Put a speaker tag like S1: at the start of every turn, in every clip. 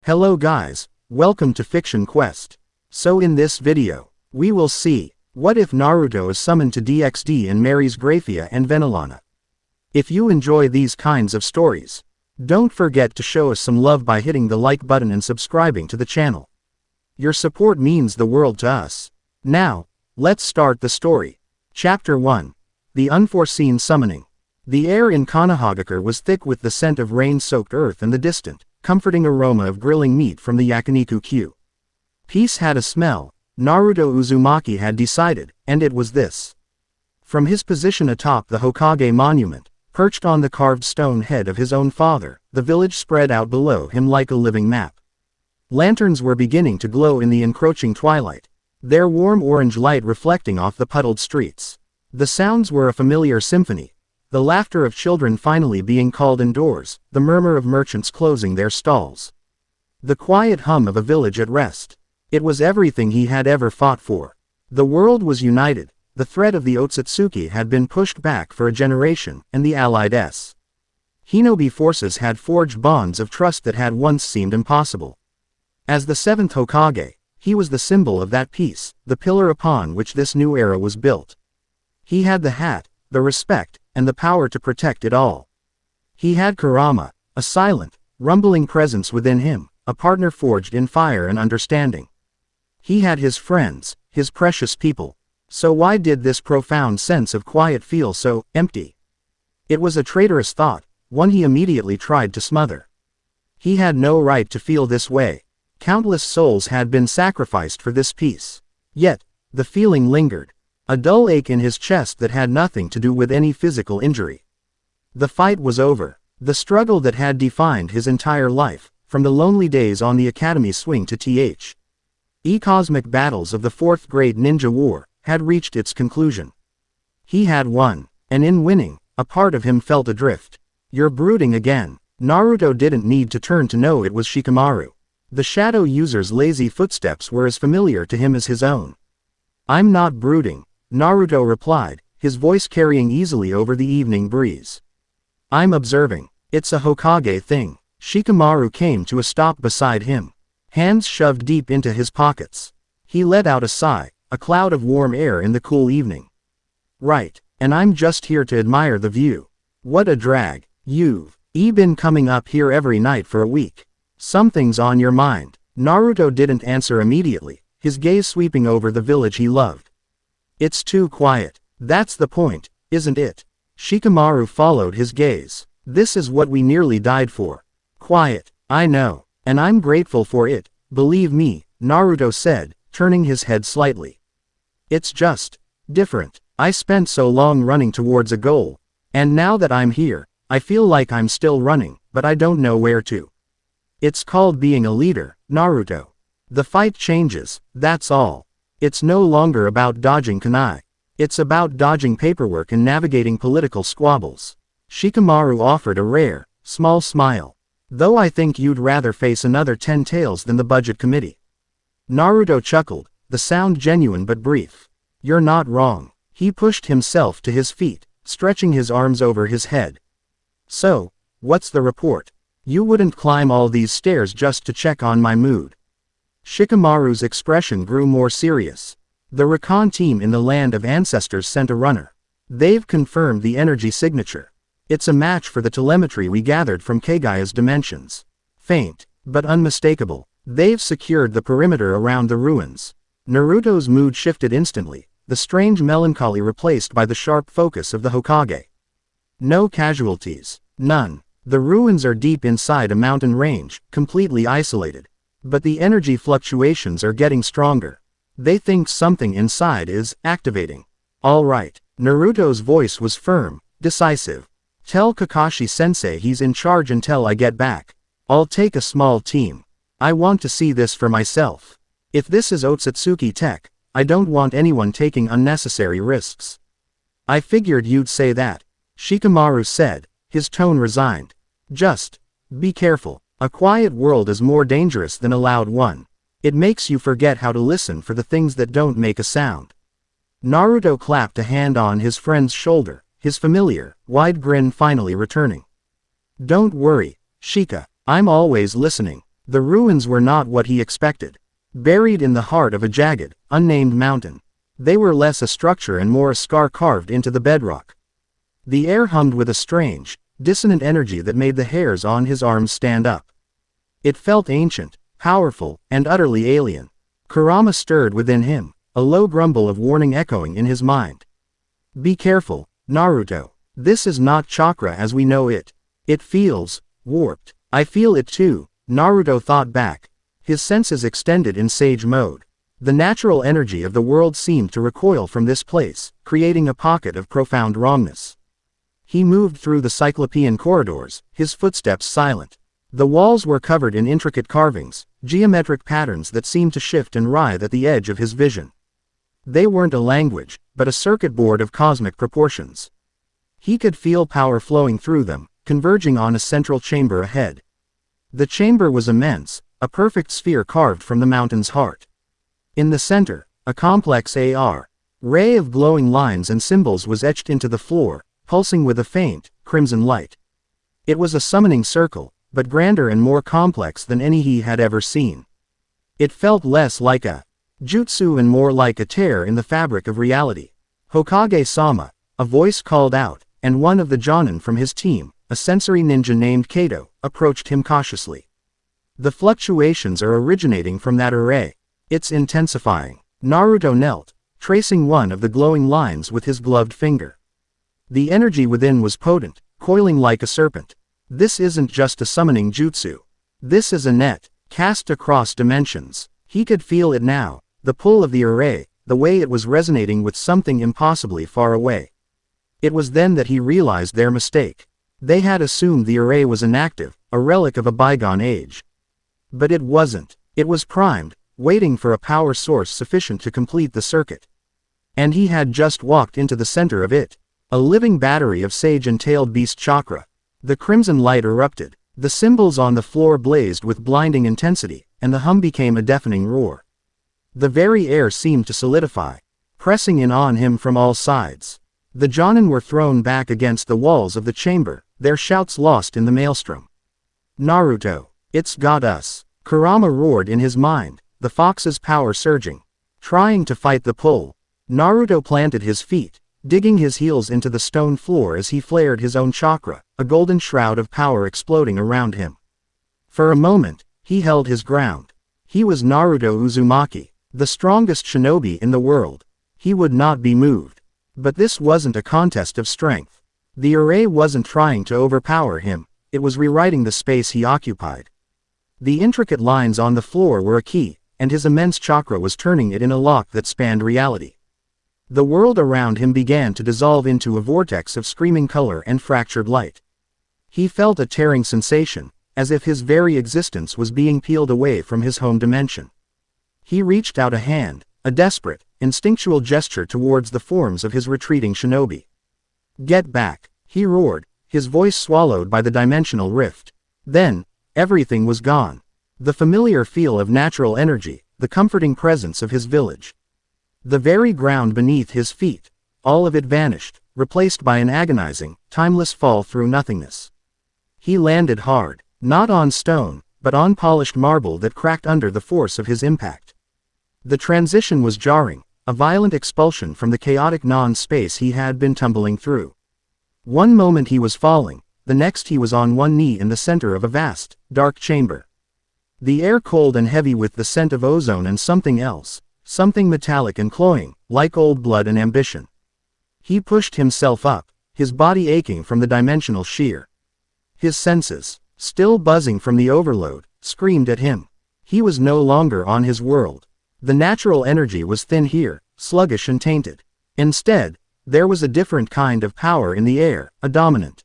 S1: Hello guys, welcome to Fiction Quest. So in this video, we will see, what if Naruto is summoned to DxD and Marries Grayfia Venelana? If you enjoy these kinds of stories, don't forget to show us some love by hitting the like button and subscribing to the channel. Your support means the world to us. Now, let's start the story. Chapter 1. The Unforeseen Summoning. The air in Konohagakure was thick with the scent of rain-soaked earth and the distant, comforting aroma of grilling meat from the yakiniku. Peace had a smell, Naruto Uzumaki had decided, and it was this. From his position atop the Hokage monument, perched on the carved stone head of his own father, the village spread out below him like a living map. Lanterns were beginning to glow in the encroaching twilight, their warm orange light reflecting off the puddled streets. The sounds were a familiar symphony. The laughter of children finally being called indoors, the murmur of merchants closing their stalls. The quiet hum of a village at rest. It was everything he had ever fought for. The world was united, the threat of the Otsutsuki had been pushed back for a generation, and the allied Hinobi forces had forged bonds of trust that had once seemed impossible. As the seventh Hokage, he was the symbol of that peace, the pillar upon which this new era was built. He had the hat, the respect, and the power to protect it all. He had Kurama, a silent, rumbling presence within him, a partner forged in fire and understanding. He had his friends, his precious people. So why did this profound sense of quiet feel so empty? It was a traitorous thought, one he immediately tried to smother. He had no right to feel this way. Countless souls had been sacrificed for this peace. Yet, the feeling lingered. A dull ache in his chest that had nothing to do with any physical injury. The fight was over. The struggle that had defined his entire life, from the lonely days on the academy swing to cosmic battles of the fourth grade ninja war, had reached its conclusion. He had won, and in winning, a part of him felt adrift. You're brooding again. Naruto didn't need to turn to know it was Shikamaru. The shadow user's lazy footsteps were as familiar to him as his own. I'm not brooding, Naruto replied, his voice carrying easily over the evening breeze. I'm observing. It's a Hokage thing. Shikamaru came to a stop beside him, hands shoved deep into his pockets. He let out a sigh, a cloud of warm air in the cool evening. Right, and I'm just here to admire the view. What a drag. You've been coming up here every night for a week. Something's on your mind. Naruto didn't answer immediately, his gaze sweeping over the village he loved. It's too quiet. That's the point, isn't it? Shikamaru followed his gaze. This is what we nearly died for. Quiet, I know, and I'm grateful for it, believe me, Naruto said, turning his head slightly. It's just different. I spent so long running towards a goal, and now that I'm here, I feel like I'm still running, but I don't know where to. It's called being a leader, Naruto. The fight changes, that's all. It's no longer about dodging kunai. It's about dodging paperwork and navigating political squabbles. Shikamaru offered a rare, small smile. Though I think you'd rather face another 10 tails than the budget committee. Naruto chuckled, the sound genuine but brief. You're not wrong. He pushed himself to his feet, stretching his arms over his head. So, what's the report? You wouldn't climb all these stairs just to check on my mood. Shikamaru's expression grew more serious. The recon team in the land of ancestors sent a runner. They've confirmed the energy signature. It's a match for the telemetry we gathered from Kagaya's dimensions. Faint, but unmistakable. They've secured the perimeter around the ruins. Naruto's mood shifted instantly, the strange melancholy replaced by the sharp focus of the Hokage. No casualties. None. The ruins are deep inside a mountain range, completely isolated. But the energy fluctuations are getting stronger. They think something inside is activating. All right. Naruto's voice was firm, decisive. Tell Kakashi-sensei he's in charge until I get back. I'll take a small team. I want to see this for myself. If this is Otsutsuki tech, I don't want anyone taking unnecessary risks. I figured you'd say that, Shikamaru said, his tone resigned. Just be careful. A quiet world is more dangerous than a loud one. It makes you forget how to listen for the things that don't make a sound. Naruto clapped a hand on his friend's shoulder, his familiar, wide grin finally returning. Don't worry, Shika, I'm always listening. The ruins were not what he expected. Buried in the heart of a jagged, unnamed mountain. They were less a structure and more a scar carved into the bedrock. The air hummed with a strange, dissonant energy that made the hairs on his arms stand up. It felt ancient, powerful, and utterly alien. Kurama stirred within him, a low grumble of warning echoing in his mind. Be careful, Naruto. This is not chakra as we know it. It feels warped. I feel it too, Naruto thought back, his senses extended in sage mode. The natural energy of the world seemed to recoil from this place, creating a pocket of profound wrongness. He moved through the cyclopean corridors, his footsteps silent. The walls were covered in intricate carvings, geometric patterns that seemed to shift and writhe at the edge of his vision. They weren't a language, but a circuit board of cosmic proportions. He could feel power flowing through them, converging on a central chamber ahead. The chamber was immense, a perfect sphere carved from the mountain's heart. In the center, a complex ray of glowing lines and symbols was etched into the floor, pulsing with a faint, crimson light. It was a summoning circle, but grander and more complex than any he had ever seen. It felt less like a jutsu and more like a tear in the fabric of reality. Hokage-sama, a voice called out, and one of the Jonin from his team, a sensory ninja named Kato, approached him cautiously. The fluctuations are originating from that array. It's intensifying. Naruto knelt, tracing one of the glowing lines with his gloved finger. The energy within was potent, coiling like a serpent. This isn't just a summoning jutsu. This is a net, cast across dimensions. He could feel it now, the pull of the array, the way it was resonating with something impossibly far away. It was then that he realized their mistake. They had assumed the array was inactive, a relic of a bygone age. But it wasn't. It was primed, waiting for a power source sufficient to complete the circuit. And he had just walked into the center of it. A living battery of sage and tailed beast chakra. The crimson light erupted, the symbols on the floor blazed with blinding intensity, and the hum became a deafening roar. The very air seemed to solidify, pressing in on him from all sides. The Jonin were thrown back against the walls of the chamber, their shouts lost in the maelstrom. Naruto, it's got us. Kurama roared in his mind, the fox's power surging. Trying to fight the pull, Naruto planted his feet, digging his heels into the stone floor as he flared his own chakra, a golden shroud of power exploding around him. For a moment, he held his ground. He was Naruto Uzumaki, the strongest shinobi in the world. He would not be moved. But this wasn't a contest of strength. The array wasn't trying to overpower him, it was rewriting the space he occupied. The intricate lines on the floor were a key, and his immense chakra was turning it in a lock that spanned reality. The world around him began to dissolve into a vortex of screaming color and fractured light. He felt a tearing sensation, as if his very existence was being peeled away from his home dimension. He reached out a hand, a desperate, instinctual gesture towards the forms of his retreating shinobi. Get back, he roared, his voice swallowed by the dimensional rift. Then, everything was gone. The familiar feel of natural energy, the comforting presence of his village. The very ground beneath his feet, all of it vanished, replaced by an agonizing, timeless fall through nothingness. He landed hard, not on stone, but on polished marble that cracked under the force of his impact. The transition was jarring, a violent expulsion from the chaotic non-space he had been tumbling through. One moment he was falling, the next he was on one knee in the center of a vast, dark chamber. The air cold and heavy with the scent of ozone and something else. Something metallic and cloying, like old blood and ambition. He pushed himself up, his body aching from the dimensional shear. His senses, still buzzing from the overload, screamed at him. He was no longer on his world. The natural energy was thin here, sluggish and tainted. Instead, there was a different kind of power in the air, a dominant,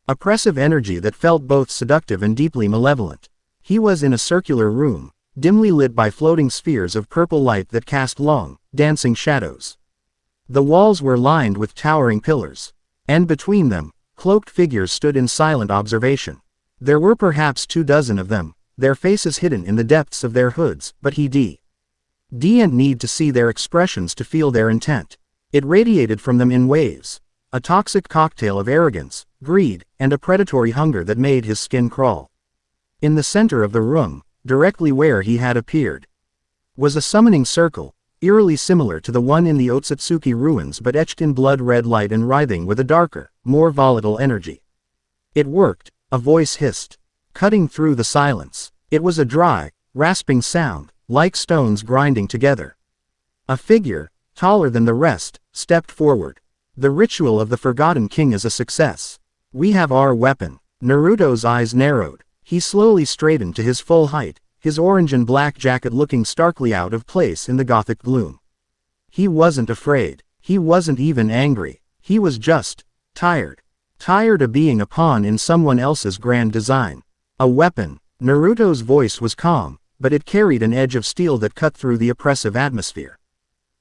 S1: oppressive energy that felt both seductive and deeply malevolent. He was in a circular room, dimly lit by floating spheres of purple light that cast long, dancing shadows. The walls were lined with towering pillars, and between them, cloaked figures stood in silent observation. There were perhaps 24 of them, their faces hidden in the depths of their hoods, but he didn't need to see their expressions to feel their intent. It radiated from them in waves, a toxic cocktail of arrogance, greed, and a predatory hunger that made his skin crawl. In the center of the room, directly where he had appeared, was a summoning circle, eerily similar to the one in the Otsutsuki ruins but etched in blood-red light and writhing with a darker, more volatile energy. It worked, a voice hissed, cutting through the silence. It was a dry, rasping sound, like stones grinding together. A figure, taller than the rest, stepped forward. The ritual of the Forgotten King is a success. We have our weapon. Naruto's eyes narrowed. He slowly straightened to his full height, his orange and black jacket looking starkly out of place in the gothic gloom. He wasn't afraid. He wasn't even angry. He was just tired. Tired of being a pawn in someone else's grand design. A weapon. Naruto's voice was calm, but it carried an edge of steel that cut through the oppressive atmosphere.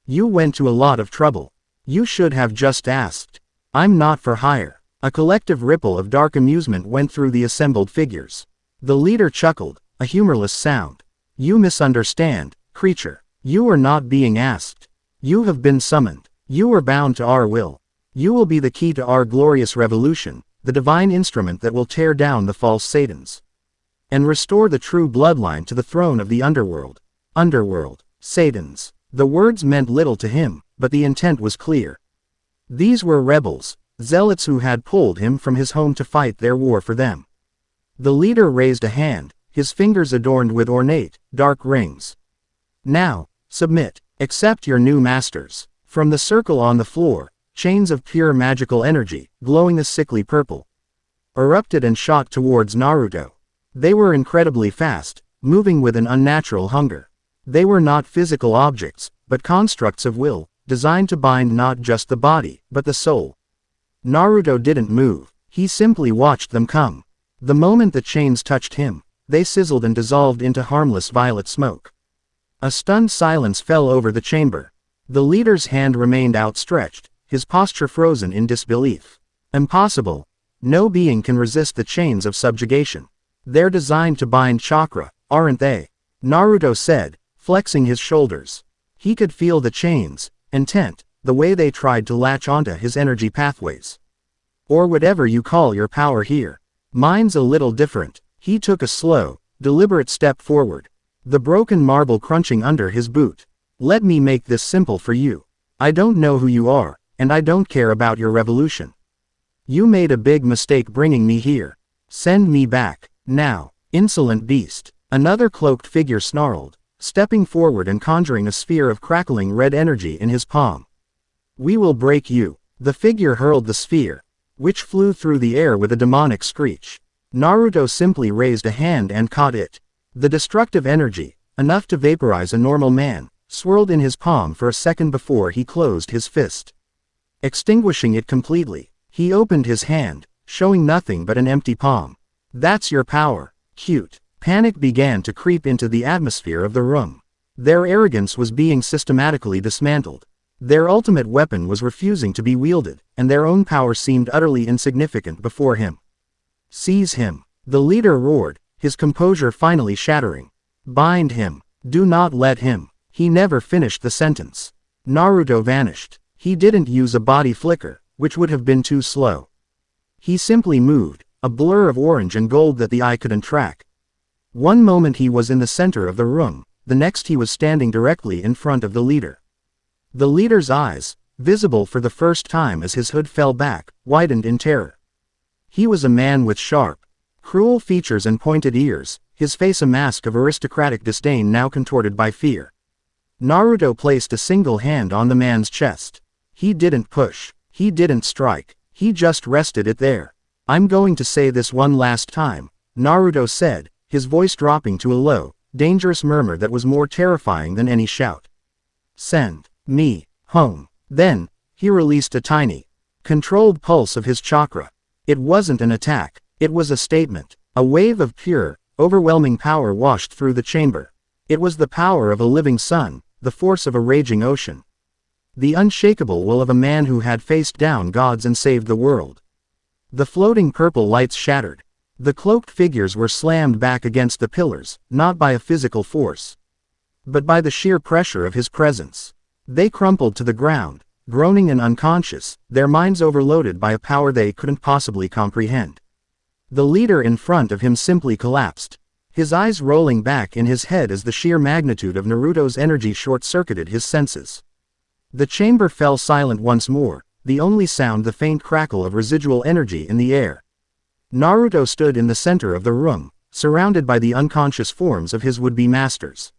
S1: You went to a lot of trouble. You should have just asked. I'm not for hire. A collective ripple of dark amusement went through the assembled figures. The leader chuckled, a humorless sound. You misunderstand, creature. You are not being asked. You have been summoned. You are bound to our will. You will be the key to our glorious revolution, the divine instrument that will tear down the false Satans and restore the true bloodline to the throne of the underworld. Underworld. Satans. The words meant little to him, but the intent was clear. These were rebels, zealots who had pulled him from his home to fight their war for them. The leader raised a hand, his fingers adorned with ornate, dark rings. Now, submit. Accept your new masters. From the circle on the floor, chains of pure magical energy, glowing a sickly purple, erupted and shot towards Naruto. They were incredibly fast, moving with an unnatural hunger. They were not physical objects, but constructs of will, designed to bind not just the body, but the soul. Naruto didn't move. He simply watched them come. The moment the chains touched him, they sizzled and dissolved into harmless violet smoke. A stunned silence fell over the chamber. The leader's hand remained outstretched, his posture frozen in disbelief. Impossible. No being can resist the chains of subjugation. They're designed to bind chakra, aren't they? Naruto said, flexing his shoulders. He could feel the chains, intent, the way they tried to latch onto his energy pathways. Or whatever you call your power here. Mine's a little different. He took a slow, deliberate step forward, the broken marble crunching under his boot. Let me make this simple for you. I don't know who you are, and I don't care about your revolution. You made a big mistake bringing me here. Send me back, now, insolent beast. Another cloaked figure snarled, stepping forward and conjuring a sphere of crackling red energy in his palm. We will break you. The figure hurled the sphere, which flew through the air with a demonic screech. Naruto simply raised a hand and caught it. The destructive energy, enough to vaporize a normal man, swirled in his palm for a second before he closed his fist. Extinguishing it completely, he opened his hand, showing nothing but an empty palm. That's your power. Cute. Panic began to creep into the atmosphere of the room. Their arrogance was being systematically dismantled. Their ultimate weapon was refusing to be wielded, and their own power seemed utterly insignificant before him. Seize him. The leader roared, his composure finally shattering. Bind him. Do not let him. He never finished the sentence. Naruto vanished. He didn't use a body flicker, which would have been too slow. He simply moved, a blur of orange and gold that the eye couldn't track. One moment he was in the center of the room, the next he was standing directly in front of the leader. The leader's eyes, visible for the first time as his hood fell back, widened in terror. He was a man with sharp, cruel features and pointed ears, his face a mask of aristocratic disdain now contorted by fear. Naruto placed a single hand on the man's chest. He didn't push. He didn't strike. He just rested it there. I'm going to say this one last time, Naruto said, his voice dropping to a low, dangerous murmur that was more terrifying than any shout. Send me home. Then, he released a tiny, controlled pulse of his chakra. It wasn't an attack. It was a statement. A wave of pure, overwhelming power washed through the chamber. It was the power of a living sun, the force of a raging ocean. The unshakable will of a man who had faced down gods and saved the world. The floating purple lights shattered. The cloaked figures were slammed back against the pillars, not by a physical force, but by the sheer pressure of his presence. They crumpled to the ground, groaning and unconscious, their minds overloaded by a power they couldn't possibly comprehend. The leader in front of him simply collapsed. his eyes rolling back in his head as the sheer magnitude of Naruto's energy short-circuited his senses. The chamber fell silent once more, the only sound the faint crackle of residual energy in the air. Naruto stood in the center of the room, surrounded by the unconscious forms of his would-be masters.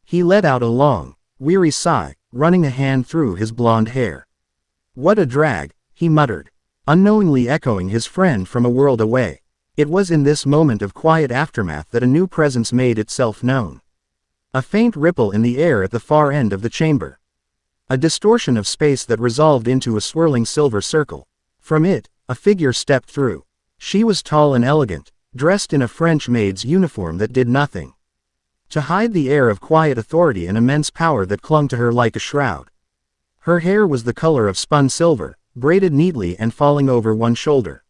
S1: He let out a long, weary sigh, running a hand through his blonde hair. "What a drag," he muttered, unknowingly echoing his friend from a world away. It was in this moment of quiet aftermath that a new presence made itself known. A faint ripple in the air at the far end of the chamber. A distortion of space that resolved into a swirling silver circle. From it, a figure stepped through. She was tall and elegant, dressed in a French maid's uniform that did nothing to hide the air of quiet authority and immense power that clung to her like a shroud. Her hair was the color of spun silver, braided neatly and falling over one shoulder.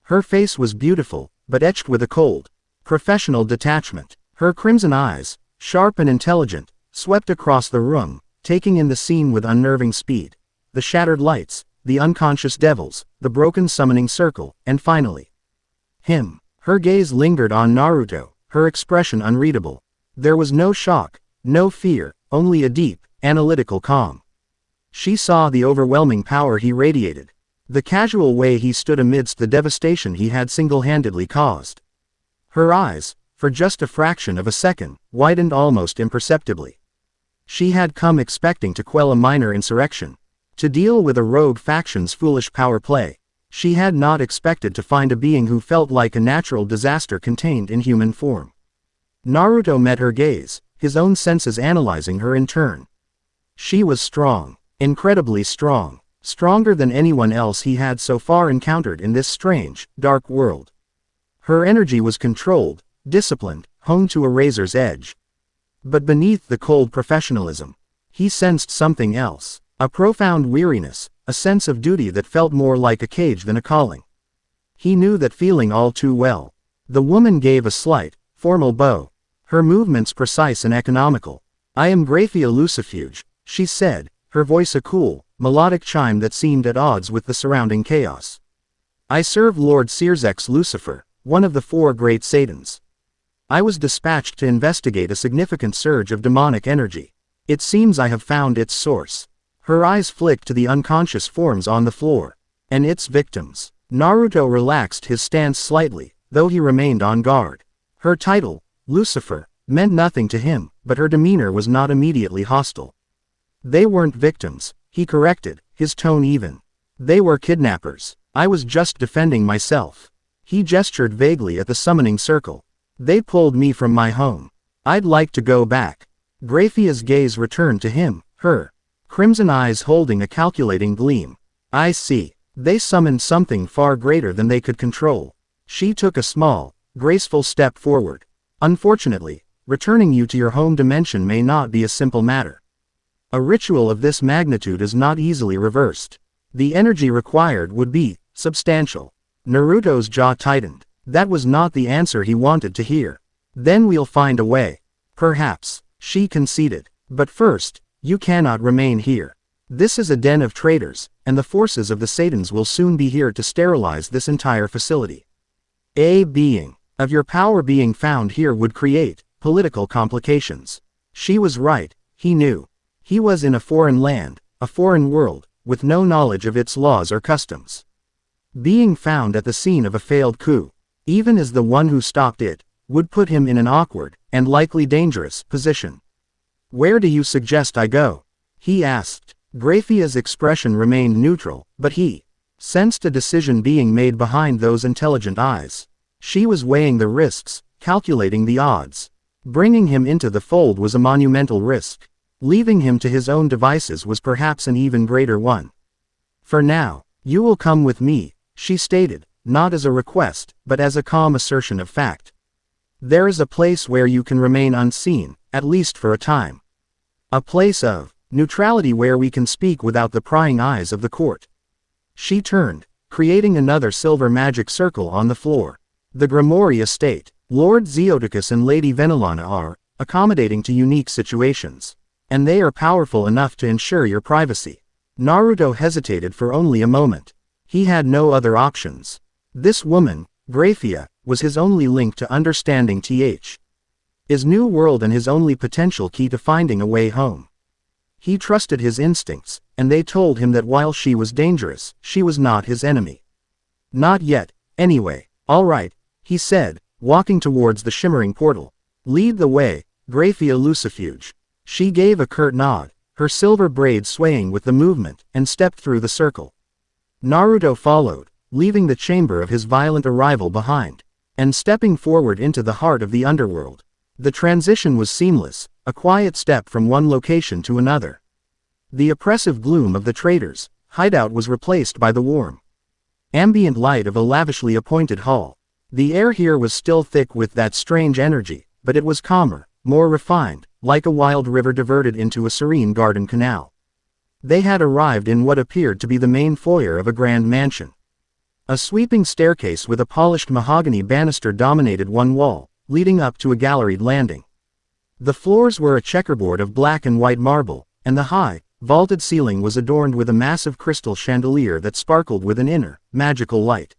S1: Her face was beautiful, but etched with a cold, professional detachment. Her crimson eyes, sharp and intelligent, swept across the room, taking in the scene with unnerving speed. The shattered lights, the unconscious devils, the broken summoning circle, and finally, him. Her gaze lingered on Naruto, her expression unreadable. There was no shock, no fear, only a deep, analytical calm. She saw the overwhelming power he radiated, the casual way he stood amidst the devastation he had single-handedly caused. Her eyes, for just a fraction of a second, widened almost imperceptibly. She had come expecting to quell a minor insurrection, to deal with a rogue faction's foolish power play. She had not expected to find a being who felt like a natural disaster contained in human form. Naruto met her gaze, his own senses analyzing her in turn. She was strong, incredibly strong, stronger than anyone else he had so far encountered in this strange, dark world. Her energy was controlled, disciplined, honed to a razor's edge. But beneath the cold professionalism, he sensed something else, a profound weariness, a sense of duty that felt more like a cage than a calling. He knew that feeling all too well. The woman gave a slight, formal bow, her movements precise and economical. "I am Grayfia Lucifuge," she said, her voice a cool, melodic chime that seemed at odds with the surrounding chaos. "I serve Lord Searsex Lucifer, one of the 4 great Satans. I was dispatched to investigate a significant surge of demonic energy. It seems I have found its source." Her eyes flicked to the unconscious forms on the floor. "And its victims." Naruto relaxed his stance slightly, though he remained on guard. Her title, Lucifer, meant nothing to him, but her demeanor was not immediately hostile. "They weren't victims," he corrected, his tone even. "They were kidnappers. I was just defending myself." He gestured vaguely at the summoning circle. "They pulled me from my home. I'd like to go back." Grayfia's gaze returned to him, her crimson eyes holding a calculating gleam. "I see. They summoned something far greater than they could control." She took a small, graceful step forward. "Unfortunately, returning you to your home dimension may not be a simple matter. A ritual of this magnitude is not easily reversed. The energy required would be substantial." Naruto's jaw tightened. That was not the answer he wanted to hear. "Then we'll find a way." "Perhaps," she conceded. "But first, you cannot remain here. This is a den of traitors, and the forces of the Satans will soon be here to sterilize this entire facility. A being of your power being found here would create political complications." She was right, he knew. He was in a foreign land, a foreign world, with no knowledge of its laws or customs. Being found at the scene of a failed coup, even as the one who stopped it, would put him in an awkward, and likely dangerous, position. "Where do you suggest I go?" he asked. Grayfia's expression remained neutral, but he sensed a decision being made behind those intelligent eyes. She was weighing the risks, calculating the odds. Bringing him into the fold was a monumental risk. Leaving him to his own devices was perhaps an even greater one. "For now, you will come with me," she stated, not as a request, but as a calm assertion of fact. "There is a place where you can remain unseen, at least for a time. A place of neutrality where we can speak without the prying eyes of the court." She turned, creating another silver magic circle on the floor. "The Grimoire estate, Lord Zeodicus and Lady Venelana are accommodating to unique situations. And they are powerful enough to ensure your privacy." Naruto hesitated for only a moment. He had no other options. This woman, Grayfia, was his only link to understanding his new world and his only potential key to finding a way home. He trusted his instincts, and they told him that while she was dangerous, she was not his enemy. Not yet, anyway. All right, he said, walking towards the shimmering portal. Lead the way, Grayfia Lucifuge. She gave a curt nod, her silver braids swaying with the movement, and stepped through the circle. Naruto followed, leaving the chamber of his violent arrival behind, and stepping forward into the heart of the underworld. The transition was seamless, a quiet step from one location to another. The oppressive gloom of the trader's hideout was replaced by the warm, ambient light of a lavishly appointed hall. The air here was still thick with that strange energy, but it was calmer, more refined, like a wild river diverted into a serene garden canal. They had arrived in what appeared to be the main foyer of a grand mansion. A sweeping staircase with a polished mahogany banister dominated one wall, leading up to a galleried landing. The floors were a checkerboard of black and white marble, and the high, vaulted ceiling was adorned with a massive crystal chandelier that sparkled with an inner, magical light.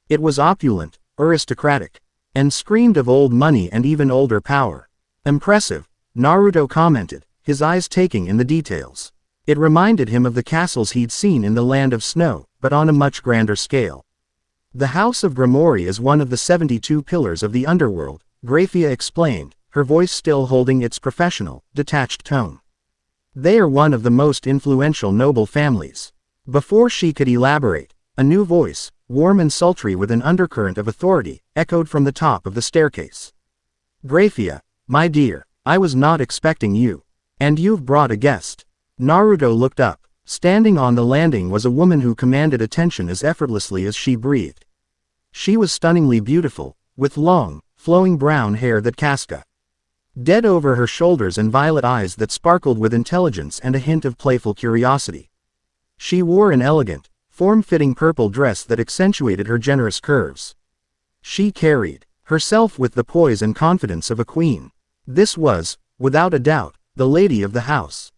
S1: It was opulent, aristocratic, and screamed of old money and even older power. Impressive, Naruto commented, his eyes taking in the details. It reminded him of the castles he'd seen in the Land of Snow, but on a much grander scale. The House of Gremory is one of the 72 pillars of the underworld, Grayfia explained, her voice still holding its professional, detached tone. They are one of the most influential noble families. Before she could elaborate, a new voice, warm and sultry with an undercurrent of authority, echoed from the top of the staircase. Grayfia, my dear, I was not expecting you. And you've brought a guest. Naruto looked up. Standing on the landing was a woman who commanded attention as effortlessly as she breathed. She was stunningly beautiful, with long, flowing brown hair that casca dead over her shoulders and violet eyes that sparkled with intelligence and a hint of playful curiosity. She wore an elegant, form-fitting purple dress that accentuated her generous curves. She carried herself with the poise and confidence of a queen. This was, without a doubt, the lady of the house.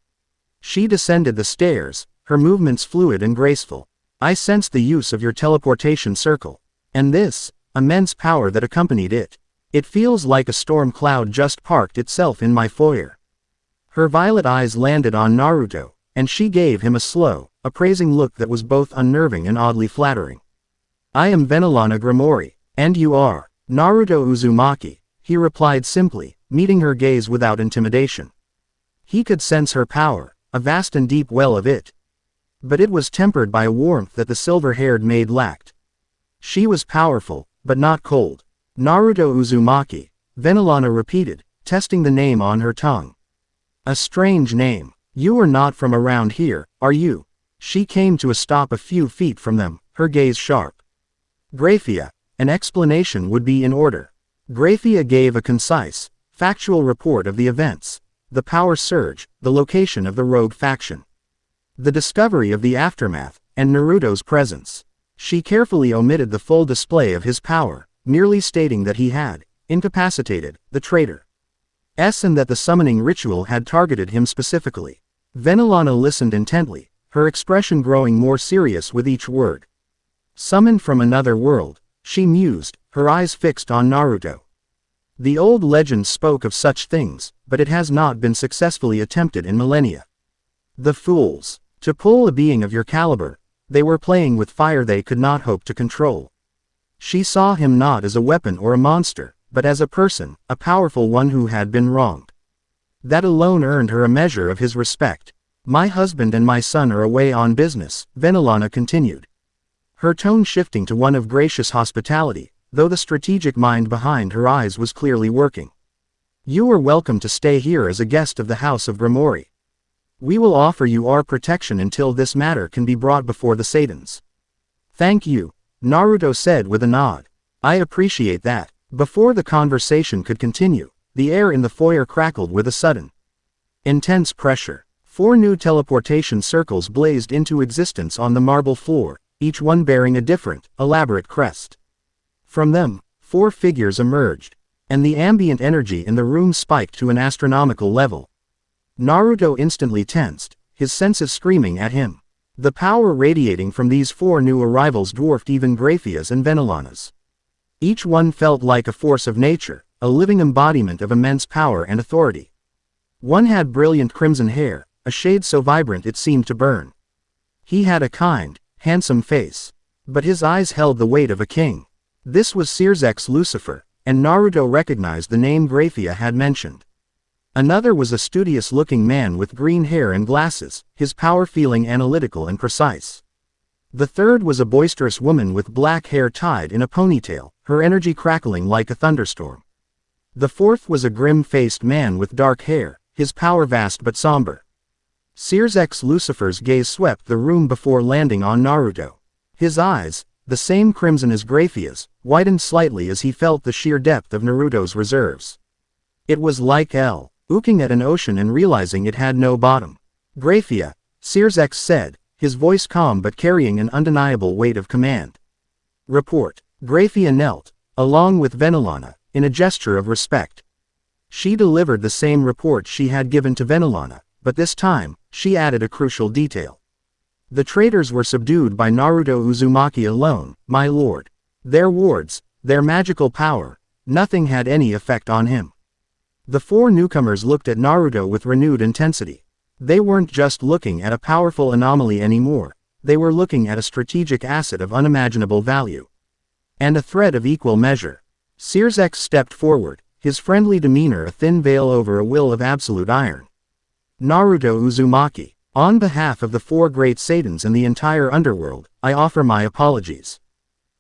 S1: She descended the stairs, her movements fluid and graceful. I sensed the use of your teleportation circle. And this immense power that accompanied it. It feels like a storm cloud just parked itself in my foyer. Her violet eyes landed on Naruto, and she gave him a slow, appraising look that was both unnerving and oddly flattering. I am Venelana Gremory, and you are Naruto Uzumaki, he replied simply, meeting her gaze without intimidation. He could sense her power, a vast and deep well of it. But it was tempered by a warmth that the silver-haired maid lacked. She was powerful, but not cold. Naruto Uzumaki, Venelana repeated, testing the name on her tongue. A strange name. You are not from around here, are you? She came to a stop a few feet from them, her gaze sharp. Grayfia, an explanation would be in order. Grayfia gave a concise, factual report of the events. The power surge, the location of the rogue faction, the discovery of the aftermath, and Naruto's presence. She carefully omitted the full display of his power, merely stating that he had incapacitated the traitor and that the summoning ritual had targeted him specifically. Venelana listened intently, her expression growing more serious with each word. Summoned from another world, she mused, her eyes fixed on Naruto. The old legend spoke of such things, but it has not been successfully attempted in millennia. The fools. To pull a being of your caliber, they were playing with fire they could not hope to control. She saw him not as a weapon or a monster, but as a person, a powerful one who had been wronged. That alone earned her a measure of his respect. My husband and my son are away on business, Venelana continued, her tone shifting to one of gracious hospitality, though the strategic mind behind her eyes was clearly working. You are welcome to stay here as a guest of the House of Gremory. We will offer you our protection until this matter can be brought before the Saiyans. Thank you, Naruto said with a nod. I appreciate that. Before the conversation could continue, the air in the foyer crackled with a sudden, intense pressure. 4 new teleportation circles blazed into existence on the marble floor, each one bearing a different, elaborate crest. From them, 4 figures emerged, and the ambient energy in the room spiked to an astronomical level. Naruto instantly tensed, his senses screaming at him. The power radiating from these 4 new arrivals dwarfed even Grayfia's and Venelana's. Each one felt like a force of nature, a living embodiment of immense power and authority. One had brilliant crimson hair, a shade so vibrant it seemed to burn. He had a kind, handsome face. But his eyes held the weight of a king. This was Sears's Lucifer, and Naruto recognized the name Grayfia had mentioned. Another was a studious-looking man with green hair and glasses, his power feeling analytical and precise. The third was a boisterous woman with black hair tied in a ponytail, her energy crackling like a thunderstorm. The fourth was a grim-faced man with dark hair, his power vast but somber. Sears's Lucifer's gaze swept the room before landing on Naruto. His eyes, the same crimson as Grayfia's, widened slightly as he felt the sheer depth of Naruto's reserves. It was like looking at an ocean and realizing it had no bottom. Grayfia, Sears said, his voice calm but carrying an undeniable weight of command. Report. Grayfia knelt, along with Venelana, in a gesture of respect. She delivered the same report she had given to Venelana, but this time, she added a crucial detail. The traitors were subdued by Naruto Uzumaki alone, my lord. Their wards, their magical power, nothing had any effect on him. The four newcomers looked at Naruto with renewed intensity. They weren't just looking at a powerful anomaly anymore, they were looking at a strategic asset of unimaginable value. And a threat of equal measure. Sears stepped forward, his friendly demeanor a thin veil over a will of absolute iron. Naruto Uzumaki, on behalf of the four great Satans and the entire underworld, I offer my apologies.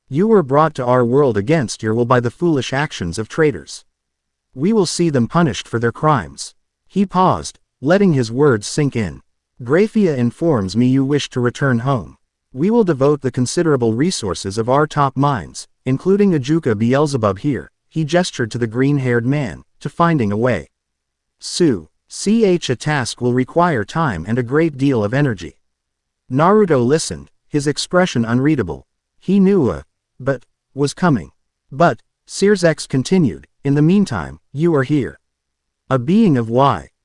S1: You were brought to our world against your will by the foolish actions of traitors. We will see them punished for their crimes. He paused, letting his words sink in. Grayfia informs me you wish to return home. We will devote the considerable resources of our top minds, including Ajuka Beelzebub here, he gestured to the green-haired man, to finding a way. A task will require time and a great deal of energy. Naruto listened, his expression unreadable. He knew but was coming. But, Sears continued, in the meantime, you are here. A being of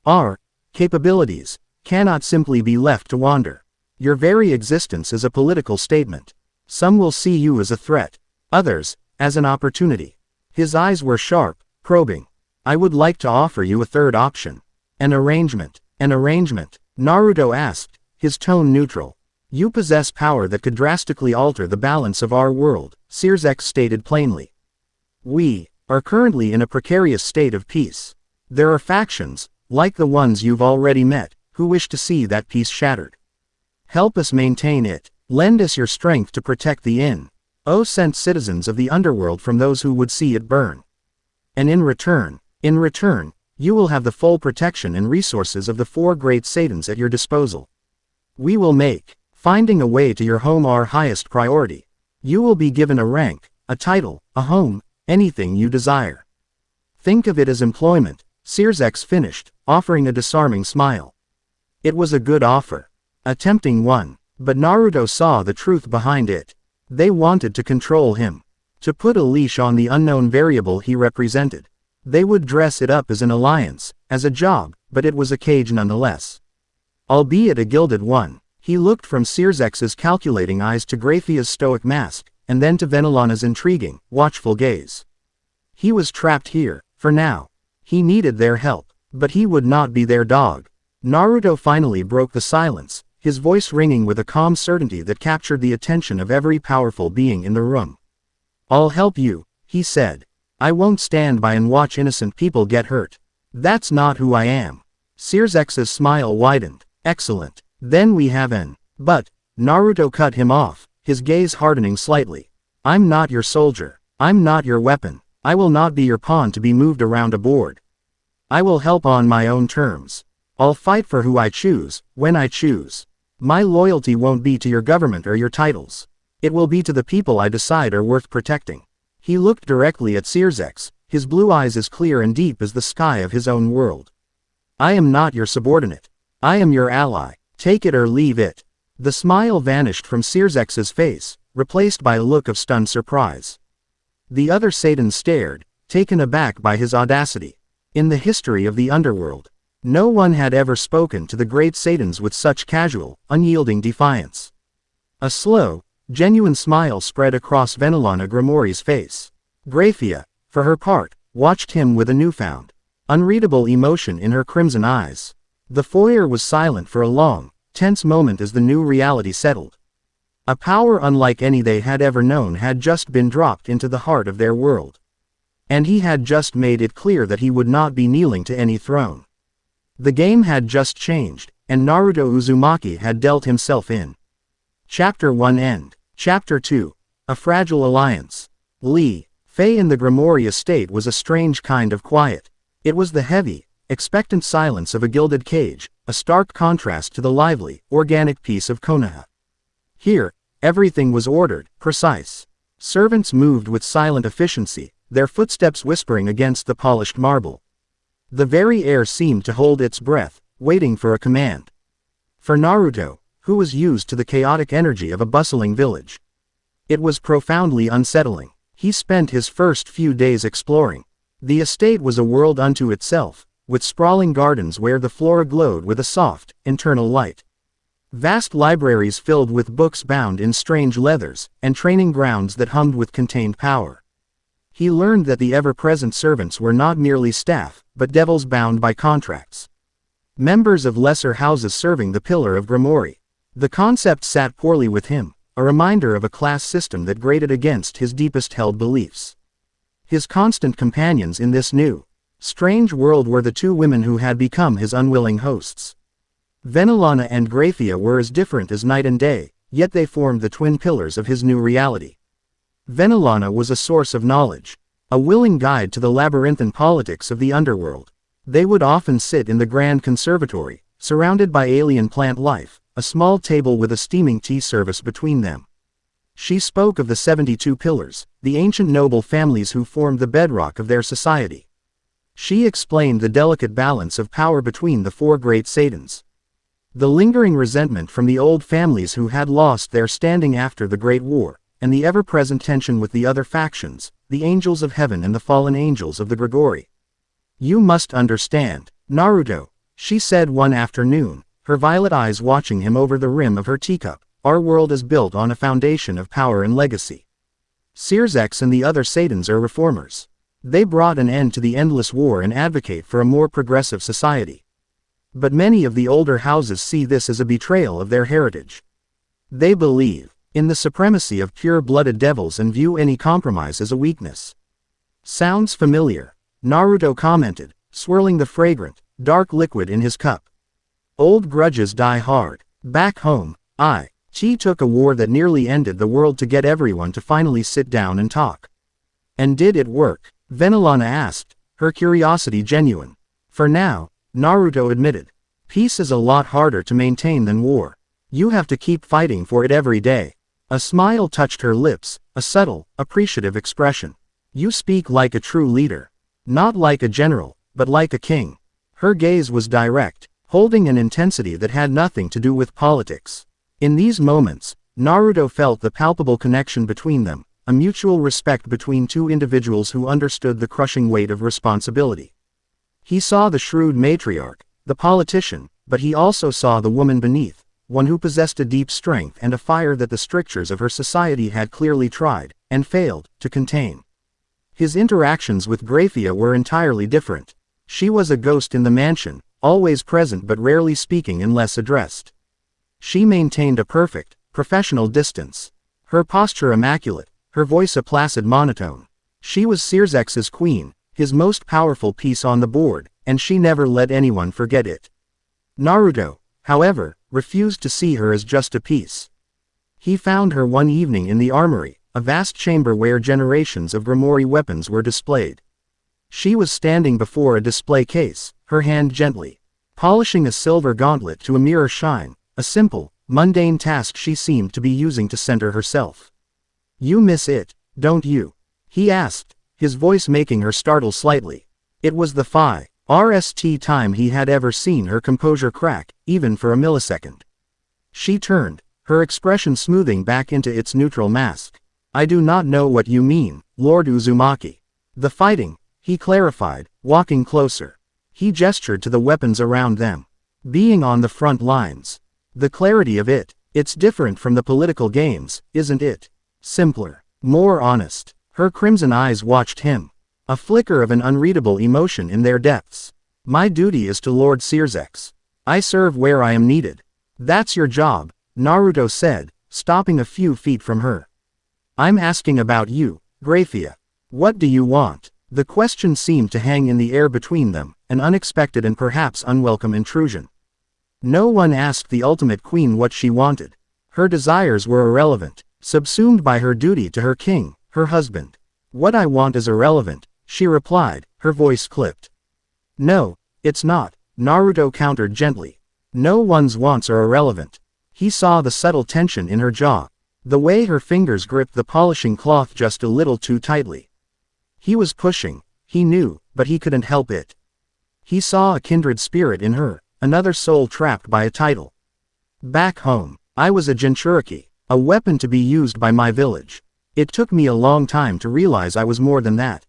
S1: our capabilities cannot simply be left to wander. Your very existence is a political statement. Some will see you as a threat, others, as an opportunity. His eyes were sharp, probing. I would like to offer you a third option. An arrangement. An arrangement? Naruto asked, his tone neutral. You possess power that could drastically alter the balance of our world, Sears stated plainly. We are currently in a precarious state of peace. There are factions, like the ones you've already met, who wish to see that peace shattered. Help us maintain it. Lend us your strength to protect the innocent citizens of the underworld from those who would see it burn. And in return, you will have the full protection and resources of the four great Satans at your disposal. We will make finding a way to your home our highest priority. You will be given a rank, a title, a home, anything you desire. Think of it as employment, Sears finished, offering a disarming smile. It was a good offer. A tempting one, but Naruto saw the truth behind it. They wanted to control him. To put a leash on the unknown variable he represented. They would dress it up as an alliance, as a job, but it was a cage nonetheless. Albeit a gilded one. He looked from Sears's calculating eyes to Grayfia's stoic mask, and then to Venelana's intriguing, watchful gaze. He was trapped here, for now. He needed their help, but he would not be their dog. Naruto finally broke the silence, his voice ringing with a calm certainty that captured the attention of every powerful being in the room. I'll help you, he said. I won't stand by and watch innocent people get hurt. That's not who I am. Sears's smile widened. Excellent. Then we have but, Naruto cut him off, his gaze hardening slightly. I'm not your soldier. I'm not your weapon. I will not be your pawn to be moved around a board. I will help on my own terms. I'll fight for who I choose, when I choose. My loyalty won't be to your government or your titles. It will be to the people I decide are worth protecting. He looked directly at Sears, his blue eyes as clear and deep as the sky of his own world. I am not your subordinate. I am your ally. Take it or leave it. The smile vanished from Sears's face, replaced by a look of stunned surprise. The other Satans stared, taken aback by his audacity. In the history of the underworld, no one had ever spoken to the great Satans with such casual, unyielding defiance. A slow, genuine smile spread across Venelana Grimori's face. Grayfia, for her part, watched him with a newfound, unreadable emotion in her crimson eyes. The foyer was silent for a long, tense moment as the new reality settled. A power unlike any they had ever known had just been dropped into the heart of their world. And he had just made it clear that he would not be kneeling to any throne. The game had just changed, and Naruto Uzumaki had dealt himself in. Chapter 1 End. Chapter 2. A Fragile Alliance. Fei in the Gremory estate was a strange kind of quiet. It was the heavy, expectant silence of a gilded cage, a stark contrast to the lively, organic peace of Konoha. Here, everything was ordered, precise. Servants moved with silent efficiency, their footsteps whispering against the polished marble. The very air seemed to hold its breath, waiting for a command. For Naruto, who was used to the chaotic energy of a bustling village, it was profoundly unsettling. He spent his first few days exploring. The estate was a world unto itself, with sprawling gardens where the flora glowed with a soft, internal light. Vast libraries filled with books bound in strange leathers, and training grounds that hummed with contained power. He learned that the ever-present servants were not merely staff, but devils bound by contracts. Members of lesser houses serving the pillar of Gremory. The concept sat poorly with him, a reminder of a class system that grated against his deepest held beliefs. His constant companions in this new, strange world were the two women who had become his unwilling hosts. Venelana and Grayfia were as different as night and day, yet they formed the twin pillars of his new reality. Venelana was a source of knowledge, a willing guide to the labyrinthine politics of the underworld. They would often sit in the grand conservatory, surrounded by alien plant life, a small table with a steaming tea service between them. She spoke of the 72 pillars, the ancient noble families who formed the bedrock of their society. She explained the delicate balance of power between the four great Satans. The lingering resentment from the old families who had lost their standing after the Great War, and the ever-present tension with the other factions, the Angels of Heaven and the fallen angels of the Gregory. "You must understand, Naruto," she said one afternoon, her violet eyes watching him over the rim of her teacup. "Our world is built on a foundation of power and legacy. Searsex and the other Satans are reformers. They brought an end to the endless war and advocate for a more progressive society. But many of the older houses see this as a betrayal of their heritage. They believe in the supremacy of pure-blooded devils and view any compromise as a weakness." "Sounds familiar," Naruto commented, swirling the fragrant, dark liquid in his cup. "Old grudges die hard. Back home, Chi took a war that nearly ended the world to get everyone to finally sit down and talk." "And did it work?" Venelana asked, her curiosity genuine. "For now," Naruto admitted. "Peace is a lot harder to maintain than war. You have to keep fighting for it every day." A smile touched her lips, a subtle, appreciative expression. "You speak like a true leader. Not like a general, but like a king." Her gaze was direct, holding an intensity that had nothing to do with politics. In these moments, Naruto felt the palpable connection between them, a mutual respect between two individuals who understood the crushing weight of responsibility. He saw the shrewd matriarch, the politician, but he also saw the woman beneath, one who possessed a deep strength and a fire that the strictures of her society had clearly tried, and failed, to contain. His interactions with Grayfia were entirely different. She was a ghost in the mansion, always present but rarely speaking unless addressed. She maintained a perfect, professional distance. Her posture immaculate, her voice a placid monotone. She was Searsex's queen, his most powerful piece on the board, and she never let anyone forget it. Naruto, however, refused to see her as just a piece. He found her one evening in the armory, a vast chamber where generations of Gremory weapons were displayed. She was standing before a display case, her hand gently polishing a silver gauntlet to a mirror shine, a simple, mundane task she seemed to be using to center herself. "You miss it, don't you?" he asked, his voice making her startle slightly. It was the first time he had ever seen her composure crack, even for a millisecond. She turned, her expression smoothing back into its neutral mask. "I do not know what you mean, Lord Uzumaki." "The fighting," he clarified, walking closer. He gestured to the weapons around them. "Being on the front lines. The clarity of it, it's different from the political games, isn't it? Simpler, more honest." Her crimson eyes watched him. A flicker of an unreadable emotion in their depths. My duty is to Lord Searsex. I serve where I am needed. That's your job, Naruto said, stopping a few feet from her. I'm asking about you, Grayfia. What do you want? The question seemed to hang in the air between them, an unexpected and perhaps unwelcome intrusion. No one asked the ultimate queen what she wanted. Her desires were irrelevant, subsumed by her duty to her king, her husband. What I want is irrelevant, she replied, her voice clipped. No, it's not, Naruto countered gently. No one's wants are irrelevant. He saw the subtle tension in her jaw, the way her fingers gripped the polishing cloth just a little too tightly. He was pushing, he knew, but he couldn't help it. He saw a kindred spirit in her, another soul trapped by a title. Back home, I was a Jinchuriki, a weapon to be used by my village. It took me a long time to realize I was more than that.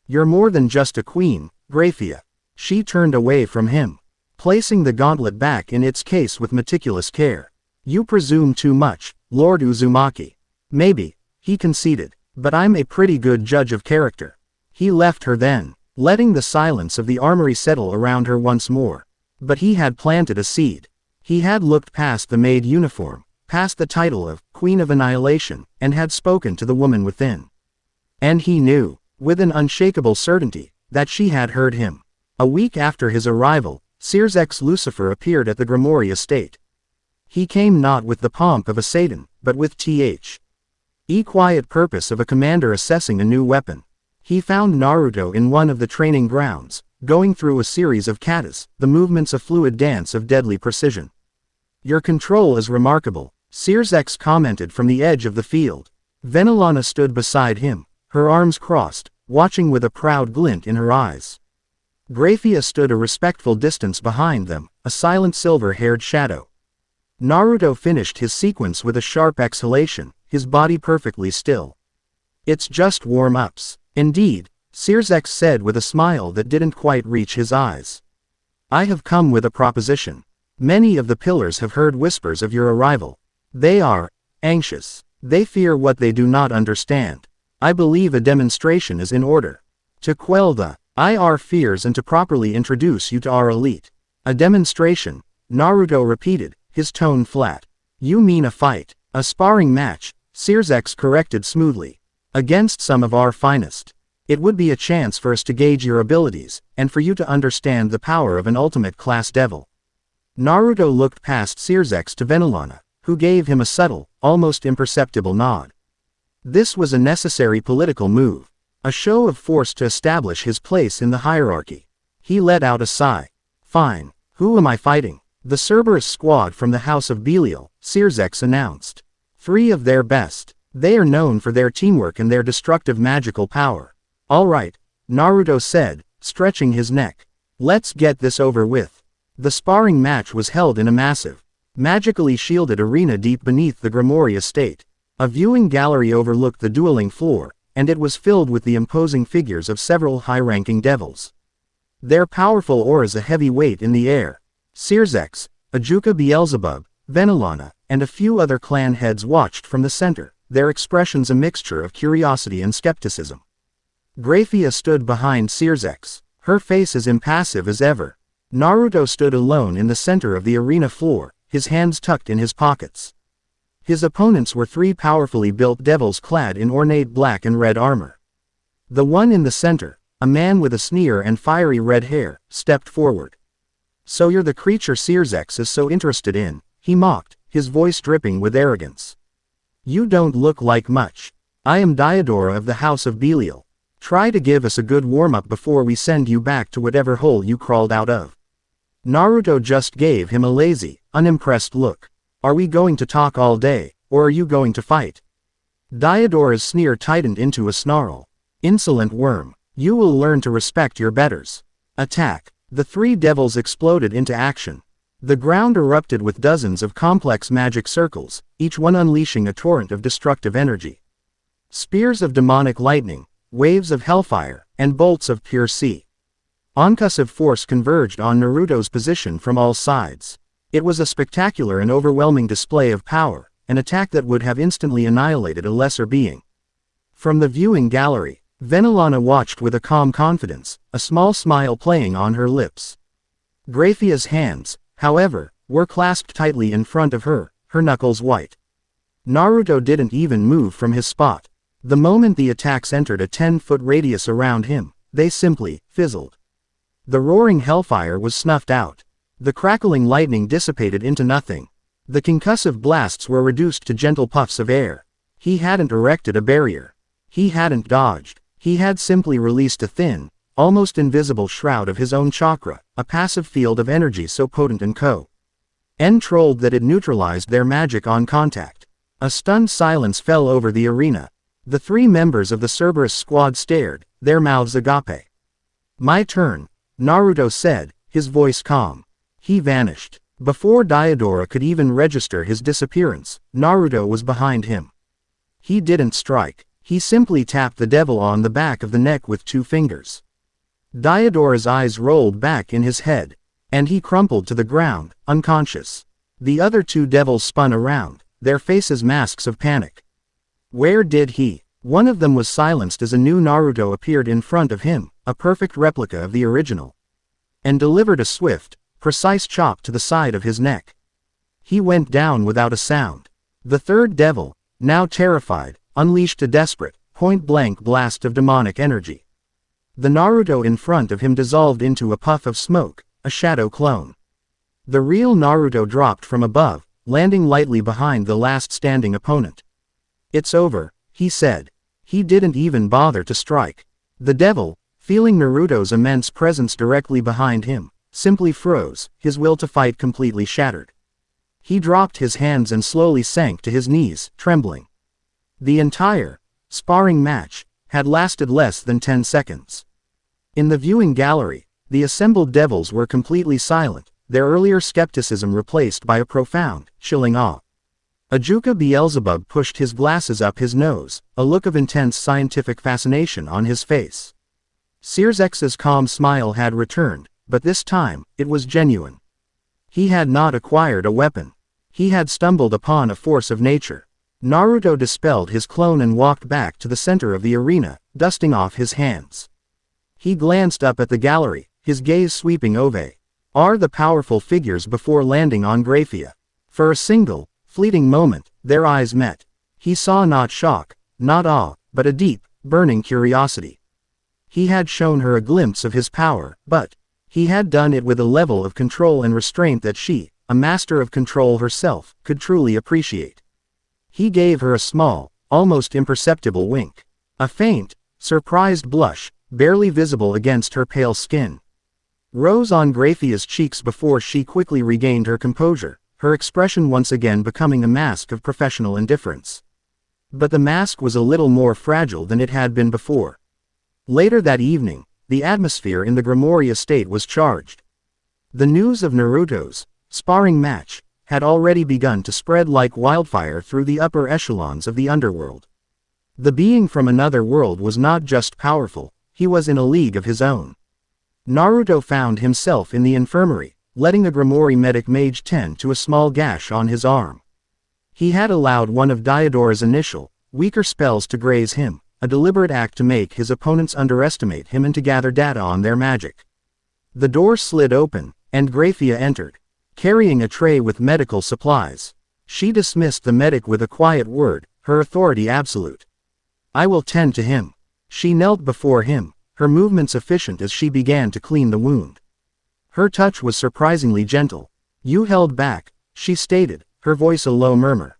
S1: You're more than just a queen, Grayfia. She turned away from him, placing the gauntlet back in its case with meticulous care. You presume too much, Lord Uzumaki. Maybe, he conceded, but I'm a pretty good judge of character. He left her then, letting the silence of the armory settle around her once more. But he had planted a seed. He had looked past the maid uniform, past the title of Queen of Annihilation, and had spoken to the woman within. And he knew, with an unshakable certainty, that she had heard him. A week after his arrival, Searsex Lucifer appeared at the Grimoire estate. He came not with the pomp of a Satan, but with the quiet purpose of a commander assessing a new weapon. He found Naruto in one of the training grounds, going through a series of katas, the movements a fluid dance of deadly precision. Your control is remarkable, Searsex commented from the edge of the field. Venelana stood beside him, her arms crossed, watching with a proud glint in her eyes. Grayfia stood a respectful distance behind them, a silent silver-haired shadow. Naruto finished his sequence with a sharp exhalation, his body perfectly still. It's just warm-ups. Indeed, Searsex said with a smile that didn't quite reach his eyes. I have come with a proposition. Many of the pillars have heard whispers of your arrival. They are anxious. They fear what they do not understand. I believe a demonstration is in order. To quell the IR fears and to properly introduce you to our elite. A demonstration, Naruto repeated, his tone flat. You mean a fight, a sparring match, Searsex corrected smoothly. Against some of our finest. It would be a chance for us to gauge your abilities, and for you to understand the power of an ultimate class devil. Naruto looked past Searsex to Venelana, who gave him a subtle, almost imperceptible nod. This was a necessary political move, a show of force to establish his place in the hierarchy. He let out a sigh. Fine, who am I fighting? The Cerberus squad from the House of Belial, Searsex announced. 3 of their best. They are known for their teamwork and their destructive magical power. All right, Naruto said, stretching his neck. Let's get this over with. The sparring match was held in a massive, magically shielded arena deep beneath the Grimoire estate. A viewing gallery overlooked the dueling floor, and it was filled with the imposing figures of several high-ranking devils. Their powerful auras a heavy weight in the air. Searsex, Ajuka Beelzebub, Venelana, and a few other clan heads watched from the center, their expressions a mixture of curiosity and skepticism. Grayfia stood behind Searsex, her face as impassive as ever. Naruto stood alone in the center of the arena floor, his hands tucked in his pockets. His opponents were 3 powerfully built devils clad in ornate black and red armor. The one in the center, a man with a sneer and fiery red hair, stepped forward. So you're the creature Searsex is so interested in, he mocked, his voice dripping with arrogance. You don't look like much. I am Diodora of the House of Belial. Try to give us a good warm-up before we send you back to whatever hole you crawled out of. Naruto just gave him a lazy, unimpressed look. Are we going to talk all day, or are you going to fight? Diodora's sneer tightened into a snarl. Insolent worm, you will learn to respect your betters. Attack. The 3 devils exploded into action. The ground erupted with dozens of complex magic circles, each one unleashing a torrent of destructive energy. Spears of demonic lightning, waves of hellfire, and bolts of pure sea. Concussive force converged on Naruto's position from all sides. It was a spectacular and overwhelming display of power, an attack that would have instantly annihilated a lesser being. From the viewing gallery, Venelana watched with a calm confidence, a small smile playing on her lips. Grayfia's hands, however, were clasped tightly in front of her, her knuckles white. Naruto didn't even move from his spot. The moment the attacks entered a 10-foot radius around him, they simply fizzled. The roaring hellfire was snuffed out. The crackling lightning dissipated into nothing. The concussive blasts were reduced to gentle puffs of air. He hadn't erected a barrier. He hadn't dodged. He had simply released a thin, almost invisible shroud of his own chakra, a passive field of energy so potent and controlled that it neutralized their magic on contact. A stunned silence fell over the arena. The three members of the Cerberus squad stared, their mouths agape. "My turn," Naruto said, his voice calm. He vanished. Before Diodora could even register his disappearance, Naruto was behind him. He didn't strike. He simply tapped the devil on the back of the neck with 2 fingers. Diodora's eyes rolled back in his head, and he crumpled to the ground, unconscious. The other 2 devils spun around, their faces masks of panic. Where did he? One of them was silenced as a new Naruto appeared in front of him, a perfect replica of the original, and delivered a swift, precise chop to the side of his neck. He went down without a sound. The third devil, now terrified, unleashed a desperate, point-blank blast of demonic energy. The Naruto in front of him dissolved into a puff of smoke, a shadow clone. The real Naruto dropped from above, landing lightly behind the last standing opponent. "It's over," he said. He didn't even bother to strike. The devil, feeling Naruto's immense presence directly behind him, simply froze, his will to fight completely shattered. He dropped his hands and slowly sank to his knees, trembling. The entire sparring match had lasted less than 10 seconds. In the viewing gallery, the assembled devils were completely silent, their earlier skepticism replaced by a profound, chilling awe. Ajuka Beelzebub pushed his glasses up his nose, a look of intense scientific fascination on his face. Searsex's calm smile had returned, but this time, it was genuine. He had not acquired a weapon. He had stumbled upon a force of nature. Naruto dispelled his clone and walked back to the center of the arena, dusting off his hands. He glanced up at the gallery, his gaze sweeping over the powerful figures before landing on Grayfia. For a single, fleeting moment, their eyes met. He saw not shock, not awe, but a deep, burning curiosity. He had shown her a glimpse of his power, but he had done it with a level of control and restraint that she, a master of control herself, could truly appreciate. He gave her a small, almost imperceptible wink. A faint, surprised blush, barely visible against her pale skin, rose on Grayfia's cheeks before she quickly regained her composure, her expression once again becoming a mask of professional indifference. But the mask was a little more fragile than it had been before. Later that evening, the atmosphere in the Grimoire estate was charged. The news of Naruto's sparring match had already begun to spread like wildfire through the upper echelons of the underworld. The being from another world was not just powerful, he was in a league of his own. Naruto found himself in the infirmary, letting the Grimoire medic mage tend to a small gash on his arm. He had allowed one of Diodora's initial, weaker spells to graze him, a deliberate act to make his opponents underestimate him and to gather data on their magic. The door slid open, and Grayfia entered, carrying a tray with medical supplies. She dismissed the medic with a quiet word, her authority absolute. "I will tend to him." She knelt before him, her movements efficient as she began to clean the wound. Her touch was surprisingly gentle. "You held back," she stated, her voice a low murmur.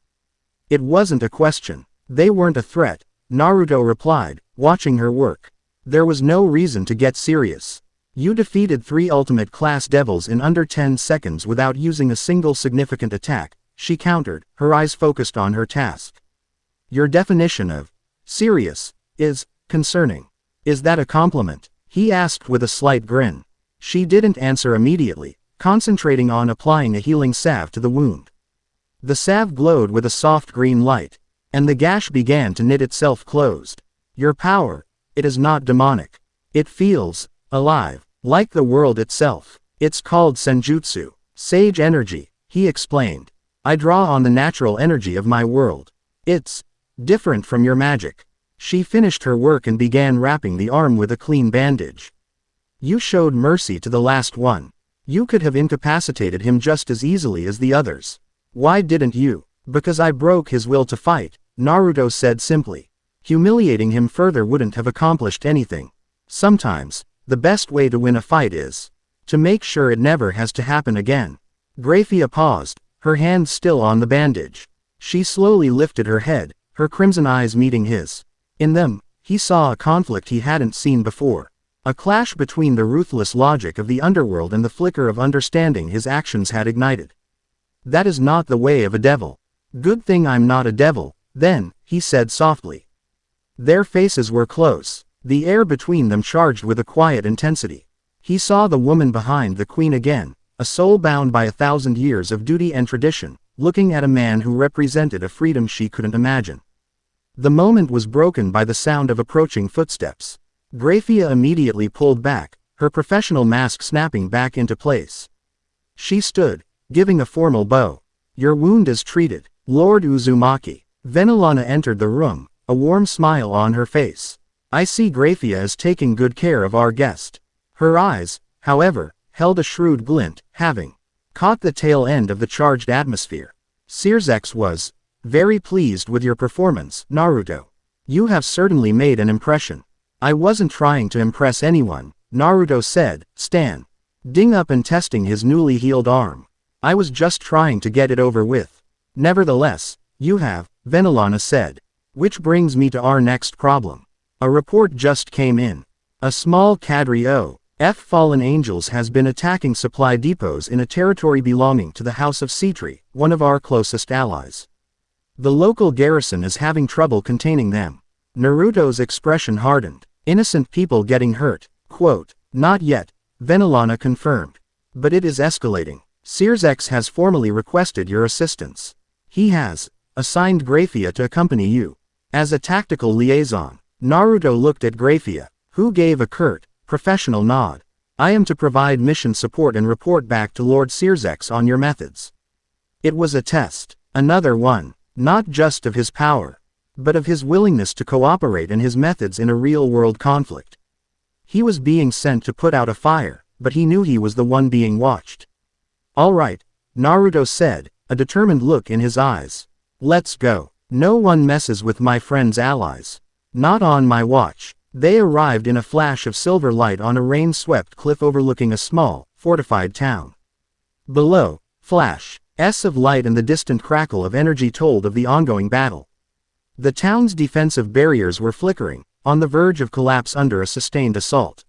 S1: "It wasn't a question. They weren't a threat," Naruto replied, watching her work. "There was no reason to get serious. You defeated 3 ultimate class devils in under 10 seconds without using a single significant attack," she countered, her eyes focused on her task. "Your definition of serious is concerning. Is that a compliment?" he asked with a slight grin. She didn't answer immediately, concentrating on applying a healing salve to the wound. The salve glowed with a soft green light, and the gash began to knit itself closed. "Your power, it is not demonic. It feels alive, like the world itself. It's called senjutsu, sage energy," he explained. "I draw on the natural energy of my world. It's different from your magic." She finished her work and began wrapping the arm with a clean bandage. You showed mercy to the last one. You could have incapacitated him just as easily as the others. Why didn't you? Because I broke his will to fight, Naruto said simply. Humiliating him further wouldn't have accomplished anything. Sometimes, the best way to win a fight is to make sure it never has to happen again. Grayfia paused, her hand still on the bandage. She slowly lifted her head, her crimson eyes meeting his. In them, he saw a conflict he hadn't seen before. A clash between the ruthless logic of the underworld and the flicker of understanding his actions had ignited. That is not the way of a devil. Good thing I'm not a devil, then, he said softly. Their faces were close, the air between them charged with a quiet intensity. He saw the woman behind the queen again, a soul bound by 1,000 years of duty and tradition, looking at a man who represented a freedom she couldn't imagine. The moment was broken by the sound of approaching footsteps. Grayfia immediately pulled back, her professional mask snapping back into place. She stood, giving a formal bow. Your wound is treated, Lord Uzumaki. Venelana entered the room, a warm smile on her face. I see Grayfia is taking good care of our guest. Her eyes, however, held a shrewd glint, having caught the tail end of the charged atmosphere. Searsex was very pleased with your performance, Naruto. You have certainly made an impression. I wasn't trying to impress anyone, Naruto said, standing up and testing his newly healed arm. I was just trying to get it over with. Nevertheless, you have, Venelana said. Which brings me to our next problem. A report just came in. A small cadre of fallen angels has been attacking supply depots in a territory belonging to the House of Citri, one of our closest allies. The local garrison is having trouble containing them. Naruto's expression hardened. Innocent people getting hurt. Quote, not yet, Venelana confirmed. But it is escalating. Searsex has formally requested your assistance. He has assigned Grayfia to accompany you. As a tactical liaison, Naruto looked at Grayfia, who gave a curt, professional nod. I am to provide mission support and report back to Lord Searsex on your methods. It was a test. Another one. Not just of his power, but of his willingness to cooperate and his methods in a real-world conflict. He was being sent to put out a fire, but he knew he was the one being watched. All right, Naruto said, a determined look in his eyes. Let's go. No one messes with my friend's allies. Not on my watch. They arrived in a flash of silver light on a rain-swept cliff overlooking a small, fortified town. Below, flash of light and the distant crackle of energy told of the ongoing battle. The town's defensive barriers were flickering, on the verge of collapse under a sustained assault.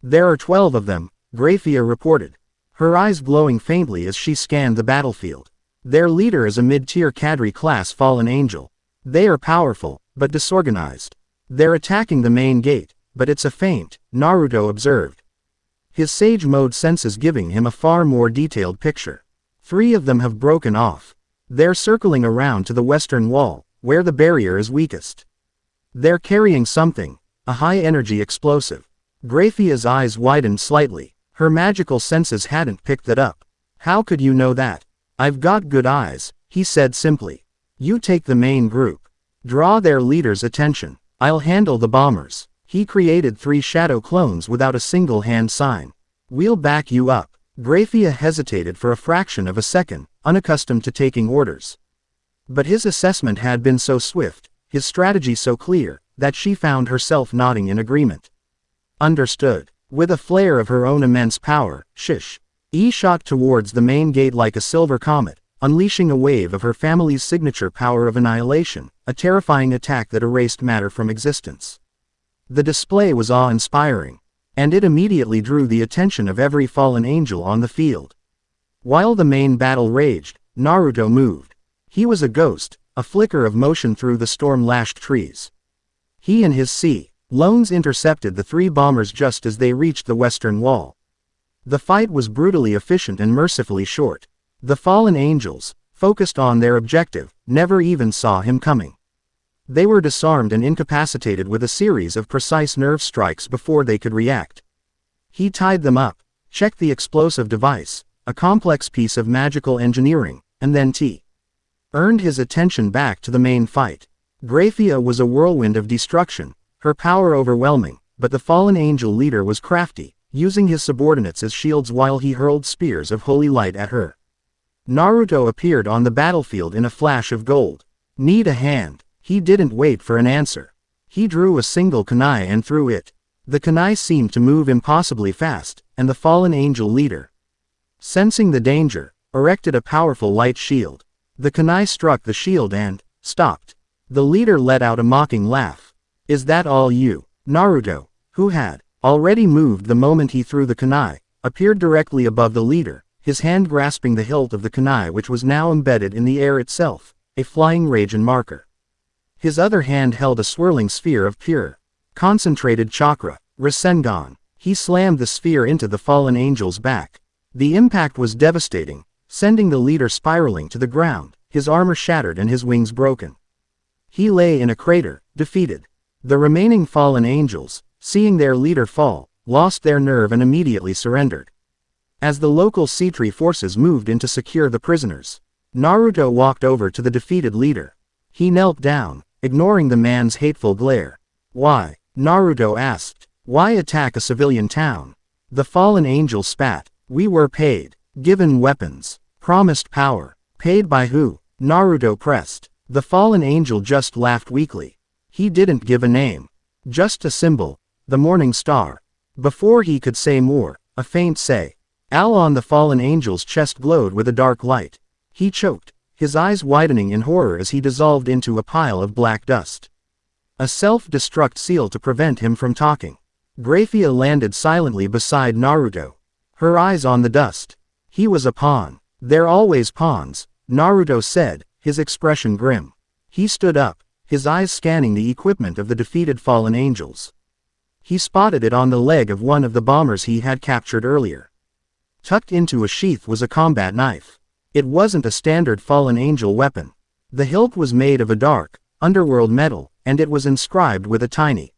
S1: There are 12 of them, Grayfia reported, her eyes glowing faintly as she scanned the battlefield. Their leader is a mid-tier cadre class fallen angel. They are powerful, but disorganized. They're attacking the main gate, but it's a feint, Naruto observed. His sage mode senses giving him a far more detailed picture. 3 of them have broken off. They're circling around to the western wall, where the barrier is weakest. They're carrying something, a high-energy explosive. Grayfia's eyes widened slightly. Her magical senses hadn't picked that up. How could you know that? I've got good eyes, he said simply. You take the main group. Draw their leader's attention. I'll handle the bombers. He created 3 shadow clones without a single hand sign. We'll back you up. Grayfia hesitated for a fraction of a second, unaccustomed to taking orders. But his assessment had been so swift, his strategy so clear, that she found herself nodding in agreement. Understood. With a flare of her own immense power, she shot towards the main gate like a silver comet, unleashing a wave of her family's signature power of annihilation, a terrifying attack that erased matter from existence. The display was awe-inspiring, and it immediately drew the attention of every fallen angel on the field. While the main battle raged, Naruto moved. He was a ghost, a flicker of motion through the storm-lashed trees. He and his loans intercepted the 3 bombers just as they reached the western wall. The fight was brutally efficient and mercifully short. The fallen angels, focused on their objective, never even saw him coming. They were disarmed and incapacitated with a series of precise nerve strikes before they could react. He tied them up, checked the explosive device, a complex piece of magical engineering, and then earned his attention back to the main fight. Grayfia was a whirlwind of destruction, her power overwhelming, but the fallen angel leader was crafty, using his subordinates as shields while he hurled spears of holy light at her. Naruto appeared on the battlefield in a flash of gold. Need a hand? He didn't wait for an answer. He drew a single kunai and threw it. The kunai seemed to move impossibly fast, and the fallen angel leader, sensing the danger, erected a powerful light shield. The kunai struck the shield and stopped. The leader let out a mocking laugh. Is that all you? Naruto, who had already moved the moment he threw the kunai, appeared directly above the leader, his hand grasping the hilt of the kunai which was now embedded in the air itself, a flying Raijin marker. His other hand held a swirling sphere of pure, concentrated chakra, Rasengan. He slammed the sphere into the fallen angel's back. The impact was devastating, sending the leader spiraling to the ground, his armor shattered and his wings broken. He lay in a crater, defeated. The remaining fallen angels, seeing their leader fall, lost their nerve and immediately surrendered. As the local Seitree forces moved in to secure the prisoners, Naruto walked over to the defeated leader. He knelt down, ignoring the man's hateful glare. Why? Naruto asked. Why attack a civilian town? The fallen angel spat. We were paid, given weapons, promised power. Paid by who? Naruto pressed. The fallen angel just laughed weakly. He didn't give a name. Just a symbol. The morning star. Before he could say more, a faint say. Al on the fallen angel's chest glowed with a dark light. He choked, his eyes widening in horror as he dissolved into a pile of black dust. A self-destruct seal to prevent him from talking. Grayfia landed silently beside Naruto, her eyes on the dust. He was a pawn. They're always pawns, Naruto said, his expression grim. He stood up, his eyes scanning the equipment of the defeated fallen angels. He spotted it on the leg of one of the bombers he had captured earlier. Tucked into a sheath was a combat knife. It wasn't a standard fallen angel weapon. The hilt was made of a dark, underworld metal, and it was inscribed with a tiny,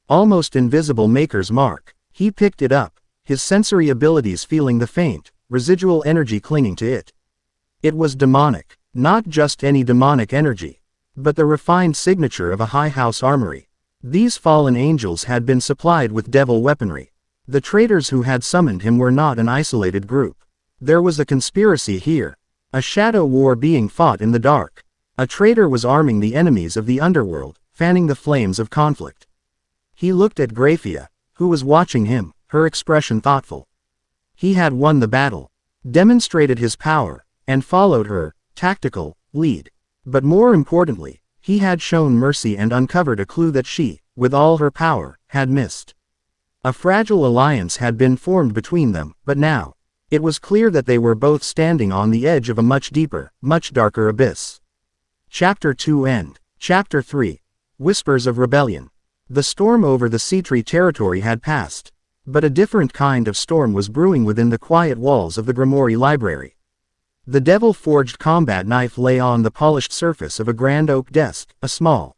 S1: almost invisible maker's mark. He picked it up, his sensory abilities feeling the faint, residual energy clinging to it. It was demonic, not just any demonic energy, but the refined signature of a high house armory. These fallen angels had been supplied with devil weaponry. The traitors who had summoned him were not an isolated group. There was a conspiracy here. A shadow war being fought in the dark. A traitor was arming the enemies of the underworld, fanning the flames of conflict. He looked at Grayfia, who was watching him, her expression thoughtful. He had won the battle, demonstrated his power, and followed her tactical lead. But more importantly, he had shown mercy and uncovered a clue that she, with all her power, had missed. A fragile alliance had been formed between them, but now, it was clear that they were both standing on the edge of a much deeper, much darker abyss. Chapter 2 End. Chapter 3. Whispers of Rebellion. The storm over the Seitree territory had passed, but a different kind of storm was brewing within the quiet walls of the Grimoire Library. The devil-forged combat knife lay on the polished surface of a grand oak desk, a small,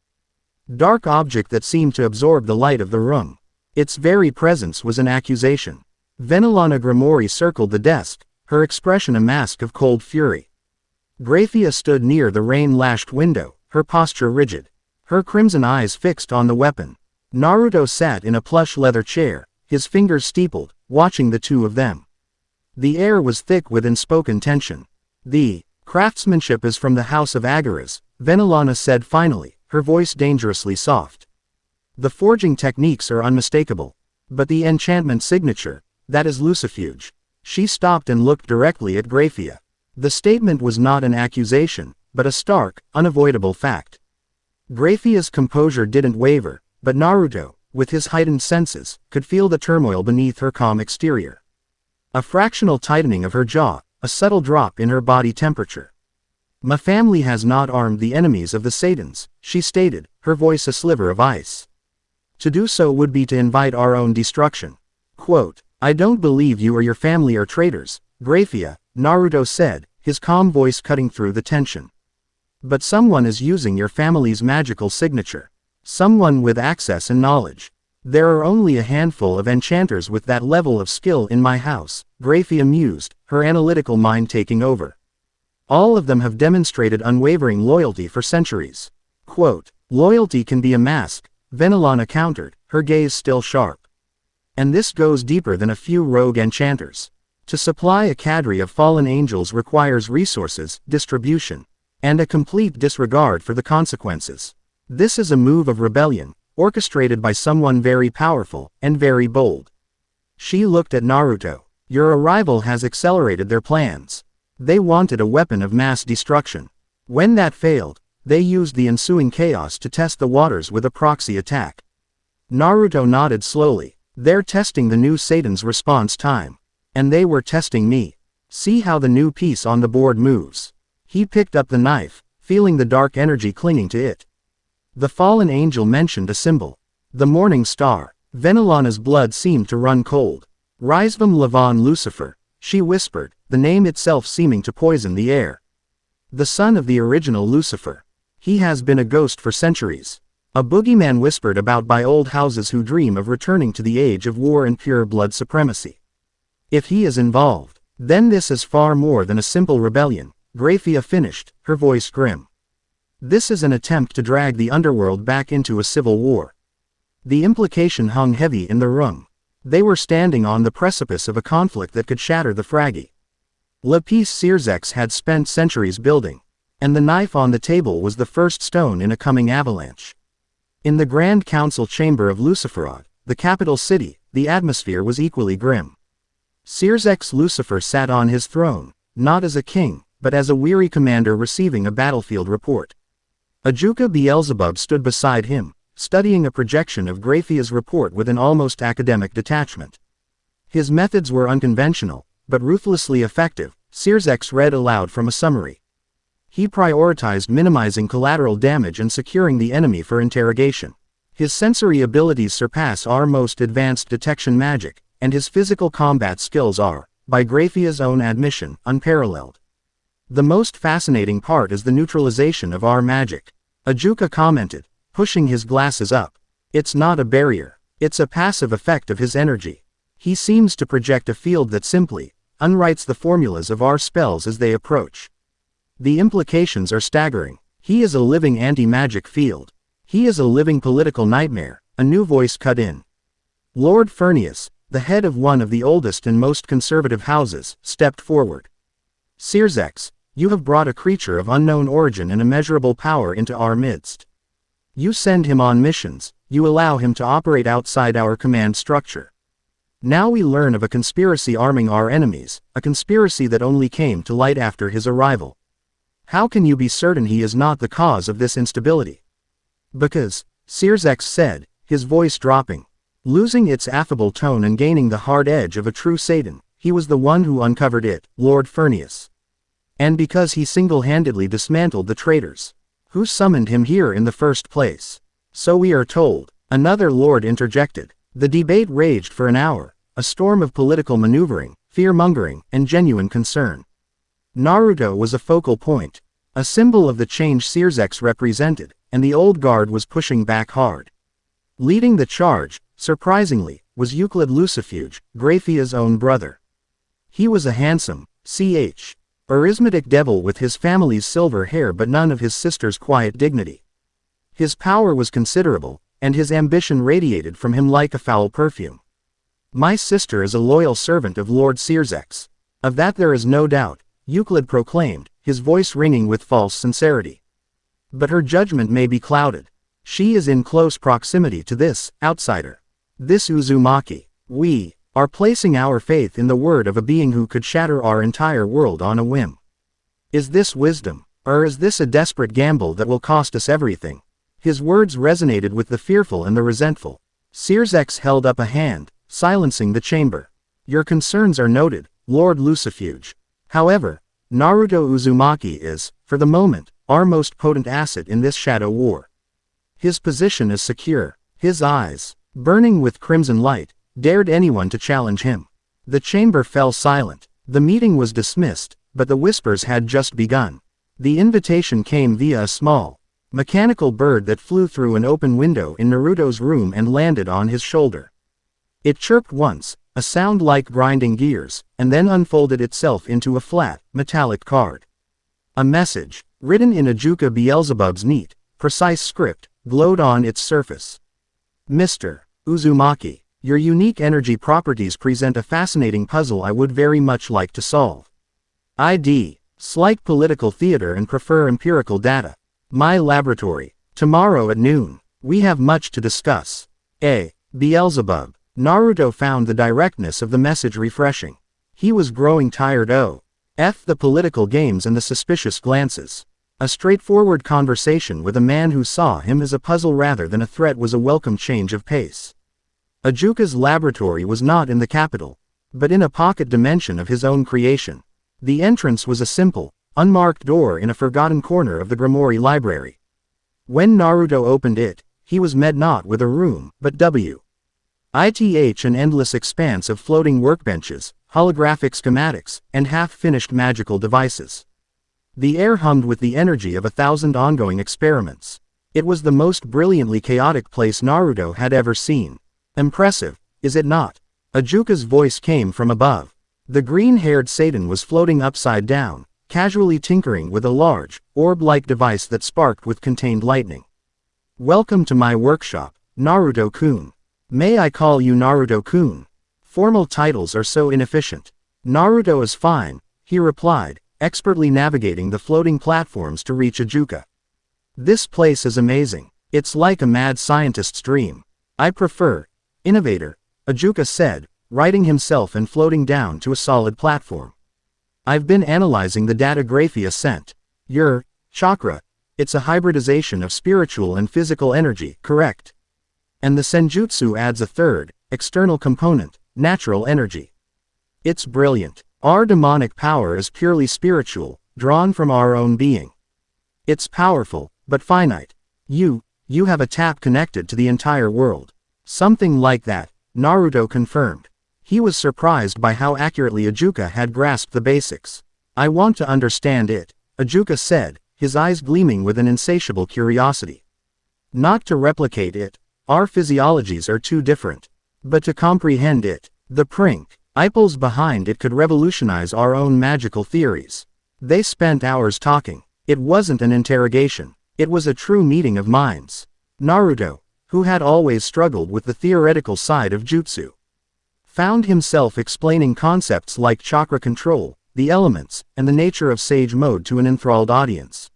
S1: dark object that seemed to absorb the light of the room. Its very presence was an accusation. Venelana Grimoire circled the desk, her expression a mask of cold fury. Grayfia stood near the rain-lashed window, her posture rigid, her crimson eyes fixed on the weapon. Naruto sat in a plush leather chair, his fingers steepled, watching the two of them. The air was thick with unspoken tension. The craftsmanship is from the house of Agaras, Venelana said finally, her voice dangerously soft. The forging techniques are unmistakable. But the enchantment signature, that is Lucifuge. She stopped and looked directly at Grayfia. The statement was not an accusation, but a stark, unavoidable fact. Grayfia's composure didn't waver, but Naruto, with his heightened senses, could feel the turmoil beneath her calm exterior. A fractional tightening of her jaw, a subtle drop in her body temperature. My family has not armed the enemies of the Satans, she stated, her voice a sliver of ice. To do so would be to invite our own destruction. Quote, I don't believe you or your family are traitors, Grayfia, Naruto said, his calm voice cutting through the tension. But someone is using your family's magical signature. Someone with access and knowledge. There are only a handful of enchanters with that level of skill in my house, Grayfia mused, her analytical mind taking over. All of them have demonstrated unwavering loyalty for centuries. Quote, Loyalty can be a mask, Venelana countered, her gaze still sharp. And this goes deeper than a few rogue enchanters. To supply a cadre of fallen angels requires resources, distribution, and a complete disregard for the consequences. This is a move of rebellion, orchestrated by someone very powerful, and very bold. She looked at Naruto. Your arrival has accelerated their plans. They wanted a weapon of mass destruction. When that failed, they used the ensuing chaos to test the waters with a proxy attack. Naruto nodded slowly. They're testing the new Satan's response time. And they were testing me. See how the new piece on the board moves. He picked up the knife, feeling the dark energy clinging to it. The fallen angel mentioned a symbol. The morning star. Venelana's blood seemed to run cold. Risvam Lavan Lucifer, she whispered, the name itself seeming to poison the air. The son of the original Lucifer. He has been a ghost for centuries. A boogeyman whispered about by old houses who dream of returning to the age of war and pure blood supremacy. If he is involved, then this is far more than a simple rebellion, Grayfia finished, her voice grim. This is an attempt to drag the underworld back into a civil war. The implication hung heavy in the room. They were standing on the precipice of a conflict that could shatter the Fragi. Lapis Circex had spent centuries building, and the knife on the table was the first stone in a coming avalanche. In the Grand Council chamber of Luciferod, the capital city, the atmosphere was equally grim. Circex Lucifer sat on his throne, not as a king, but as a weary commander receiving a battlefield report. Ajuka Beelzebub stood beside him, studying a projection of Grayfia's report with an almost academic detachment. His methods were unconventional, but ruthlessly effective. Circex read aloud from a summary. He prioritized minimizing collateral damage and securing the enemy for interrogation. His sensory abilities surpass our most advanced detection magic, and his physical combat skills are, by Grayfia's own admission, unparalleled. The most fascinating part is the neutralization of our magic, Ajuka commented, pushing his glasses up. It's not a barrier, it's a passive effect of his energy. He seems to project a field that simply unwrites the formulas of our spells as they approach. The implications are staggering. He is a living anti-magic field. He is a living political nightmare, a new voice cut in. Lord Furnius, the head of one of the oldest and most conservative houses, stepped forward. Circex, you have brought a creature of unknown origin and immeasurable power into our midst. You send him on missions, you allow him to operate outside our command structure. Now we learn of a conspiracy arming our enemies, a conspiracy that only came to light after his arrival. How can you be certain he is not the cause of this instability? Because, Circex said, his voice dropping, losing its affable tone and gaining the hard edge of a true Satan, he was the one who uncovered it, Lord Furnius. And because he single-handedly dismantled the traitors. Who summoned him here in the first place? So we are told. Another lord interjected. The debate raged for an hour, a storm of political maneuvering, fear-mongering, and genuine concern. Naruto was a focal point, a symbol of the change Circex represented, and the old guard was pushing back hard. Leading the charge, surprisingly, was Euclid Lucifuge, Grayfia's own brother. He was a handsome, charismatic devil with his family's silver hair but none of his sister's quiet dignity. His power was considerable, and his ambition radiated from him like a foul perfume. My sister is a loyal servant of Lord Circex. Of that there is no doubt, Euclid proclaimed, his voice ringing with false sincerity. But her judgment may be clouded. She is in close proximity to this outsider. This Uzumaki. We are placing our faith in the word of a being who could shatter our entire world on a whim. Is this wisdom, or is this a desperate gamble that will cost us everything? His words resonated with the fearful and the resentful. Circex held up a hand, silencing the chamber. Your concerns are noted, Lord Lucifuge. However, Naruto Uzumaki is, for the moment, our most potent asset in this shadow war. His position is secure. His eyes, burning with crimson light, dared anyone to challenge him. The chamber fell silent. The meeting was dismissed, but the whispers had just begun. The invitation came via a small, mechanical bird that flew through an open window in Naruto's room and landed on his shoulder. It chirped once, a sound like grinding gears, and then unfolded itself into a flat, metallic card. A message, written in Ajuka Beelzebub's neat, precise script, glowed on its surface. Mr. Uzumaki, your unique energy properties present a fascinating puzzle I would very much like to solve. ID. Like political theater and prefer empirical data. My laboratory. Tomorrow at noon. We have much to discuss. A. Beelzebub. Naruto found the directness of the message refreshing. He was growing tired of the political games and the suspicious glances. A straightforward conversation with a man who saw him as a puzzle rather than a threat was a welcome change of pace. Ajuka's laboratory was not in the capital, but in a pocket dimension of his own creation. The entrance was a simple, unmarked door in a forgotten corner of the Grimoire library. When Naruto opened it, he was met not with a room, but an endless expanse of floating workbenches, holographic schematics, and half-finished magical devices. The air hummed with the energy of 1,000 ongoing experiments. It was the most brilliantly chaotic place Naruto had ever seen. Impressive, is it not? Ajuka's voice came from above. The green-haired Satan was floating upside down, casually tinkering with a large, orb-like device that sparked with contained lightning. Welcome to my workshop, Naruto-kun. May I call you Naruto-kun? Formal titles are so inefficient. Naruto is fine, he replied, expertly navigating the floating platforms to reach Ajuka. This place is amazing. It's like a mad scientist's dream. I prefer innovator, Ajuka said, righting himself and floating down to a solid platform. I've been analyzing the data Grayfia sent. Your chakra, it's a hybridization of spiritual and physical energy, correct? And the senjutsu adds a third, external component, natural energy. It's brilliant. Our demonic power is purely spiritual, drawn from our own being. It's powerful, but finite. You have a tap connected to the entire world. Something like that, Naruto confirmed. He was surprised by how accurately Ajuka had grasped the basics. I want to understand it, Ajuka said, his eyes gleaming with an insatiable curiosity. Not to replicate it, our physiologies are too different. But to comprehend it, the principles behind it could revolutionize our own magical theories. They spent hours talking. It wasn't an interrogation. It was a true meeting of minds. Naruto, who had always struggled with the theoretical side of jutsu, found himself explaining concepts like chakra control, the elements, and the nature of sage mode to an enthralled audience.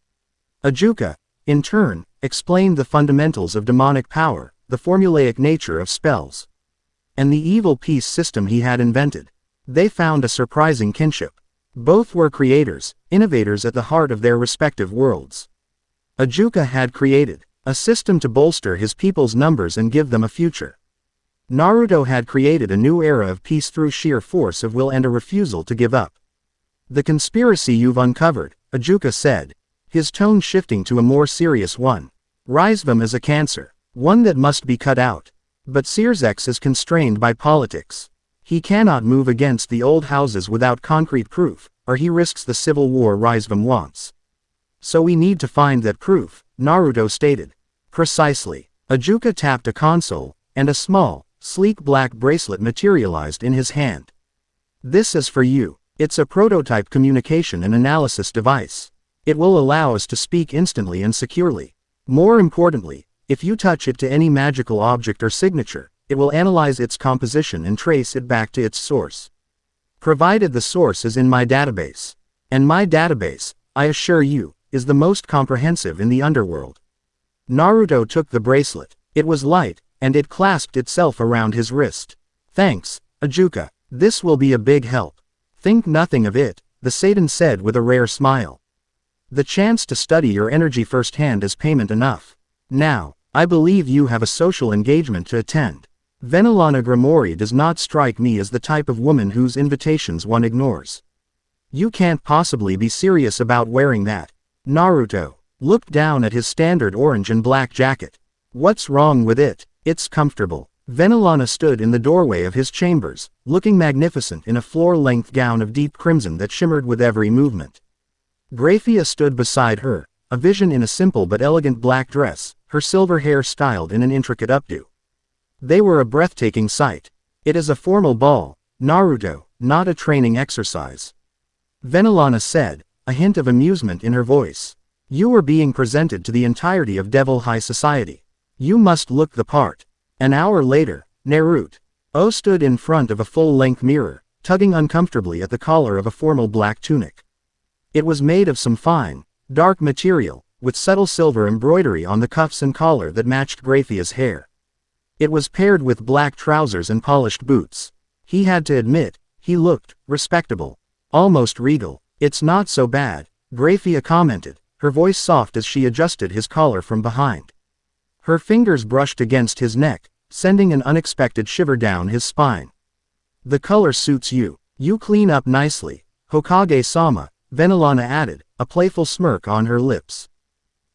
S1: Ajuka, in turn, explained the fundamentals of demonic power, the formulaic nature of spells, and the evil peace system he had invented. They found a surprising kinship. Both were creators, innovators at the heart of their respective worlds. Ajuka had created a system to bolster his people's numbers and give them a future. Naruto had created a new era of peace through sheer force of will and a refusal to give up. The conspiracy you've uncovered, Ajuka said, his tone shifting to a more serious one. Rhizome is a cancer, one that must be cut out. But Searsex is constrained by politics. He cannot move against the old houses without concrete proof, or he risks the civil war Rhizome wants. So we need to find that proof, Naruto stated. Precisely. Ajuka tapped a console, and a small, sleek black bracelet materialized in his hand. This is for you. It's a prototype communication and analysis device. It will allow us to speak instantly and securely. More importantly, if you touch it to any magical object or signature, it will analyze its composition and trace it back to its source. Provided the source is in my database. And my database, I assure you, is the most comprehensive in the underworld. Naruto took the bracelet. It was light, and it clasped itself around his wrist. Thanks, Ajuka. This will be a big help. Think nothing of it, the Satan said with a rare smile. The chance to study your energy firsthand is payment enough. Now, I believe you have a social engagement to attend. Venelana Grimoire does not strike me as the type of woman whose invitations one ignores. You can't possibly be serious about wearing that. Naruto looked down at his standard orange and black jacket. What's wrong with it? It's comfortable. Venelana stood in the doorway of his chambers, looking magnificent in a floor-length gown of deep crimson that shimmered with every movement. Grayfia stood beside her, a vision in a simple but elegant black dress, her silver hair styled in an intricate updo. They were a breathtaking sight. It is a formal ball, Naruto, not a training exercise. Venelana said, a hint of amusement in her voice. You are being presented to the entirety of Devil High Society. You must look the part. An hour later, Naruto stood in front of a full-length mirror, tugging uncomfortably at the collar of a formal black tunic. It was made of some fine, dark material, with subtle silver embroidery on the cuffs and collar that matched Grayfia's hair. It was paired with black trousers and polished boots. He had to admit, he looked respectable, almost regal. "It's not so bad," Grayfia commented, her voice soft as she adjusted his collar from behind. Her fingers brushed against his neck, sending an unexpected shiver down his spine. "The color suits you. You clean up nicely, Hokage-sama," Venelana added, a playful smirk on her lips.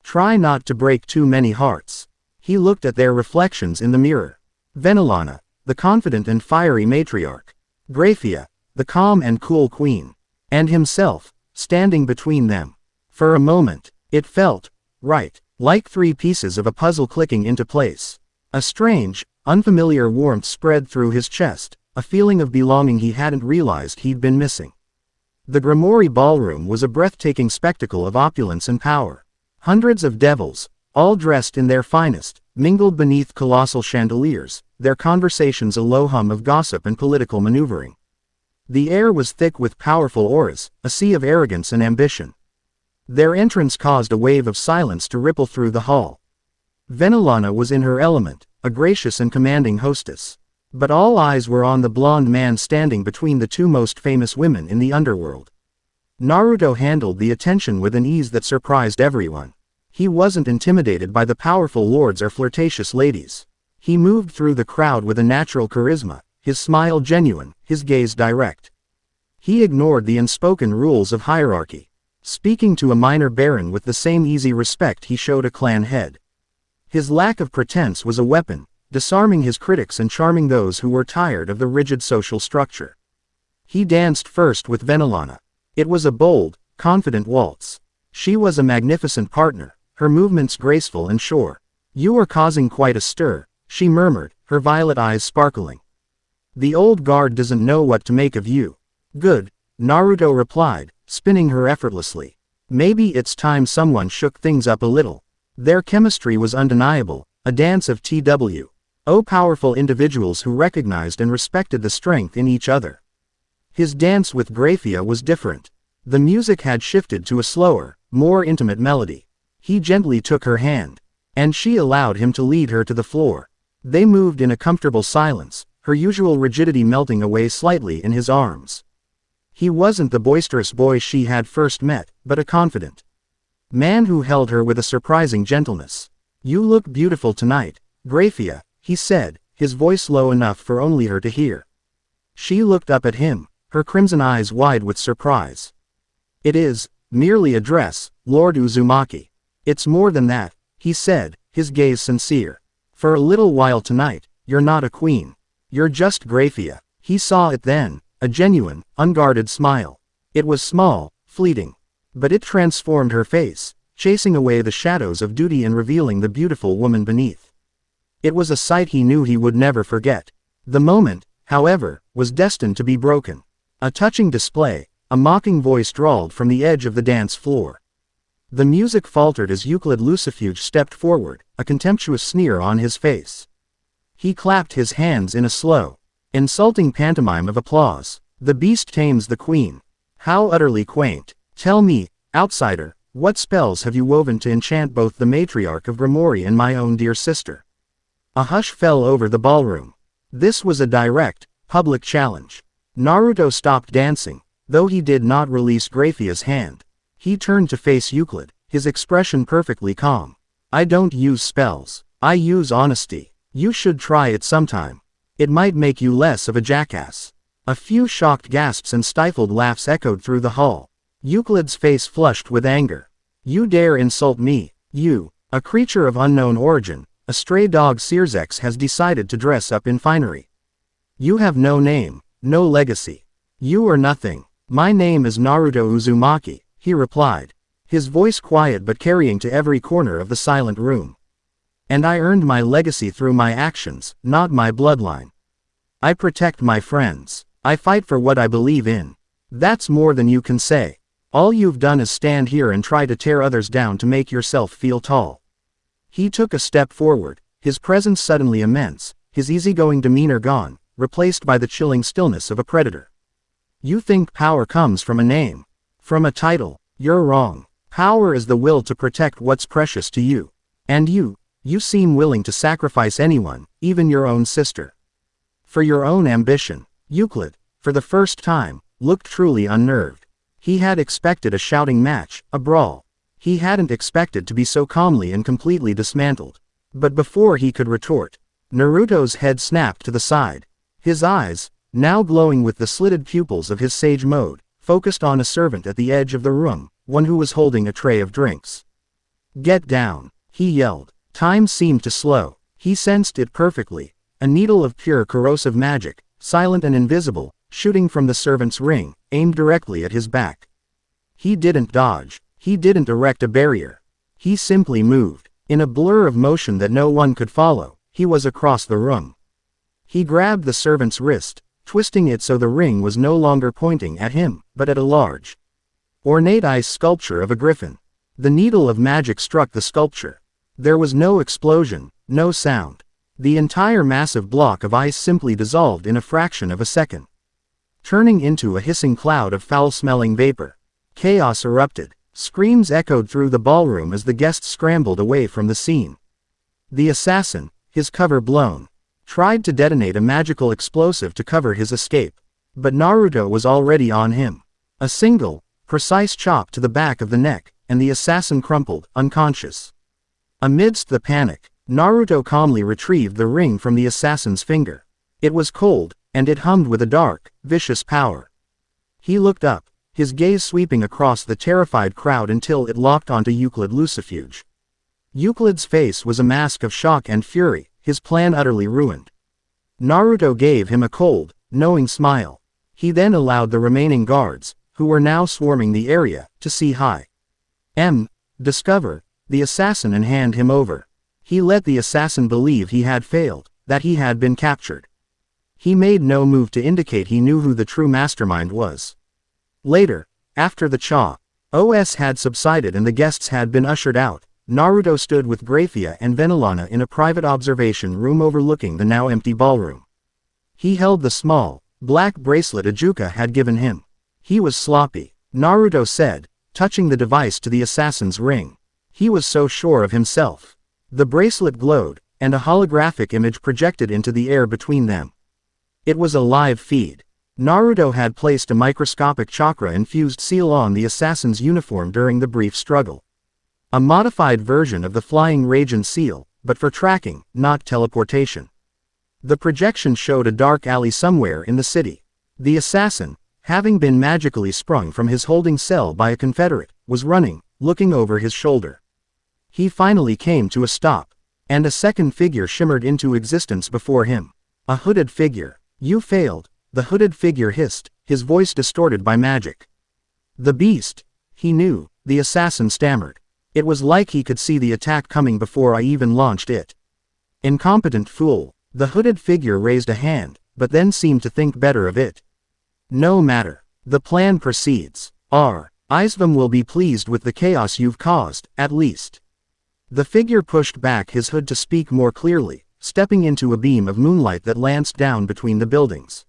S1: "Try not to break too many hearts." He looked at their reflections in the mirror. Venelana, the confident and fiery matriarch. Grayfia, the calm and cool queen. And himself, standing between them. For a moment, it felt right, like three pieces of a puzzle clicking into place. A strange, unfamiliar warmth spread through his chest, a feeling of belonging he hadn't realized he'd been missing. The Grimoire ballroom was a breathtaking spectacle of opulence and power. Hundreds of devils, all dressed in their finest, mingled beneath colossal chandeliers, their conversations a low hum of gossip and political maneuvering. The air was thick with powerful auras, a sea of arrogance and ambition. Their entrance caused a wave of silence to ripple through the hall. Venelana was in her element, a gracious and commanding hostess. But all eyes were on the blonde man standing between the two most famous women in the underworld. Naruto handled the attention with an ease that surprised everyone. He wasn't intimidated by the powerful lords or flirtatious ladies. He moved through the crowd with a natural charisma, his smile genuine, his gaze direct. He ignored the unspoken rules of hierarchy, speaking to a minor baron with the same easy respect he showed a clan head. His lack of pretense was a weapon, disarming his critics and charming those who were tired of the rigid social structure. He danced first with Venelana. It was a bold, confident waltz. She was a magnificent partner, her movements graceful and sure. "You are causing quite a stir," she murmured, her violet eyes sparkling. "The old guard doesn't know what to make of you." "Good," Naruto replied, spinning her effortlessly. "Maybe it's time someone shook things up a little." Their chemistry was undeniable, a dance of TWO powerful individuals who recognized and respected the strength in each other. His dance with Grayfia was different. The music had shifted to a slower, more intimate melody. He gently took her hand, and she allowed him to lead her to the floor. They moved in a comfortable silence, her usual rigidity melting away slightly in his arms. He wasn't the boisterous boy she had first met, but a confident man who held her with a surprising gentleness. "You look beautiful tonight, Grayfia," he said, his voice low enough for only her to hear. She looked up at him, her crimson eyes wide with surprise. "It is merely a dress, Lord Uzumaki." "It's more than that," he said, his gaze sincere. "For a little while tonight, you're not a queen. You're just Grayfia." He saw it then, a genuine, unguarded smile. It was small, fleeting. But it transformed her face, chasing away the shadows of duty and revealing the beautiful woman beneath. It was a sight he knew he would never forget. The moment, however, was destined to be broken. A touching display, a mocking voice drawled from the edge of the dance floor. The music faltered as Euclid Lucifuge stepped forward, a contemptuous sneer on his face. He clapped his hands in a slow, insulting pantomime of applause. "The beast tames the queen. How utterly quaint. Tell me, outsider, what spells have you woven to enchant both the matriarch of Grimoire and my own dear sister?" A hush fell over the ballroom. This was a direct, public challenge. Naruto stopped dancing, though he did not release Grayfia's hand. He turned to face Euclid, his expression perfectly calm. "I don't use spells. I use honesty. You should try it sometime. It might make you less of a jackass." A few shocked gasps and stifled laughs echoed through the hall. Euclid's face flushed with anger. "You dare insult me, you, a creature of unknown origin, a stray dog Searsex has decided to dress up in finery. You have no name, no legacy. You are nothing." "My name is Naruto Uzumaki," he replied, his voice quiet but carrying to every corner of the silent room. "And I earned my legacy through my actions, not my bloodline. I protect my friends. I fight for what I believe in. That's more than you can say." All you've done is stand here and try to tear others down to make yourself feel tall. He took a step forward, his presence suddenly immense, his easygoing demeanor gone, replaced by the chilling stillness of a predator. You think power comes from a name, from a title? You're wrong. Power is the will to protect what's precious to you. And you seem willing to sacrifice anyone, even your own sister. For your own ambition. Euclid, for the first time, looked truly unnerved. He had expected a shouting match, a brawl. He hadn't expected to be so calmly and completely dismantled. But before he could retort, Naruto's head snapped to the side. His eyes, now glowing with the slitted pupils of his sage mode, focused on a servant at the edge of the room, one who was holding a tray of drinks. Get down, he yelled. Time seemed to slow. He sensed it perfectly. A needle of pure corrosive magic, silent and invisible, shooting from the servant's ring, aimed directly at his back. He didn't dodge. He didn't erect a barrier. He simply moved. In a blur of motion that no one could follow, he was across the room. He grabbed the servant's wrist, twisting it so the ring was no longer pointing at him, but at a large, ornate ice sculpture of a griffin. The needle of magic struck the sculpture. There was no explosion, no sound. The entire massive block of ice simply dissolved in a fraction of a second, turning into a hissing cloud of foul-smelling vapor. Chaos erupted. Screams echoed through the ballroom as the guests scrambled away from the scene. The assassin, his cover blown, tried to detonate a magical explosive to cover his escape. But Naruto was already on him. A single, precise chop to the back of the neck, and the assassin crumpled, unconscious. Amidst the panic, Naruto calmly retrieved the ring from the assassin's finger. It was cold, and it hummed with a dark, vicious power. He looked up, his gaze sweeping across the terrified crowd until it locked onto Euclid Lucifuge. Euclid's face was a mask of shock and fury, his plan utterly ruined. Naruto gave him a cold, knowing smile. He then allowed the remaining guards, who were now swarming the area, to see discover the assassin and hand him over. He let the assassin believe he had failed, that he had been captured. He made no move to indicate he knew who the true mastermind was. Later, after the chaos had subsided and the guests had been ushered out, Naruto stood with Grayfia and Venelana in a private observation room overlooking the now empty ballroom. He held the small, black bracelet Ajuka had given him. He was sloppy, Naruto said, touching the device to the assassin's ring. He was so sure of himself. The bracelet glowed, and a holographic image projected into the air between them. It was a live feed. Naruto had placed a microscopic chakra-infused seal on the assassin's uniform during the brief struggle. A modified version of the flying Raijin seal, but for tracking, not teleportation. The projection showed a dark alley somewhere in the city. The assassin, having been magically sprung from his holding cell by a confederate, was running, looking over his shoulder. He finally came to a stop, and a second figure shimmered into existence before him. A hooded figure. You failed, the hooded figure hissed, his voice distorted by magic. The beast. He knew, the assassin stammered. It was like he could see the attack coming before I even launched it. Incompetent fool. The hooded figure raised a hand, but then seemed to think better of it. No matter. The plan proceeds. Isvam will be pleased with the chaos you've caused, at least. The figure pushed back his hood to speak more clearly, stepping into a beam of moonlight that lanced down between the buildings.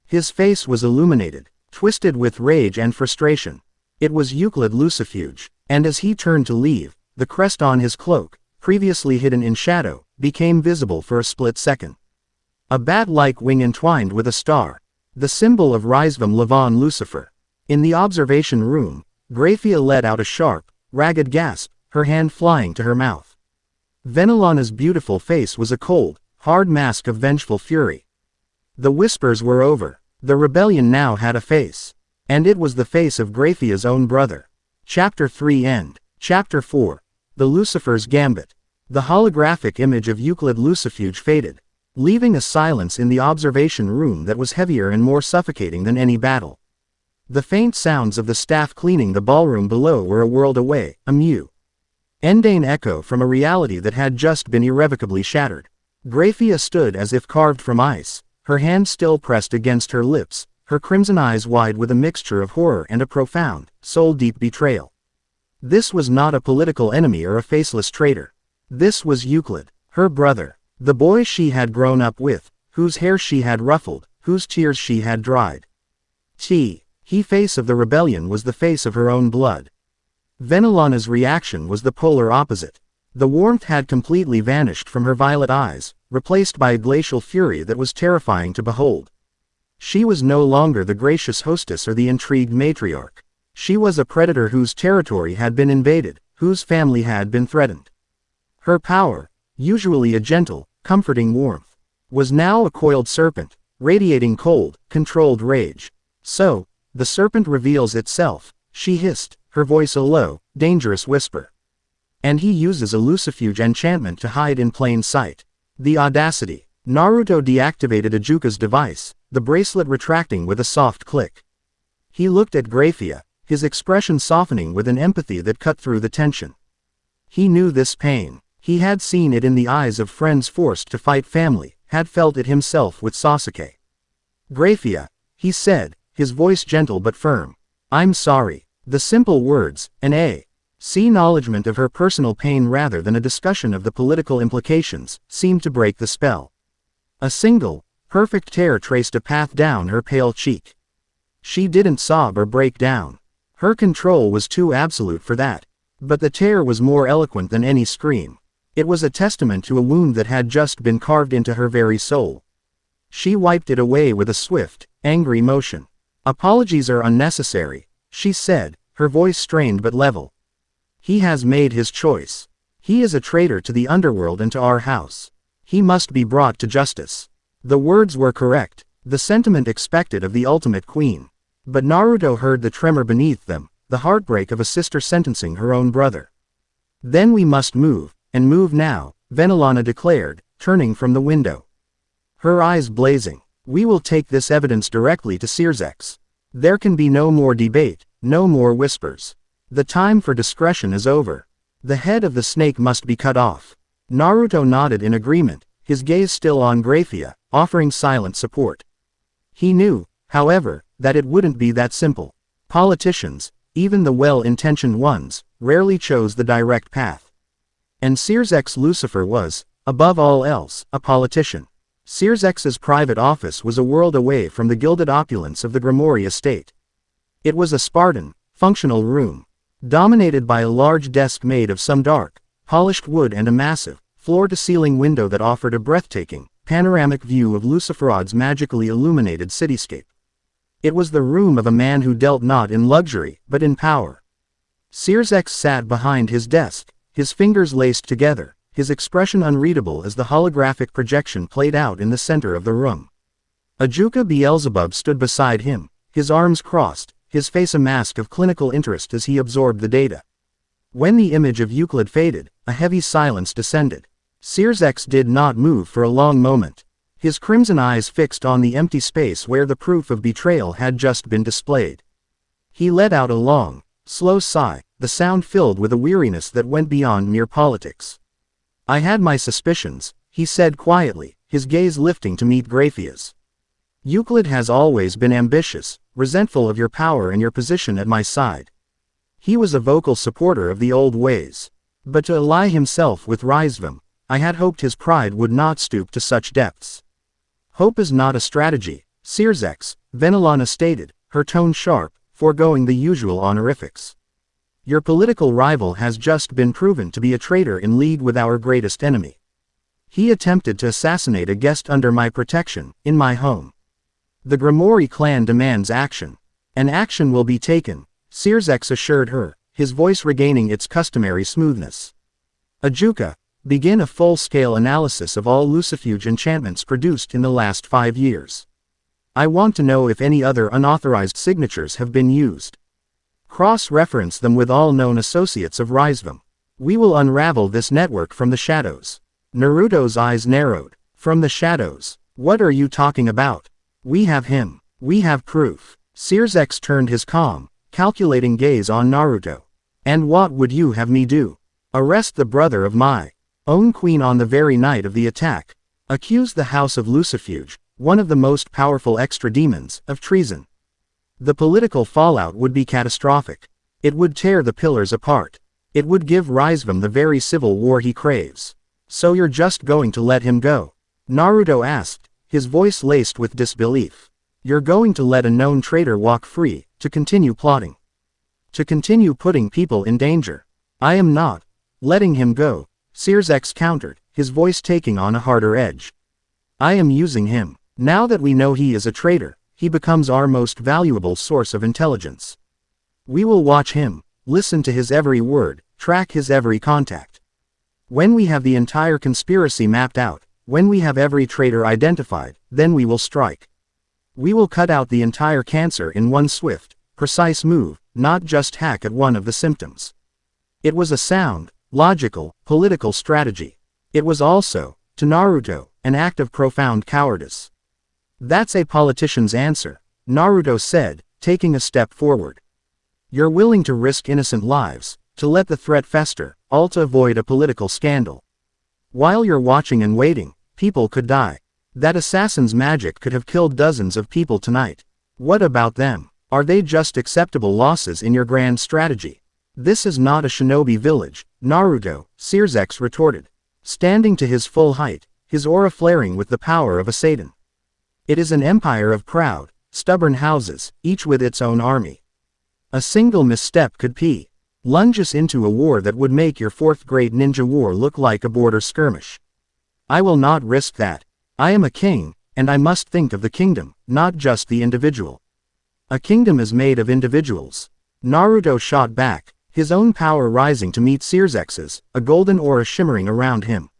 S1: His face was illuminated, twisted with rage and frustration. It was Euclid Lucifuge, and as he turned to leave, the crest on his cloak, previously hidden in shadow, became visible for a split second. A bat-like wing entwined with a star, the symbol of Risvam Levon Lucifer. In the observation room, Grayfia let out a sharp, ragged gasp, her hand flying to her mouth. Venelana's beautiful face was a cold, hard mask of vengeful fury. The whispers were over. The rebellion now had a face. And it was the face of Grayfia's own brother. Chapter 3 End. Chapter 4. The Lucifer's Gambit. The holographic image of Euclid Lucifuge faded, leaving a silence in the observation room that was heavier and more suffocating than any battle. The faint sounds of the staff cleaning the ballroom below were a world away, a mundane echo from a reality that had just been irrevocably shattered. Grayfia stood as if carved from ice, her hand still pressed against her lips, her crimson eyes wide with a mixture of horror and a profound, soul-deep betrayal. This was not a political enemy or a faceless traitor. This was Euclid, her brother, the boy she had grown up with, whose hair she had ruffled, whose tears she had dried. He face of the rebellion was the face of her own blood. Venelana's reaction was the polar opposite. The warmth had completely vanished from her violet eyes, replaced by a glacial fury that was terrifying to behold. She was no longer the gracious hostess or the intrigued matriarch. She was a predator whose territory had been invaded, whose family had been threatened. Her power, usually a gentle, comforting warmth, was now a coiled serpent, radiating cold, controlled rage. "So, the serpent reveals itself," she hissed, her voice a low, dangerous whisper. "And he uses a lucifuge enchantment to hide in plain sight. The audacity." Naruto deactivated Ajuka's device, the bracelet retracting with a soft click. He looked at Grayfia, his expression softening with an empathy that cut through the tension. He knew this pain. He had seen it in the eyes of friends forced to fight family, had felt it himself with Sasuke. "Grayfia," he said, his voice gentle but firm. "I'm sorry." The simple words, acknowledgement of her personal pain rather than a discussion of the political implications, seemed to break the spell. A single, perfect tear traced a path down her pale cheek. She didn't sob or break down. Her control was too absolute for that. But the tear was more eloquent than any scream. It was a testament to a wound that had just been carved into her very soul. She wiped it away with a swift, angry motion. "Apologies are unnecessary," she said, her voice strained but level. "He has made his choice. He is a traitor to the underworld and to our house. He must be brought to justice." The words were correct, the sentiment expected of the ultimate queen. But Naruto heard the tremor beneath them, the heartbreak of a sister sentencing her own brother. "Then we must move, and move now," Venelana declared, turning from the window. Her eyes blazing. "We will take this evidence directly to Searsex. There can be no more debate, no more whispers. The time for discretion is over. The head of the snake must be cut off." Naruto nodded in agreement, his gaze still on Grayfia, offering silent support. He knew, however, that it wouldn't be that simple. Politicians, even the well-intentioned ones, rarely chose the direct path. And Searsex Lucifer was, above all else, a politician. Searsex's private office was a world away from the gilded opulence of the Grimoire estate. It was a Spartan, functional room, dominated by a large desk made of some dark, polished wood and a massive, floor-to-ceiling window that offered a breathtaking, panoramic view of Luciferod's magically illuminated cityscape. It was the room of a man who dealt not in luxury, but in power. Searsex sat behind his desk, his fingers laced together, his expression unreadable as the holographic projection played out in the center of the room. Ajuka Beelzebub stood beside him, his arms crossed, his face a mask of clinical interest as he absorbed the data. When the image of Euclid faded, a heavy silence descended. Searsex did not move for a long moment, his crimson eyes fixed on the empty space where the proof of betrayal had just been displayed. He let out a long, slow sigh, the sound filled with a weariness that went beyond mere politics. "I had my suspicions," he said quietly, his gaze lifting to meet Grayfia's. "Euclid has always been ambitious, resentful of your power and your position at my side. He was a vocal supporter of the old ways. But to ally himself with Rysvam, I had hoped his pride would not stoop to such depths." "Hope is not a strategy, Searsex," Venelana stated, her tone sharp, foregoing the usual honorifics. "Your political rival has just been proven to be a traitor in league with our greatest enemy. He attempted to assassinate a guest under my protection, in my home. The Grimoire clan demands action. And action will be taken," Searsex assured her, his voice regaining its customary smoothness. "Ajuka, begin a full-scale analysis of all lucifuge enchantments produced in the last 5 years. I want to know if any other unauthorized signatures have been used. Cross-reference them with all known associates of Rysvam. We will unravel this network from the shadows." Naruto's eyes narrowed. "From the shadows? What are you talking about? We have him. We have proof." Searsex turned his calm, calculating gaze on Naruto. "And what would you have me do? Arrest the brother of my own queen on the very night of the attack? Accuse the house of lucifuge, one of the most powerful extra demons of treason. The political fallout would be catastrophic. It would tear the pillars apart. It would give Raizvam the very civil war he craves. So you're just going to let him go? Naruto asked, his voice laced with disbelief. You're going to let a known traitor walk free, to continue plotting? To continue putting people in danger? I am not letting him go, Searsex countered, his voice taking on a harder edge. I am using him. Now that we know he is a traitor, he becomes our most valuable source of intelligence. We will watch him, listen to his every word, track his every contact. When we have the entire conspiracy mapped out, when we have every traitor identified, then we will strike. We will cut out the entire cancer in one swift, precise move, not just hack at one of the symptoms. It was a sound, logical, political strategy. It was also, to Naruto, an act of profound cowardice. That's a politician's answer, Naruto said, taking a step forward. You're willing to risk innocent lives, to let the threat fester, all to avoid a political scandal. While you're watching and waiting, people could die. That assassin's magic could have killed dozens of people tonight. What about them? Are they just acceptable losses in your grand strategy? This is not a shinobi village, Naruto, Searsex retorted, standing to his full height, his aura flaring with the power of a Satan. It is an empire of proud, stubborn houses, each with its own army. A single misstep could lunge us into a war that would make your fourth-grade ninja war look like a border skirmish. I will not risk that. I am a king, and I must think of the kingdom, not just the individual. A kingdom is made of individuals. Naruto shot back, his own power rising to meet Searsex's, a golden aura shimmering around him.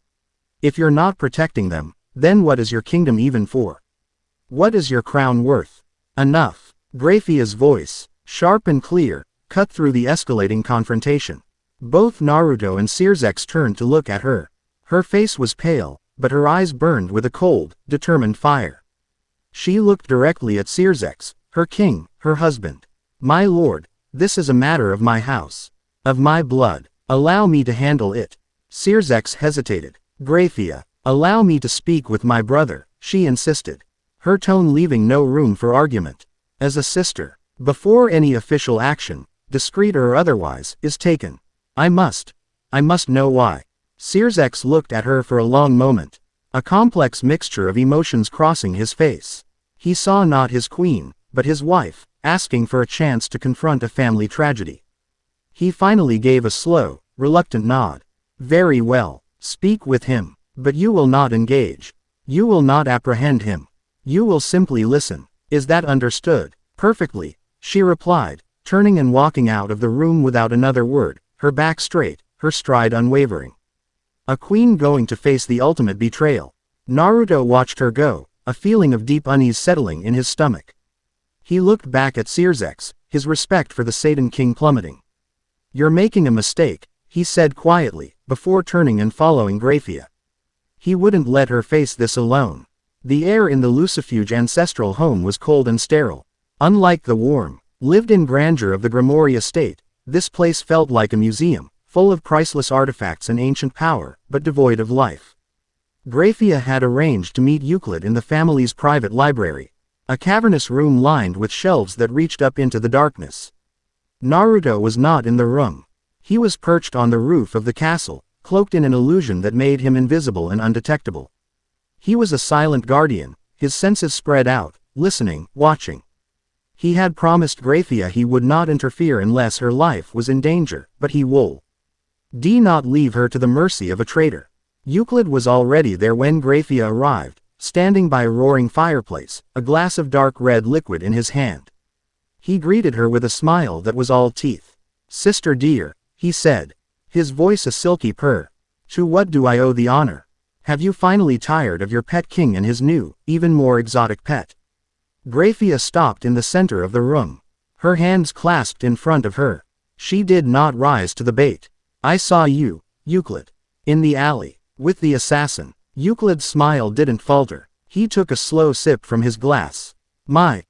S1: If you're not protecting them, then what is your kingdom even for? What is your crown worth? Enough. Grayfia's voice, sharp and clear, cut through the escalating confrontation. Both Naruto and Searsex turned to look at her. Her face was pale, but her eyes burned with a cold, determined fire. She looked directly at Searsex, her king, her husband. My lord, this is a matter of my house. Of my blood. Allow me to handle it. Searsex hesitated. Grayfia, allow me to speak with my brother, she insisted. Her tone leaving no room for argument. As a sister, before any official action, discreet or otherwise, is taken. I must know why. Searsex looked at her for a long moment, a complex mixture of emotions crossing his face. He saw not his queen, but his wife, asking for a chance to confront a family tragedy. He finally gave a slow, reluctant nod. Very well, speak with him, but you will not engage. You will not apprehend him. You will simply listen. Is that understood? Perfectly, she replied, turning and walking out of the room without another word, her back straight, her stride unwavering. A queen going to face the ultimate betrayal. Naruto watched her go, a feeling of deep unease settling in his stomach. He looked back at Searsex, his respect for the Satan King plummeting. You're making a mistake, he said quietly, before turning and following Grayfia. He wouldn't let her face this alone. The air in the Lucifuge ancestral home was cold and sterile. Unlike the warm, lived-in grandeur of the Grimoire estate, this place felt like a museum, full of priceless artifacts and ancient power, but devoid of life. Grayfia had arranged to meet Euclid in the family's private library, a cavernous room lined with shelves that reached up into the darkness. Naruto was not in the room. He was perched on the roof of the castle, cloaked in an illusion that made him invisible and undetectable. He was a silent guardian, his senses spread out, listening, watching. He had promised Grayfia he would not interfere unless her life was in danger, but he would not leave her to the mercy of a traitor. Euclid was already there when Grayfia arrived, standing by a roaring fireplace, a glass of dark red liquid in his hand. He greeted her with a smile that was all teeth. Sister dear, he said, his voice a silky purr. To what do I owe the honor? Have you finally tired of your pet king and his new, even more exotic pet? Grayfia stopped in the center of the room, her hands clasped in front of her. She did not rise to the bait. I saw you, Euclid, in the alley, with the assassin. Euclid's smile didn't falter. He took a slow sip from his glass. My,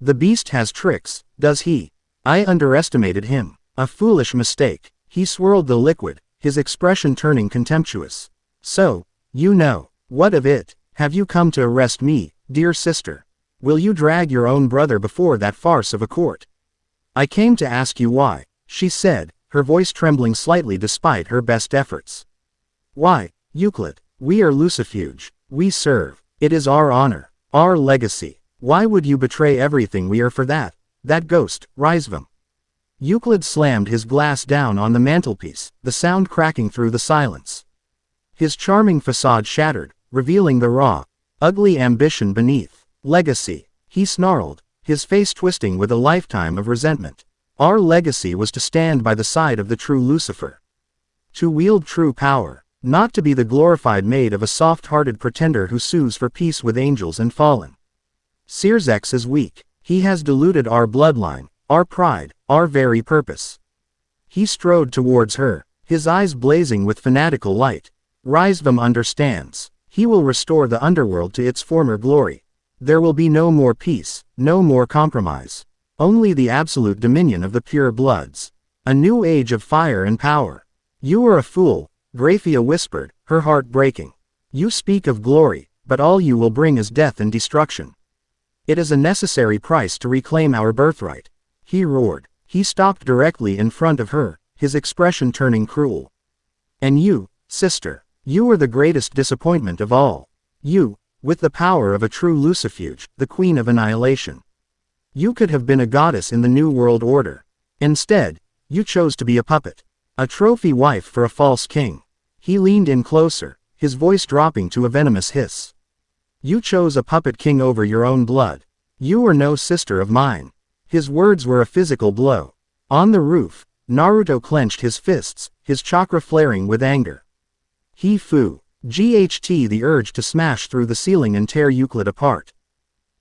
S1: the beast has tricks, does he? I underestimated him. A foolish mistake. He swirled the liquid, his expression turning contemptuous. So, you know, what of it? Have you come to arrest me, dear sister. Will you drag your own brother before that farce of a court? I came to ask you why, she said, her voice trembling slightly despite her best efforts. Why, Euclid, we are Lucifuge, we serve, it is our honor, our legacy. Why would you betray everything we are for that ghost, Rhysvam? Euclid slammed his glass down on the mantelpiece, the sound cracking through the silence. His charming facade shattered, revealing the raw, ugly ambition beneath. Legacy, he snarled, his face twisting with a lifetime of resentment. Our legacy was to stand by the side of the true Lucifer. To wield true power, not to be the glorified maid of a soft-hearted pretender who sues for peace with angels and fallen. Searsex is weak, he has diluted our bloodline, our pride, our very purpose. He strode towards her, his eyes blazing with fanatical light. Rhysvam understands. He will restore the underworld to its former glory. There will be no more peace, no more compromise. Only the absolute dominion of the pure bloods. A new age of fire and power. You are a fool, Grayfia whispered, her heart breaking. You speak of glory, but all you will bring is death and destruction. It is a necessary price to reclaim our birthright. He roared. He stopped directly in front of her, his expression turning cruel. And you, sister, you are the greatest disappointment of all. You, with the power of a true Lucifuge, the queen of annihilation. You could have been a goddess in the New World Order. Instead, you chose to be a puppet. A trophy wife for a false king. He leaned in closer, his voice dropping to a venomous hiss. You chose a puppet king over your own blood. You are no sister of mine. His words were a physical blow. On the roof, Naruto clenched his fists, his chakra flaring with anger. He flew. GHT the urge to smash through the ceiling and tear Euclid apart.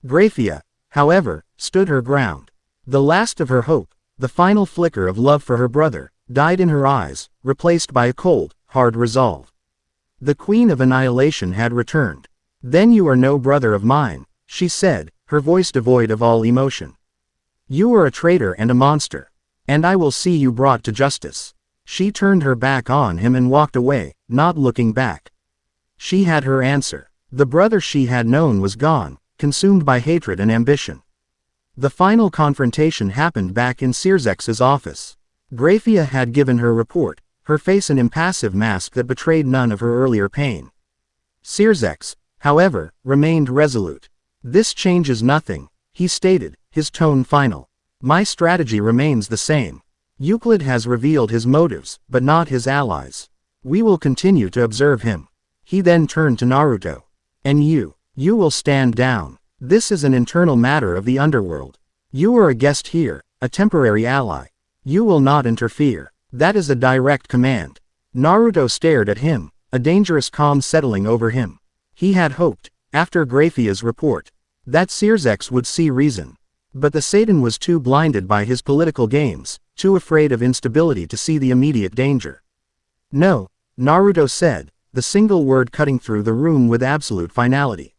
S1: Grayfia, however, stood her ground. The last of her hope, the final flicker of love for her brother, died in her eyes, replaced by a cold, hard resolve. The Queen of Annihilation had returned. Then you are no brother of mine, she said, her voice devoid of all emotion. You are a traitor and a monster. And I will see you brought to justice. She turned her back on him and walked away, not looking back. She had her answer. The brother she had known was gone, consumed by hatred and ambition. The final confrontation happened back in Searsex's office. Grayfia had given her report, her face an impassive mask that betrayed none of her earlier pain. Searsex, however, remained resolute. This changes nothing, he stated, his tone final. My strategy remains the same. Euclid has revealed his motives, but not his allies. We will continue to observe him. He then turned to Naruto. And you will stand down. This is an internal matter of the underworld. You are a guest here, a temporary ally. You will not interfere. That is a direct command. Naruto stared at him, a dangerous calm settling over him. He had hoped, after Grayfia's report, that Searsex would see reason. But the Satan was too blinded by his political games, too afraid of instability to see the immediate danger. No, Naruto said, the single word cutting through the room with absolute finality.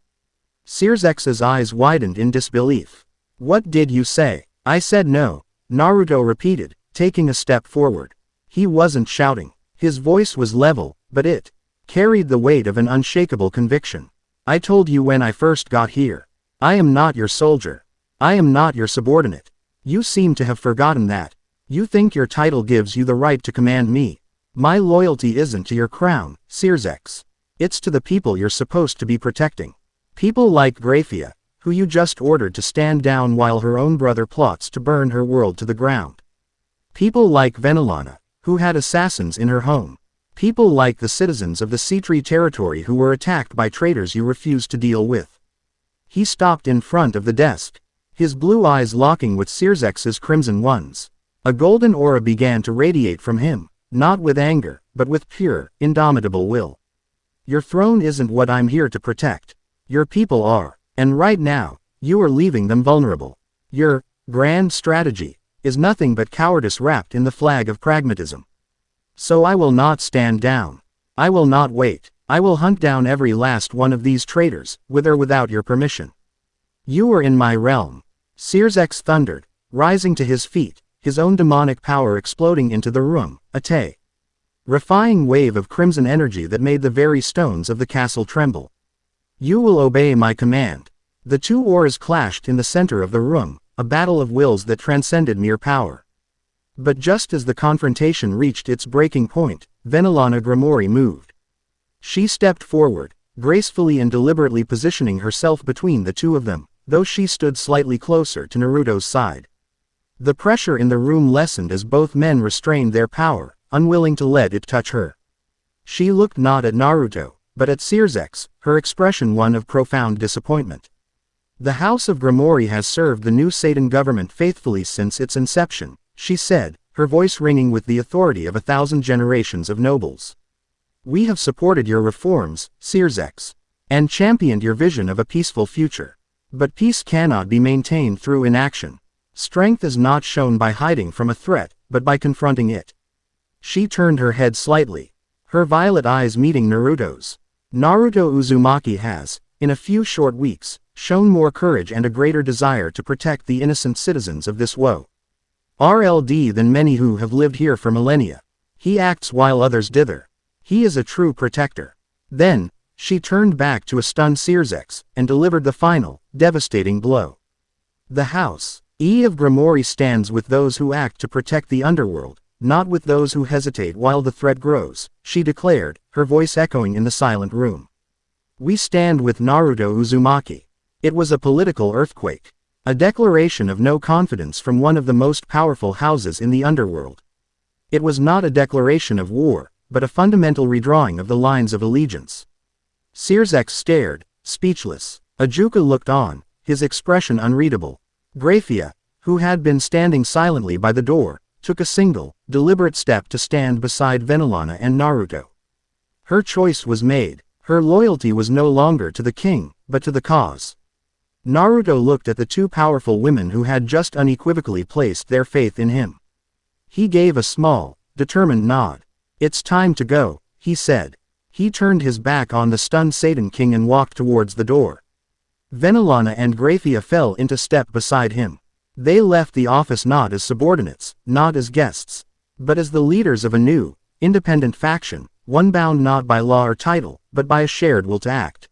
S1: Searsex's eyes widened in disbelief. What did you say? I said no, Naruto repeated, taking a step forward. He wasn't shouting. His voice was level, but it carried the weight of an unshakable conviction. I told you when I first got here. I am not your soldier. I am not your subordinate. You seem to have forgotten that. You think your title gives you the right to command me. My loyalty isn't to your crown, Searsex. It's to the people you're supposed to be protecting. People like Grayfia, who you just ordered to stand down while her own brother plots to burn her world to the ground. People like Venelana, who had assassins in her home. People like the citizens of the Sea-Tree territory who were attacked by traitors you refused to deal with. He stopped in front of the desk, his blue eyes locking with Searsex's crimson ones. A golden aura began to radiate from him, not with anger, but with pure, indomitable will. Your throne isn't what I'm here to protect. Your people are, and right now, you are leaving them vulnerable. Your grand strategy is nothing but cowardice wrapped in the flag of pragmatism. So I will not stand down. I will not wait. I will hunt down every last one of these traitors, with or without your permission. You are in my realm. Searsex thundered, rising to his feet, his own demonic power exploding into the room, a terrifying wave of crimson energy that made the very stones of the castle tremble. You will obey my command. The two auras clashed in the center of the room, a battle of wills that transcended mere power. But just as the confrontation reached its breaking point, Venelana Grayfia moved. She stepped forward, gracefully and deliberately positioning herself between the two of them, though she stood slightly closer to Naruto's side. The pressure in the room lessened as both men restrained their power, unwilling to let it touch her. She looked not at Naruto, but at Searsex, her expression one of profound disappointment. The House of Grayfia has served the new Satan government faithfully since its inception, she said, her voice ringing with the authority of 1,000 generations of nobles. We have supported your reforms, Searsex, and championed your vision of a peaceful future. But peace cannot be maintained through inaction. Strength is not shown by hiding from a threat, but by confronting it. She turned her head slightly, her violet eyes meeting Naruto's. Naruto Uzumaki has, in a few short weeks, shown more courage and a greater desire to protect the innocent citizens of this woe. RLD than many who have lived here for millennia. He acts while others dither. He is a true protector. Then, she turned back to a stunned Searsex, and delivered the final, devastating blow. The House of Grayfia stands with those who act to protect the underworld, not with those who hesitate while the threat grows, she declared, her voice echoing in the silent room. We stand with Naruto Uzumaki. It was a political earthquake. A declaration of no confidence from one of the most powerful houses in the underworld. It was not a declaration of war, but a fundamental redrawing of the lines of allegiance. Searsex stared, speechless. Ajuka looked on, his expression unreadable. Grayfia, who had been standing silently by the door, took a single, deliberate step to stand beside Venelana and Naruto. Her choice was made. Her loyalty was no longer to the king, but to the cause. Naruto looked at the two powerful women who had just unequivocally placed their faith in him. He gave a small, determined nod. It's time to go, he said. He turned his back on the stunned Satan King and walked towards the door. Venelana and Grayfia fell into step beside him. They left the office not as subordinates, not as guests, but as the leaders of a new, independent faction, one bound not by law or title, but by a shared will to act.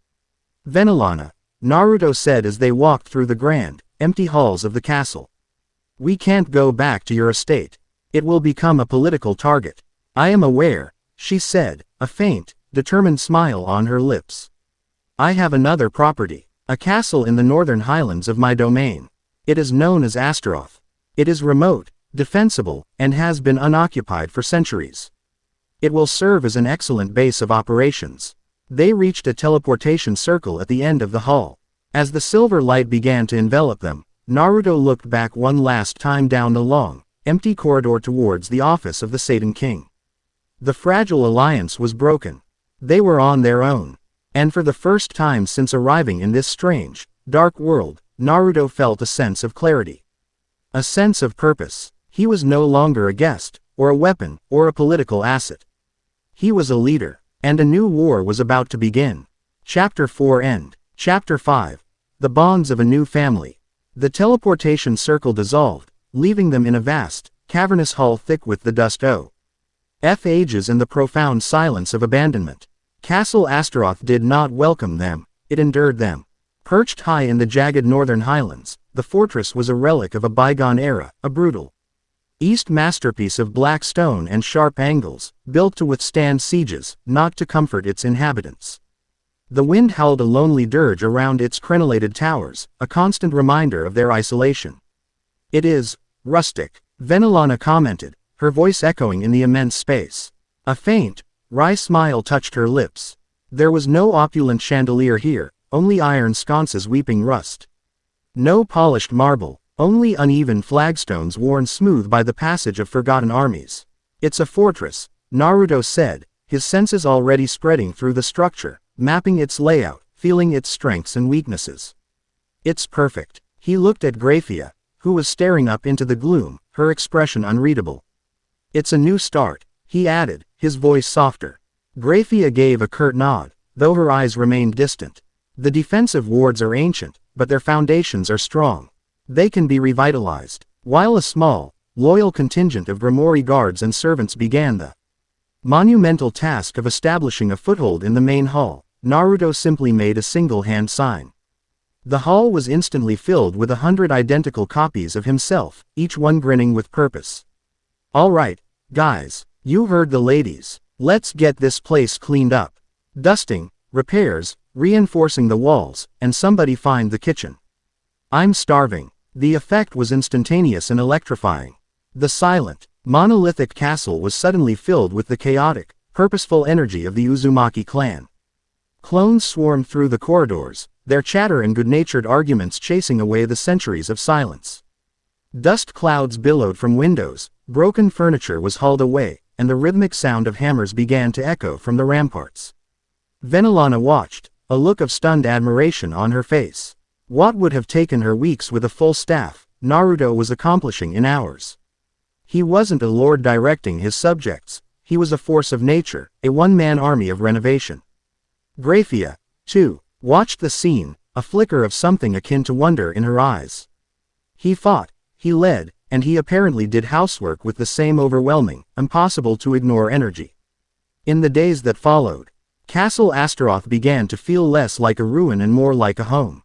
S1: Venelana, Naruto said as they walked through the grand, empty halls of the castle. We can't go back to your estate. It will become a political target. I am aware, she said, a faint, determined smile on her lips. I have another property, a castle in the northern highlands of my domain. It is known as Astaroth. It is remote, defensible, and has been unoccupied for centuries. It will serve as an excellent base of operations. They reached a teleportation circle at the end of the hall. As the silver light began to envelop them, Naruto looked back one last time down the long, empty corridor towards the office of the Satan King. The fragile alliance was broken. They were on their own. And for the first time since arriving in this strange, dark world, Naruto felt a sense of clarity. A sense of purpose. He was no longer a guest, or a weapon, or a political asset. He was a leader. And a new war was about to begin. Chapter 4 End. Chapter 5. The Bonds of a New Family. The teleportation circle dissolved, leaving them in a vast, cavernous hall thick with the dust of ages and the profound silence of abandonment. Castle Astaroth did not welcome them, it endured them. Perched high in the jagged northern highlands, the fortress was a relic of a bygone era, a brutal East masterpiece of black stone and sharp angles, built to withstand sieges, not to comfort its inhabitants. The wind howled a lonely dirge around its crenellated towers, a constant reminder of their isolation. It is rustic, Venelana commented, her voice echoing in the immense space. A faint, wry smile touched her lips. There was no opulent chandelier here, only iron sconces weeping rust. No polished marble, only uneven flagstones worn smooth by the passage of forgotten armies. It's a fortress, Naruto said, his senses already spreading through the structure, mapping its layout, feeling its strengths and weaknesses. It's perfect. He looked at Grayfia, who was staring up into the gloom, her expression unreadable. It's a new start, he added, his voice softer. Grayfia gave a curt nod, though her eyes remained distant. The defensive wards are ancient, but their foundations are strong. They can be revitalized. While a small, loyal contingent of Grayfia guards and servants began the monumental task of establishing a foothold in the main hall, Naruto simply made a single hand sign. The hall was instantly filled with 100 identical copies of himself, each one grinning with purpose. "All right, guys, you heard the ladies. Let's get this place cleaned up. Dusting, repairs, reinforcing the walls, and somebody find the kitchen. I'm starving." The effect was instantaneous and electrifying. The silent, monolithic castle was suddenly filled with the chaotic, purposeful energy of the Uzumaki clan. Clones swarmed through the corridors, their chatter and good-natured arguments chasing away the centuries of silence. Dust clouds billowed from windows, broken furniture was hauled away, and the rhythmic sound of hammers began to echo from the ramparts. Venelana watched, a look of stunned admiration on her face. What would have taken her weeks with a full staff, Naruto was accomplishing in hours. He wasn't a lord directing his subjects, he was a force of nature, a one-man army of renovation. Grayfia, too, watched the scene, a flicker of something akin to wonder in her eyes. He fought, he led, and he apparently did housework with the same overwhelming, impossible to ignore energy. In the days that followed, Castle Astaroth began to feel less like a ruin and more like a home.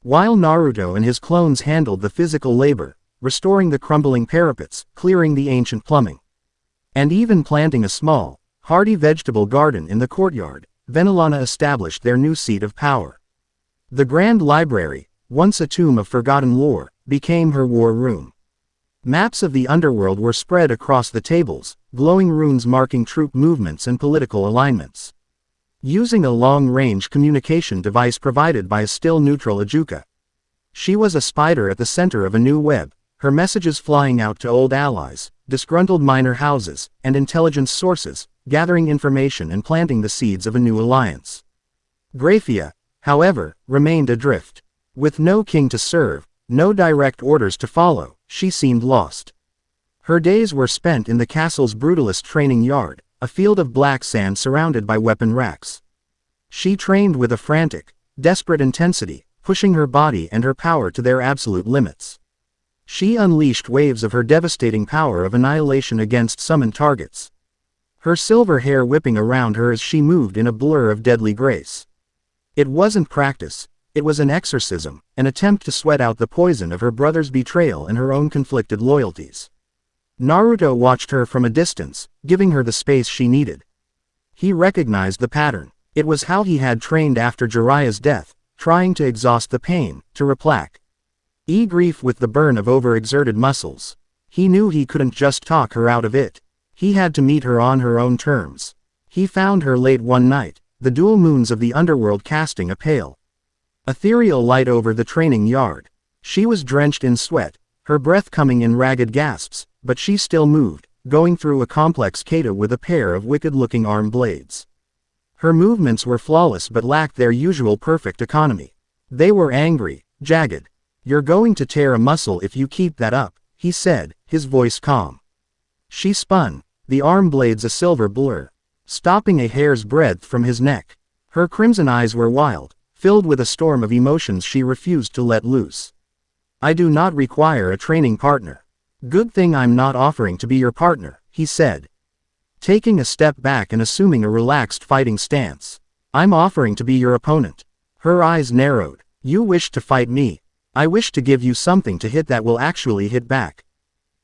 S1: While Naruto and his clones handled the physical labor, restoring the crumbling parapets, clearing the ancient plumbing, and even planting a small, hardy vegetable garden in the courtyard, Venelana established their new seat of power. The Grand Library, once a tomb of forgotten lore, became her war room. Maps of the underworld were spread across the tables, glowing runes marking troop movements and political alignments. Using a long-range communication device provided by a still-neutral Ajuka, she was a spider at the center of a new web, her messages flying out to old allies, disgruntled minor houses, and intelligence sources, gathering information and planting the seeds of a new alliance. Grayfia, however, remained adrift. With no king to serve, no direct orders to follow, she seemed lost. Her days were spent in the castle's brutalist training yard, a field of black sand surrounded by weapon racks. She trained with a frantic, desperate intensity, pushing her body and her power to their absolute limits. She unleashed waves of her devastating power of annihilation against summoned targets, her silver hair whipping around her as she moved in a blur of deadly grace. It wasn't practice, it was an exorcism, an attempt to sweat out the poison of her brother's betrayal and her own conflicted loyalties. Naruto watched her from a distance, giving her the space she needed. He recognized the pattern. It was how he had trained after Jiraiya's death, trying to exhaust the pain, to replace grief with the burn of overexerted muscles. He knew he couldn't just talk her out of it. He had to meet her on her own terms. He found her late one night, the dual moons of the underworld casting a pale, ethereal light over the training yard. She was drenched in sweat, her breath coming in ragged gasps, but she still moved, going through a complex kata with a pair of wicked-looking arm blades. Her movements were flawless but lacked their usual perfect economy. They were angry, jagged. "You're going to tear a muscle if you keep that up," he said, his voice calm. She spun, the arm blades a silver blur, stopping a hair's breadth from his neck. Her crimson eyes were wild, filled with a storm of emotions she refused to let loose. "I do not require a training partner. Good thing I'm not offering to be your partner," he said, taking a step back and assuming a relaxed fighting stance. "I'm offering to be your opponent." Her eyes narrowed. "You wish to fight me. I wish to give you something to hit that will actually hit back."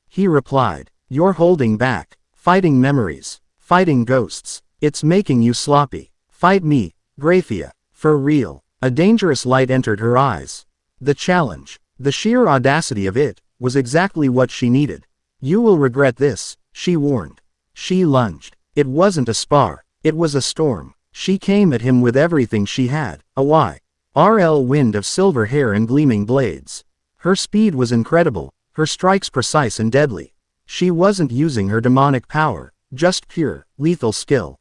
S1: He replied, "You're holding back, fighting memories, fighting ghosts. It's making you sloppy. Fight me, Grayfia, for real." A dangerous light entered her eyes. The challenge, the sheer audacity of it, was exactly what she needed. "You will regret this," she warned. She lunged. It wasn't a spar, it was a storm. She came at him with everything she had, a YRL wind of silver hair and gleaming blades. Her speed was incredible, her strikes precise and deadly. She wasn't using her demonic power, just pure, lethal skill.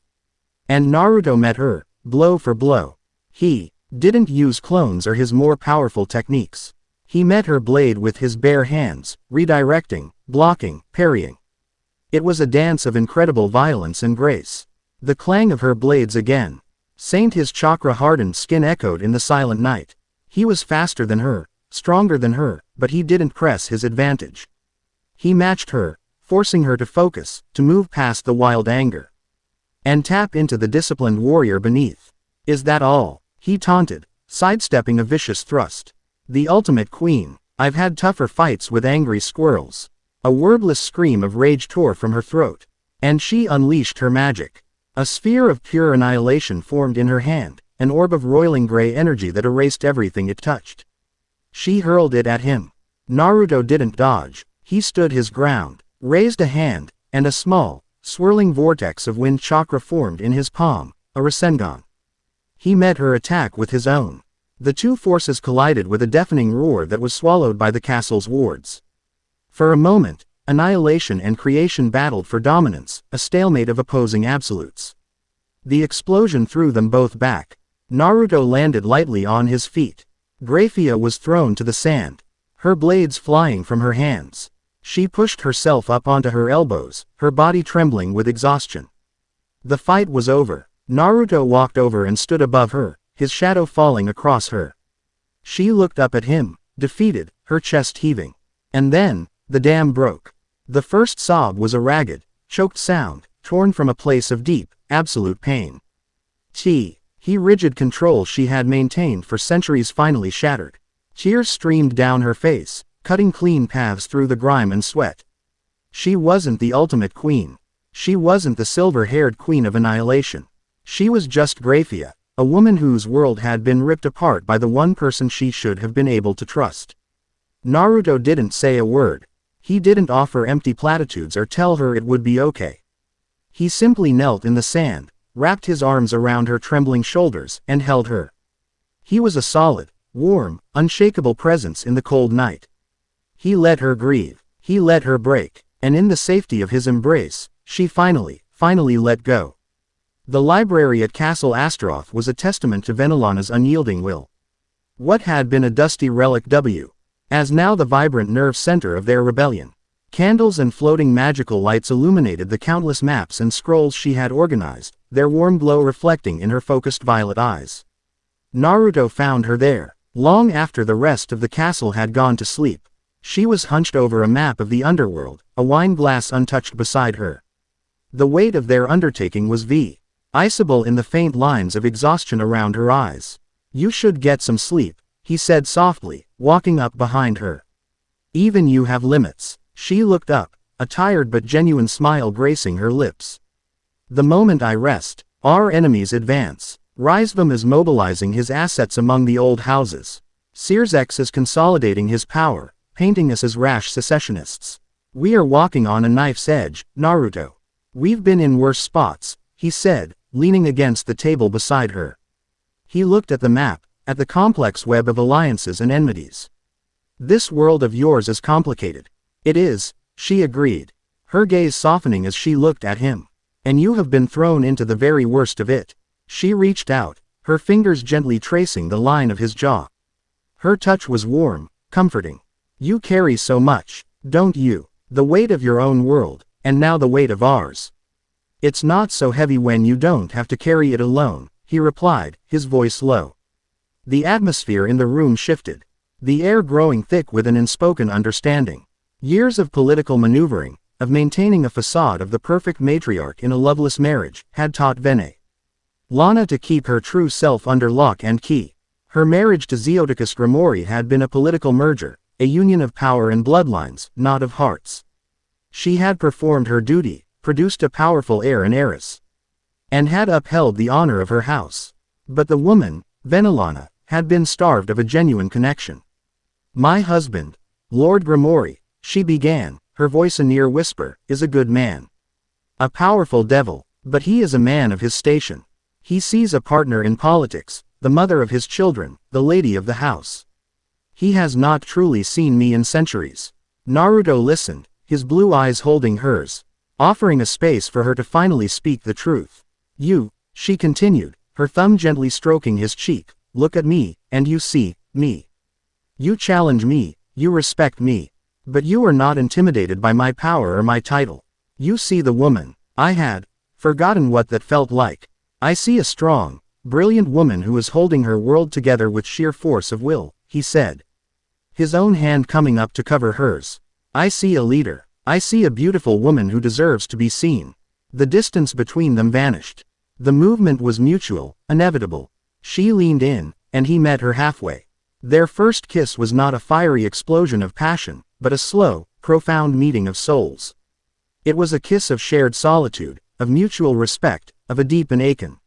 S1: And Naruto met her, blow for blow. He didn't use clones or his more powerful techniques. He met her blade with his bare hands, redirecting, blocking, parrying. It was a dance of incredible violence and grace. The clang of her blades again. His chakra-hardened skin echoed in the silent night. He was faster than her, stronger than her, but he didn't press his advantage. He matched her, forcing her to focus, to move past the wild anger, and tap into the disciplined warrior beneath. "Is that all?" he taunted, sidestepping a vicious thrust. The ultimate queen. I've had tougher fights with angry squirrels. A wordless scream of rage tore from her throat. And she unleashed her magic. A sphere of pure annihilation formed in her hand, an orb of roiling gray energy that erased everything it touched. She hurled it at him. Naruto didn't dodge. He stood his ground, raised a hand, and a small, swirling vortex of wind chakra formed in his palm, a Rasengan. He met her attack with his own. The two forces collided with a deafening roar that was swallowed by the castle's wards. For a moment, annihilation and creation battled for dominance, a stalemate of opposing absolutes. The explosion threw them both back. Naruto landed lightly on his feet. Grayfia was thrown to the sand, her blades flying from her hands. She pushed herself up onto her elbows, her body trembling with exhaustion. The fight was over. Naruto walked over and stood above her, his shadow falling across her. She looked up at him, defeated, her chest heaving. And then, the dam broke. The first sob was a ragged, choked sound, torn from a place of deep, absolute pain. Rigid control she had maintained for centuries finally shattered. Tears streamed down her face, cutting clean paths through the grime and sweat. She wasn't the ultimate queen. She wasn't the silver-haired queen of annihilation. She was just Grayfia, a woman whose world had been ripped apart by the one person she should have been able to trust. Naruto didn't say a word. He didn't offer empty platitudes or tell her it would be okay. He simply knelt in the sand, wrapped his arms around her trembling shoulders, and held her. He was a solid, warm, unshakable presence in the cold night. He let her grieve. He let her break. And in the safety of his embrace, she finally let go. The library at Castle Astaroth was a testament to Venelana's unyielding will. What had been a dusty relic as now the vibrant nerve center of their rebellion. Candles and floating magical lights illuminated the countless maps and scrolls she had organized, their warm glow reflecting in her focused violet eyes. Naruto found her there, long after the rest of the castle had gone to sleep. She was hunched over a map of the underworld, a wine glass untouched beside her. The weight of their undertaking was visible in the faint lines of exhaustion around her eyes. "You should get some sleep," he said softly, walking up behind her. "Even you have limits." She looked up, a tired but genuine smile gracing her lips. "The moment I rest, our enemies advance. Rizvam is mobilizing his assets among the old houses. Sirzex is consolidating his power, painting us as rash secessionists. We are walking on a knife's edge, Naruto. We've been in worse spots," he said, leaning against the table beside her. He looked at the map, at the complex web of alliances and enmities. "This world of yours is complicated." "It is," she agreed, her gaze softening as she looked at him. "And you have been thrown into the very worst of it." She reached out, her fingers gently tracing the line of his jaw. Her touch was warm, comforting. "You carry so much, don't you? The weight of your own world, and now the weight of ours. It's not so heavy when you don't have to carry it alone," he replied, his voice low. The atmosphere in the room shifted, the air growing thick with an unspoken understanding. Years of political maneuvering, of maintaining a facade of the perfect matriarch in a loveless marriage, had taught Venelana to keep her true self under lock and key. Her marriage to Zeodicus Grimory had been a political merger, a union of power and bloodlines, not of hearts. She had performed her duty, produced a powerful heir and heiress, and had upheld the honor of her house. But the woman, Venelana, had been starved of a genuine connection. "My husband, Lord Grimory," she began, her voice a near whisper, "is a good man. A powerful devil, but he is a man of his station. He sees a partner in politics, the mother of his children, the lady of the house. He has not truly seen me in centuries." Naruto listened, his blue eyes holding hers, offering a space for her to finally speak the truth. "You," she continued, her thumb gently stroking his cheek, "look at me, and you see me. You challenge me, you respect me. But you are not intimidated by my power or my title. You see the woman. I had forgotten what that felt like. I see a strong, brilliant woman who is holding her world together with sheer force of will," he said, his own hand coming up to cover hers. "I see a leader. I see a beautiful woman who deserves to be seen." The distance between them vanished. The movement was mutual, inevitable. She leaned in, and he met her halfway. Their first kiss was not a fiery explosion of passion, but a slow, profound meeting of souls. It was a kiss of shared solitude, of mutual respect, of a deep and aching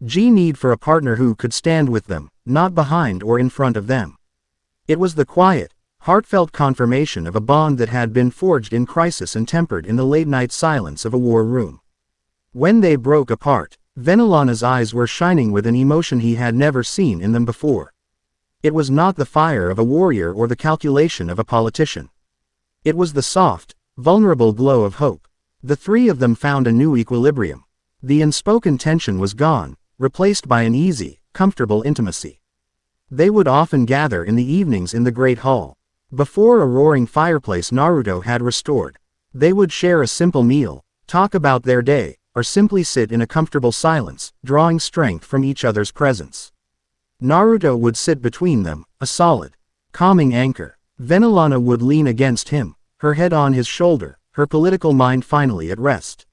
S1: need for a partner who could stand with them, not behind or in front of them. It was the quiet, heartfelt confirmation of a bond that had been forged in crisis and tempered in the late-night silence of a war room. When they broke apart, Venelana's eyes were shining with an emotion he had never seen in them before. It was not the fire of a warrior or the calculation of a politician. It was the soft, vulnerable glow of hope. The three of them found a new equilibrium. The unspoken tension was gone, replaced by an easy, comfortable intimacy. They would often gather in the evenings in the great hall. Before a roaring fireplace Naruto had restored, they would share a simple meal, talk about their day, or simply sit in a comfortable silence, drawing strength from each other's presence. Naruto would sit between them, a solid, calming anchor. Venelana would lean against him, her head on his shoulder, her political mind finally at rest.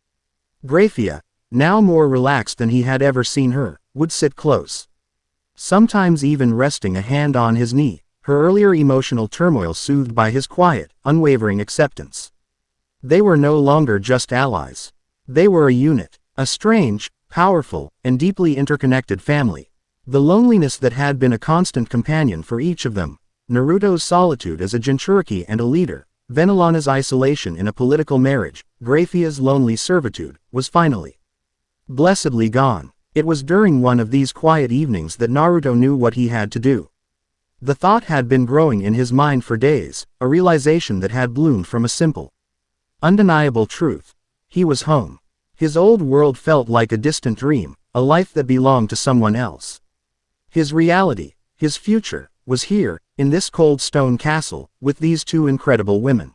S1: Grayfia, now more relaxed than he had ever seen her, would sit close. Sometimes even resting a hand on his knee, her earlier emotional turmoil soothed by his quiet, unwavering acceptance. They were no longer just allies. They were a unit, a strange, powerful, and deeply interconnected family. The loneliness that had been a constant companion for each of them, Naruto's solitude as a Jinchuriki and a leader, Venelana's isolation in a political marriage, Grayfia's lonely servitude, was finally blessedly gone. It was during one of these quiet evenings that Naruto knew what he had to do. The thought had been growing in his mind for days, a realization that had bloomed from a simple, undeniable truth. He was home. His old world felt like a distant dream, a life that belonged to someone else. His reality, his future, was here, in this cold stone castle, with these two incredible women.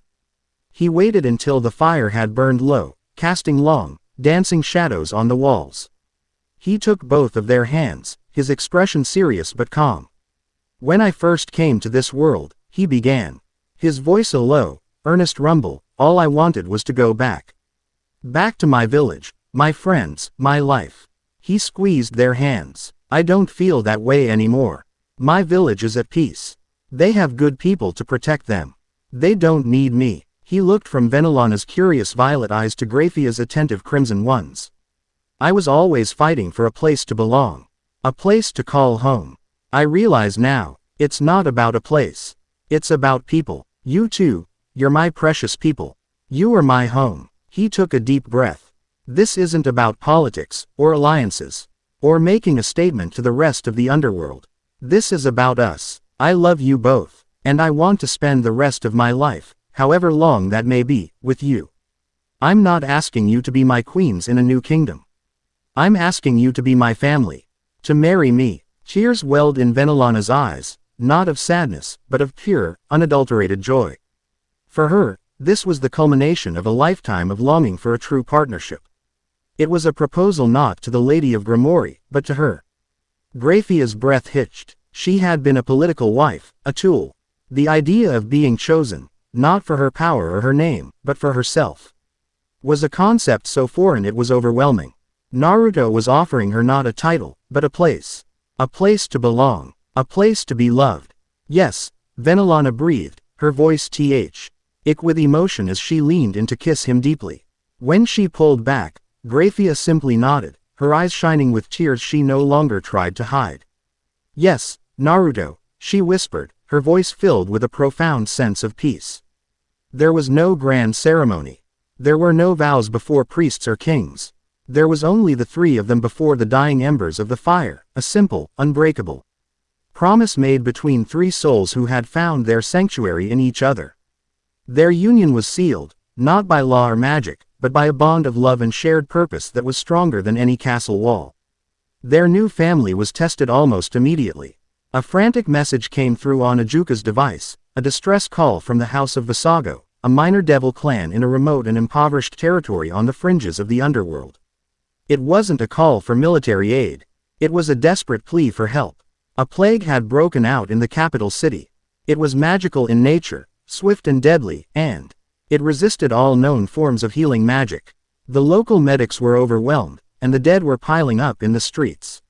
S1: He waited until the fire had burned low, casting long, dancing shadows on the walls. He took both of their hands, his expression serious but calm. "When I first came to this world," he began. His voice a low, earnest rumble, "all I wanted was to go back. Back to my village, my friends, my life." He squeezed their hands. "I don't feel that way anymore. My village is at peace. They have good people to protect them. They don't need me." He looked from Venelana's curious violet eyes to Grayfia's attentive crimson ones. "I was always fighting for a place to belong. A place to call home. I realize now, it's not about a place. It's about people. You too, you're my precious people. You are my home." He took a deep breath. "This isn't about politics, or alliances, or making a statement to the rest of the underworld. This is about us. I love you both, and I want to spend the rest of my life, however long that may be, with you. I'm not asking you to be my queens in a new kingdom. I'm asking you to be my family. To marry me." Tears welled in Venelana's eyes, not of sadness, but of pure, unadulterated joy. For her, this was the culmination of a lifetime of longing for a true partnership. It was a proposal not to the Lady of Gramory, but to her. Grayfia's breath hitched. She had been a political wife, a tool. The idea of being chosen, not for her power or her name, but for herself, was a concept so foreign it was overwhelming. Naruto was offering her not a title, but a place. A place to belong. A place to be loved. "Yes," Venelana breathed, her voice thick with emotion as she leaned in to kiss him deeply. When she pulled back, Grayfia simply nodded, her eyes shining with tears she no longer tried to hide. "Yes, Naruto," she whispered, her voice filled with a profound sense of peace. There was no grand ceremony. There were no vows before priests or kings. There was only the three of them before the dying embers of the fire, a simple, unbreakable promise made between three souls who had found their sanctuary in each other. Their union was sealed, not by law or magic, but by a bond of love and shared purpose that was stronger than any castle wall. Their new family was tested almost immediately. A frantic message came through on Ajuka's device, a distress call from the House of Visago, a minor devil clan in a remote and impoverished territory on the fringes of the underworld. It wasn't a call for military aid. It was a desperate plea for help. A plague had broken out in the capital city. It was magical in nature, swift and deadly, and it resisted all known forms of healing magic. The local medics were overwhelmed, and the dead were piling up in the streets.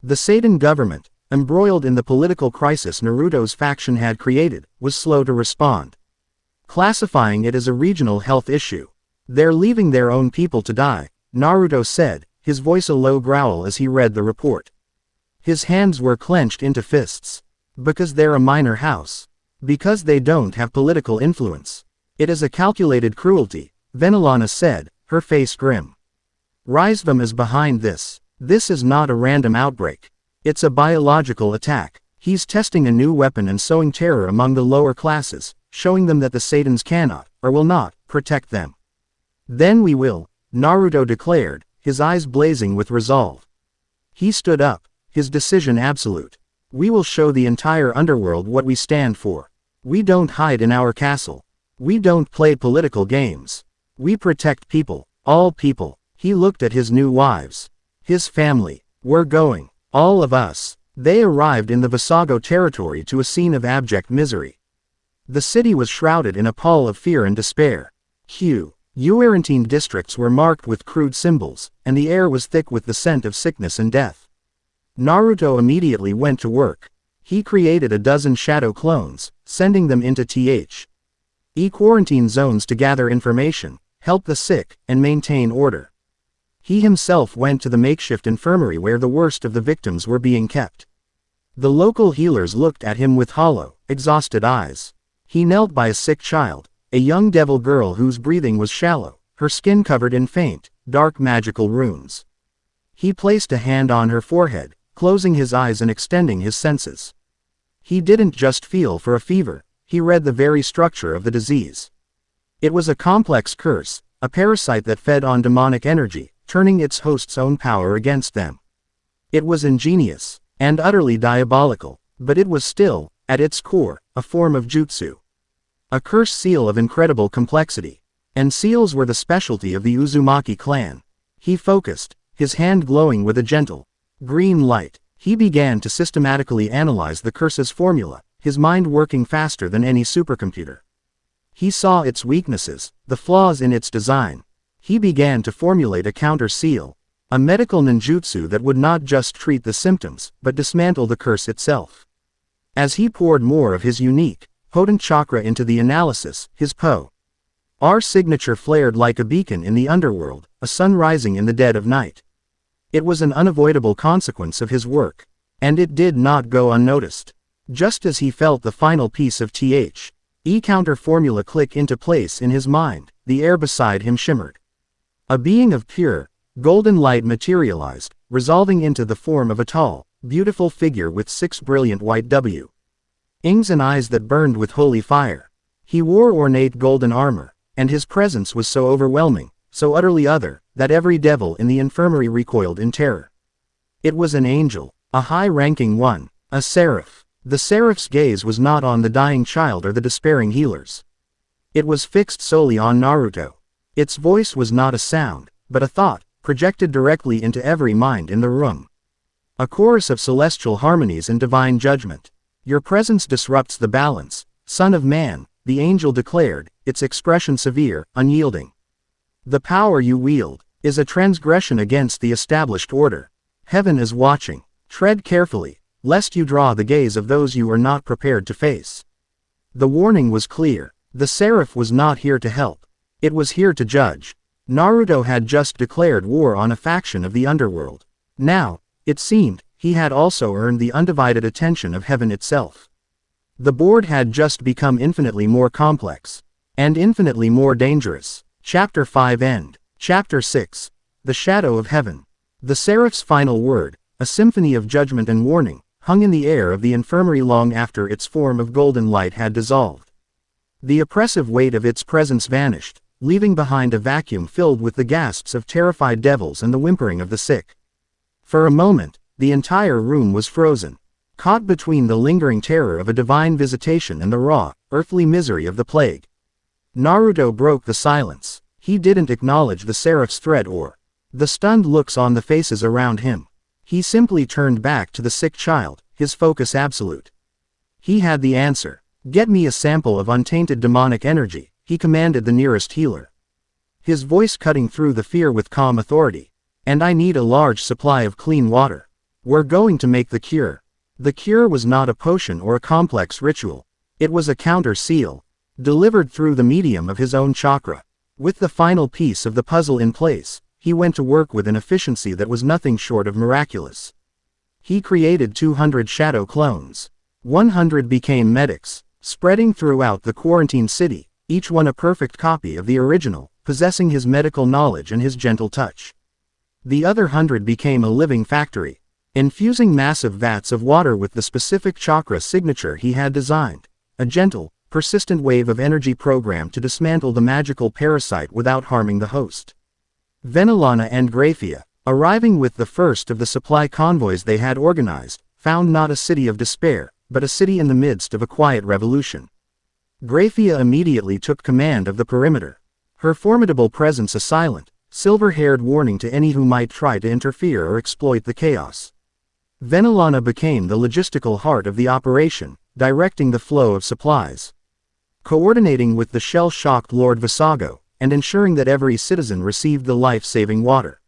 S1: The Satan government, embroiled in the political crisis Naruto's faction had created, was slow to respond, classifying it as a regional health issue. "They're leaving their own people to die," Naruto said, his voice a low growl as he read the report. His hands were clenched into fists. "Because they're a minor house. Because they don't have political influence. It is a calculated cruelty," Venelana said, her face grim. "Raizvam is behind this. This is not a random outbreak. It's a biological attack. He's testing a new weapon and sowing terror among the lower classes, showing them that the Satans cannot, or will not, protect them." "Then we will," Naruto declared, his eyes blazing with resolve. He stood up, his decision absolute. "We will show the entire underworld what we stand for. We don't hide in our castle. We don't play political games. We protect people, all people." He looked at his new wives. His family. "We're going. All of us." They arrived in the Visago territory to a scene of abject misery. The city was shrouded in a pall of fear and despair. Uerantine districts were marked with crude symbols, and the air was thick with the scent of sickness and death. Naruto immediately went to work. He created a dozen shadow clones, sending them into quarantine zones to gather information, help the sick, and maintain order. He himself went to the makeshift infirmary where the worst of the victims were being kept. The local healers looked at him with hollow, exhausted eyes. He knelt by a sick child, a young devil girl whose breathing was shallow, her skin covered in faint, dark magical runes. He placed a hand on her forehead, closing his eyes and extending his senses. He didn't just feel for a fever, he read the very structure of the disease. It was a complex curse, a parasite that fed on demonic energy, turning its host's own power against them. It was ingenious, and utterly diabolical, but it was still, at its core, a form of jutsu. A curse seal of incredible complexity. And seals were the specialty of the Uzumaki clan. He focused, his hand glowing with a gentle green light. He began to systematically analyze the curse's formula, his mind working faster than any supercomputer. He saw its weaknesses, the flaws in its design. He began to formulate a counter seal, a medical ninjutsu that would not just treat the symptoms, but dismantle the curse itself. As he poured more of his unique, potent chakra into the analysis, his our signature flared like a beacon in the underworld, a sun rising in the dead of night. It was an unavoidable consequence of his work. And it did not go unnoticed. Just as he felt the final piece of counter formula click into place in his mind, the air beside him shimmered. A being of pure, golden light materialized, resolving into the form of a tall, beautiful figure with 6 brilliant white wings and eyes that burned with holy fire. He wore ornate golden armor, and his presence was so overwhelming, so utterly other, that every devil in the infirmary recoiled in terror. It was an angel, a high-ranking one, a seraph. The seraph's gaze was not on the dying child or the despairing healers. It was fixed solely on Naruto. Its voice was not a sound, but a thought, projected directly into every mind in the room. A chorus of celestial harmonies and divine judgment. "Your presence disrupts the balance, Son of Man," the angel declared, its expression severe, unyielding. "The power you wield is a transgression against the established order. Heaven is watching. Tread carefully, lest you draw the gaze of those you are not prepared to face." The warning was clear. The seraph was not here to help. It was here to judge. Naruto had just declared war on a faction of the underworld. Now, it seemed, he had also earned the undivided attention of heaven itself. The board had just become infinitely more complex. And infinitely more dangerous. Chapter 5 End. Chapter 6. The Shadow of Heaven. The seraph's final word, a symphony of judgment and warning, hung in the air of the infirmary long after its form of golden light had dissolved. The oppressive weight of its presence vanished, leaving behind a vacuum filled with the gasps of terrified devils and the whimpering of the sick. For a moment, the entire room was frozen, caught between the lingering terror of a divine visitation and the raw, earthly misery of the plague. Naruto broke the silence. He didn't acknowledge the seraph's threat or the stunned looks on the faces around him. He simply turned back to the sick child, his focus absolute. He had the answer. "Get me a sample of untainted demonic energy," he commanded the nearest healer. His voice cutting through the fear with calm authority. "And I need a large supply of clean water. We're going to make the cure." The cure was not a potion or a complex ritual. It was a counter-seal, delivered through the medium of his own chakra. With the final piece of the puzzle in place, he went to work with an efficiency that was nothing short of miraculous. He created 200 shadow clones. 100 became medics, spreading throughout the quarantine city, each one a perfect copy of the original, possessing his medical knowledge and his gentle touch. The other 100 became a living factory, infusing massive vats of water with the specific chakra signature he had designed, a gentle, persistent wave of energy programmed to dismantle the magical parasite without harming the host. Venelana and Grayfia, arriving with the first of the supply convoys they had organized, found not a city of despair, but a city in the midst of a quiet revolution. Grayfia immediately took command of the perimeter, her formidable presence a silent, silver-haired warning to any who might try to interfere or exploit the chaos. Venelana became the logistical heart of the operation, directing the flow of supplies, coordinating with the shell-shocked Lord Visago, and ensuring that every citizen received the life-saving water.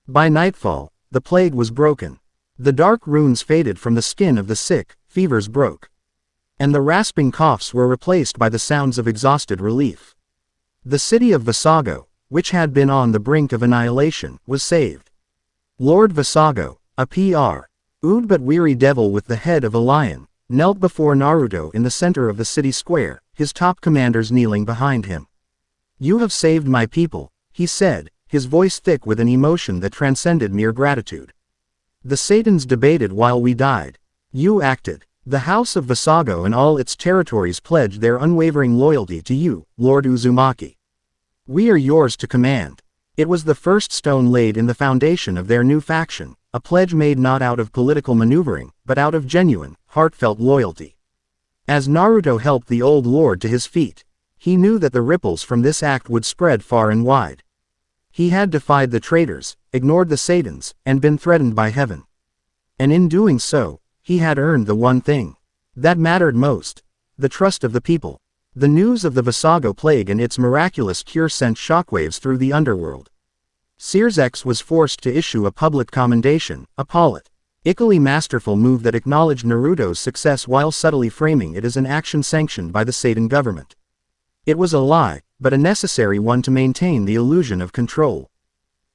S1: By nightfall, the plague was broken. The dark runes faded from the skin of the sick, fevers broke, and the rasping coughs were replaced by the sounds of exhausted relief. The city of Visago, which had been on the brink of annihilation, was saved. Lord Visago, a P'd but weary devil with the head of a lion, knelt before Naruto in the center of the city square, his top commanders kneeling behind him. "You have saved my people," he said, his voice thick with an emotion that transcended mere gratitude. "The Satans debated while we died. You acted. The House of Visago and all its territories pledged their unwavering loyalty to you, Lord Uzumaki. We are yours to command." It was the first stone laid in the foundation of their new faction, a pledge made not out of political maneuvering, but out of genuine, heartfelt loyalty. As Naruto helped the old lord to his feet, he knew that the ripples from this act would spread far and wide. He had defied the traitors, ignored the Satans, and been threatened by heaven. And in doing so, he had earned the one thing that mattered most: the trust of the people. The news of the Visago plague and its miraculous cure sent shockwaves through the underworld. Searsex was forced to issue a public commendation, a politically masterful move that acknowledged Naruto's success while subtly framing it as an action sanctioned by the Satan government. It was a lie, but a necessary one to maintain the illusion of control.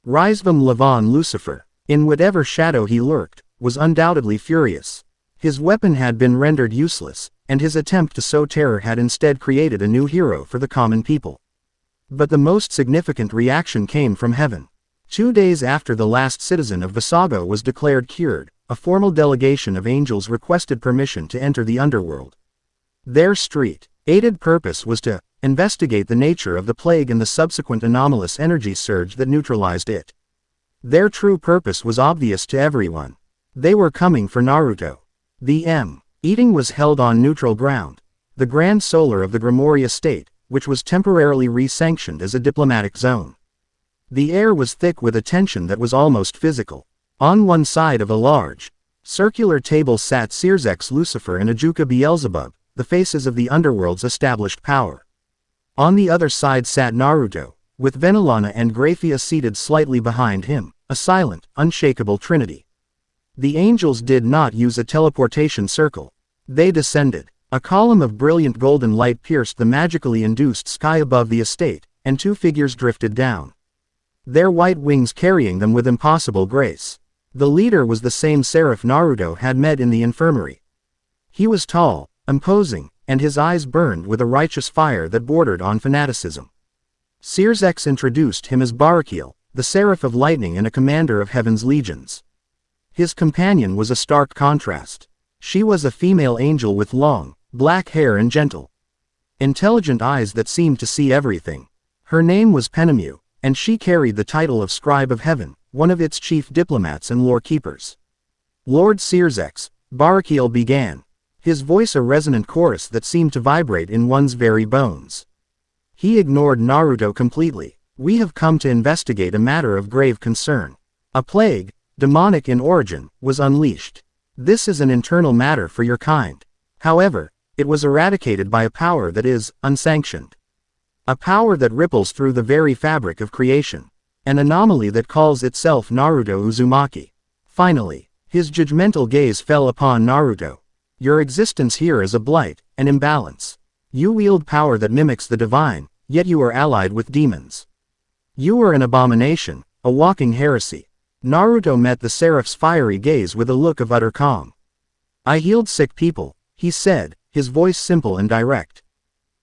S1: Rizvam Levon Lucifer, in whatever shadow he lurked, was undoubtedly furious. His weapon had been rendered useless, and his attempt to sow terror had instead created a new hero for the common people. But the most significant reaction came from heaven. 2 days after the last citizen of Visago was declared cured, a formal delegation of angels requested permission to enter the underworld. Their street-aided purpose was to investigate the nature of the plague and the subsequent anomalous energy surge that neutralized it. Their true purpose was obvious to everyone. They were coming for Naruto. The meeting was held on neutral ground, the Grand Solar of the Grimoria State, which was temporarily re-sanctioned as a diplomatic zone. The air was thick with a tension that was almost physical. On one side of a large, circular table sat Searsex Lucifer and Ajuka Beelzebub, the faces of the underworld's established power. On the other side sat Naruto, with Venelana and Grayfia seated slightly behind him, a silent, unshakable trinity. The angels did not use a teleportation circle. They descended. A column of brilliant golden light pierced the magically induced sky above the estate, and 2 figures drifted down, their white wings carrying them with impossible grace. The leader was the same seraph Naruto had met in the infirmary. He was tall, imposing, and his eyes burned with a righteous fire that bordered on fanaticism. Searsex introduced him as Barakiel, the seraph of lightning and a commander of heaven's legions. His companion was a stark contrast. She was a female angel with long, black hair and gentle, intelligent eyes that seemed to see everything. Her name was Penemu, and she carried the title of Scribe of Heaven, one of its chief diplomats and lore keepers. "Lord Searsex," Barakiel began, his voice a resonant chorus that seemed to vibrate in one's very bones. He ignored Naruto completely. "We have come to investigate a matter of grave concern. A plague, demonic in origin, was unleashed. This is an internal matter for your kind. However, it was eradicated by a power that is unsanctioned. A power that ripples through the very fabric of creation. An anomaly that calls itself Naruto Uzumaki. Finally, His judgmental gaze fell upon Naruto. Your existence here is a blight, an imbalance. You wield power that mimics the divine, yet you are allied with demons. You are an abomination, a walking heresy. Naruto met the seraph's fiery gaze with a look of utter calm. I healed sick people, he said, his voice simple and direct.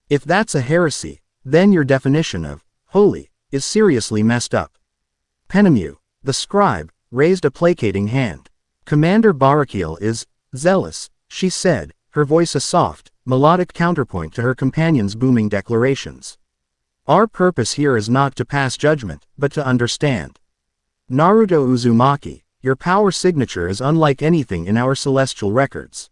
S1: If that's a heresy, then your definition of holy is seriously messed up. Penemu, the scribe, raised a placating hand. Commander Barakiel is zealous, she said, her voice a soft, melodic counterpoint to her companion's booming declarations. Our purpose here is not to pass judgment, but to understand. Naruto Uzumaki, your power signature is unlike anything in our celestial records.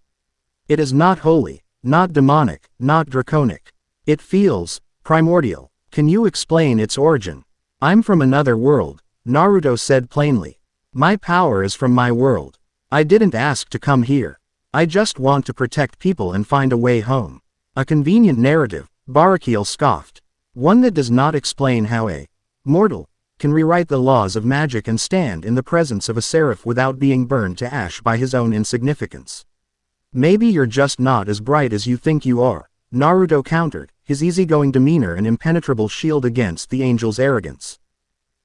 S1: It is not holy, not demonic, not draconic. It feels primordial. Can you explain its origin? I'm from another world, Naruto said plainly. My power is from my world. I didn't ask to come here. I just want to protect people and find a way home. A convenient narrative, Barakiel scoffed. One that does not explain how a mortal can rewrite the laws of magic and stand in the presence of a seraph without being burned to ash by his own insignificance. Maybe you're just not as bright as you think you are, Naruto countered, his easygoing demeanor an impenetrable shield against the angel's arrogance.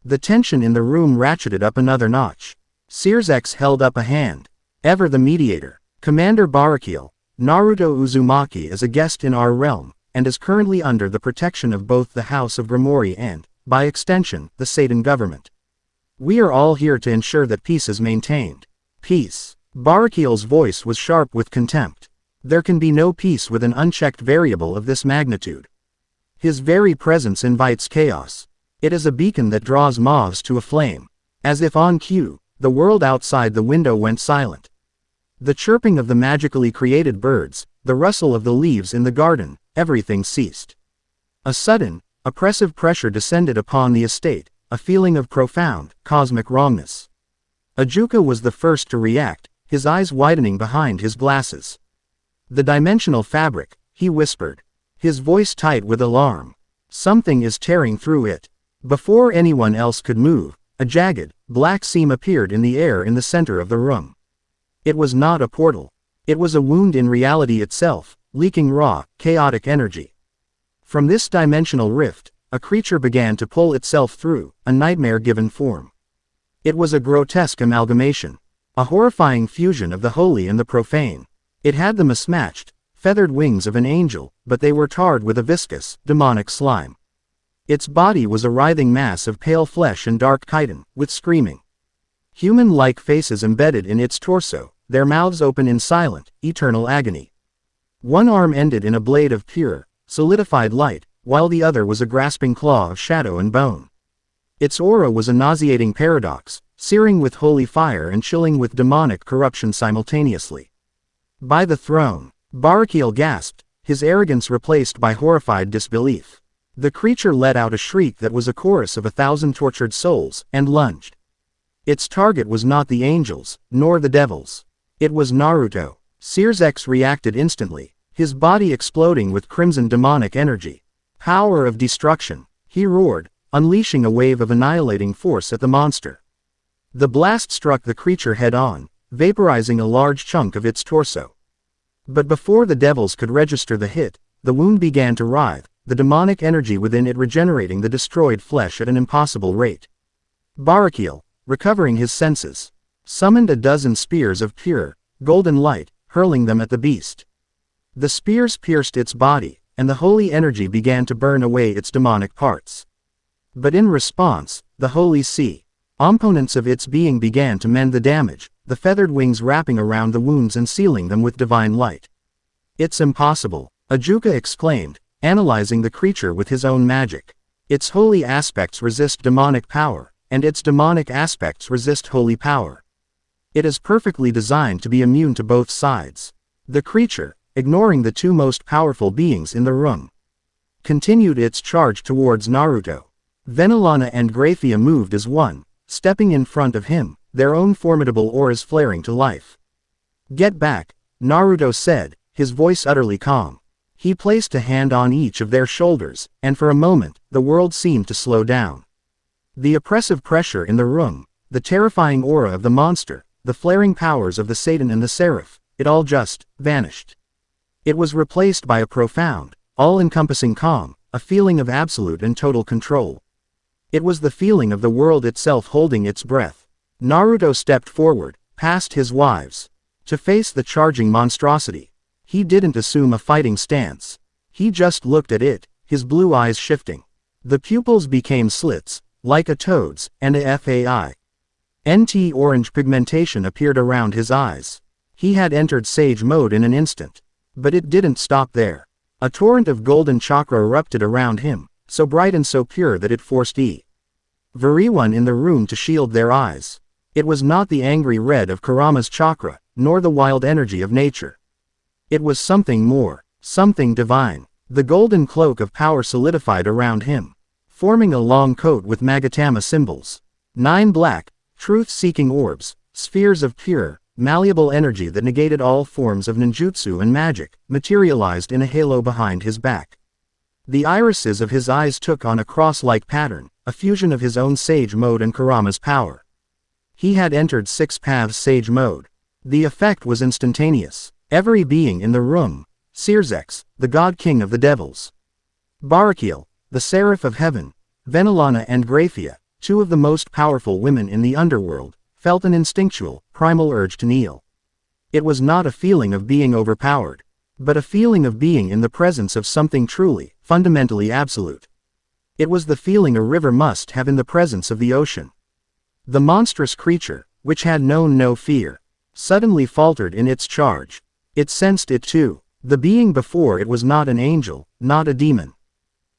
S1: The tension in the room ratcheted up another notch. Sears held up a hand. Ever the mediator. Commander Barakiel, Naruto Uzumaki is a guest in our realm, and is currently under the protection of both the House of Gremory and, by extension, the Satan government. We are all here to ensure that peace is maintained. Peace. Barakiel's voice was sharp with contempt. There can be no peace with an unchecked variable of this magnitude. His very presence invites chaos. It is a beacon that draws moths to a flame. As if on cue, the world outside the window went silent. The chirping of the magically created birds, the rustle of the leaves in the garden, everything ceased. A sudden, oppressive pressure descended upon the estate, a feeling of profound, cosmic wrongness. Ajuka was the first to react, his eyes widening behind his glasses. The dimensional fabric, he whispered, his voice tight with alarm. Something is tearing through it. Before anyone else could move, a jagged, black seam appeared in the air in the center of the room. It was not a portal. It was a wound in reality itself, leaking raw, chaotic energy. From this dimensional rift, a creature began to pull itself through, a nightmare-given form. It was a grotesque amalgamation, a horrifying fusion of the holy and the profane. It had the mismatched, feathered wings of an angel, but they were tarred with a viscous, demonic slime. Its body was a writhing mass of pale flesh and dark chitin, with screaming, human-like faces embedded in its torso, their mouths open in silent, eternal agony. One arm ended in a blade of pure, solidified light, while the other was a grasping claw of shadow and bone. Its aura was a nauseating paradox, searing with holy fire and chilling with demonic corruption simultaneously. By the throne, Barakiel gasped, his arrogance replaced by horrified disbelief. The creature let out a shriek that was a chorus of 1,000 tortured souls, and lunged. Its target was not the angels, nor the devils. It was Naruto. Sears reacted instantly, his body exploding with crimson demonic energy. Power of destruction, he roared, unleashing a wave of annihilating force at the monster. The blast struck the creature head-on, vaporizing a large chunk of its torso. But before the devils could register the hit, the wound began to writhe, the demonic energy within it regenerating the destroyed flesh at an impossible rate. Barakiel, recovering his senses, summoned a dozen spears of pure, golden light, hurling them at the beast. The spears pierced its body, and the holy energy began to burn away its demonic parts. But in response, the holy sea, components of its being began to mend the damage, the feathered wings wrapping around the wounds and sealing them with divine light. It's impossible, Ajuka exclaimed, analyzing the creature with his own magic. Its holy aspects resist demonic power, and its demonic aspects resist holy power. It is perfectly designed to be immune to both sides. The creature, ignoring the two most powerful beings in the room, continued its charge towards Naruto. Venelana and Grayfia moved as one, stepping in front of him, their own formidable auras flaring to life. Get back, Naruto said, his voice utterly calm. He placed a hand on each of their shoulders, and for a moment, the world seemed to slow down. The oppressive pressure in the room, the terrifying aura of the monster, the flaring powers of the Satan and the Seraph, it all just vanished. It was replaced by a profound, all-encompassing calm, a feeling of absolute and total control. It was the feeling of the world itself holding its breath. Naruto stepped forward, past his wives, to face the charging monstrosity. He didn't assume a fighting stance. He just looked at it, his blue eyes shifting. The pupils became slits, like a toad's, and a faint orange pigmentation appeared around his eyes. He had entered sage mode in an instant. But it didn't stop there. A torrent of golden chakra erupted around him, so bright and so pure that it forced everyone in the room to shield their eyes. It was not the angry red of Kurama's chakra, nor the wild energy of nature. It was something more, something divine. The golden cloak of power solidified around him, forming a long coat with Magatama symbols. 9 black, truth-seeking orbs, spheres of pure, malleable energy that negated all forms of ninjutsu and magic, materialized in a halo behind his back. The irises of his eyes took on a cross-like pattern, a fusion of his own sage mode and Kurama's power. He had entered 6 paths sage mode. The effect was instantaneous. Every being in the room, Searsex, the god king of the devils, Barakiel, the seraph of heaven, Venelana and Grayfia, 2 of the most powerful women in the underworld, felt an instinctual, primal urge to kneel. It was not a feeling of being overpowered, but a feeling of being in the presence of something truly, fundamentally absolute. It was the feeling a river must have in the presence of the ocean. The monstrous creature, which had known no fear, suddenly faltered in its charge. It sensed it too. The being before it was not an angel, not a demon.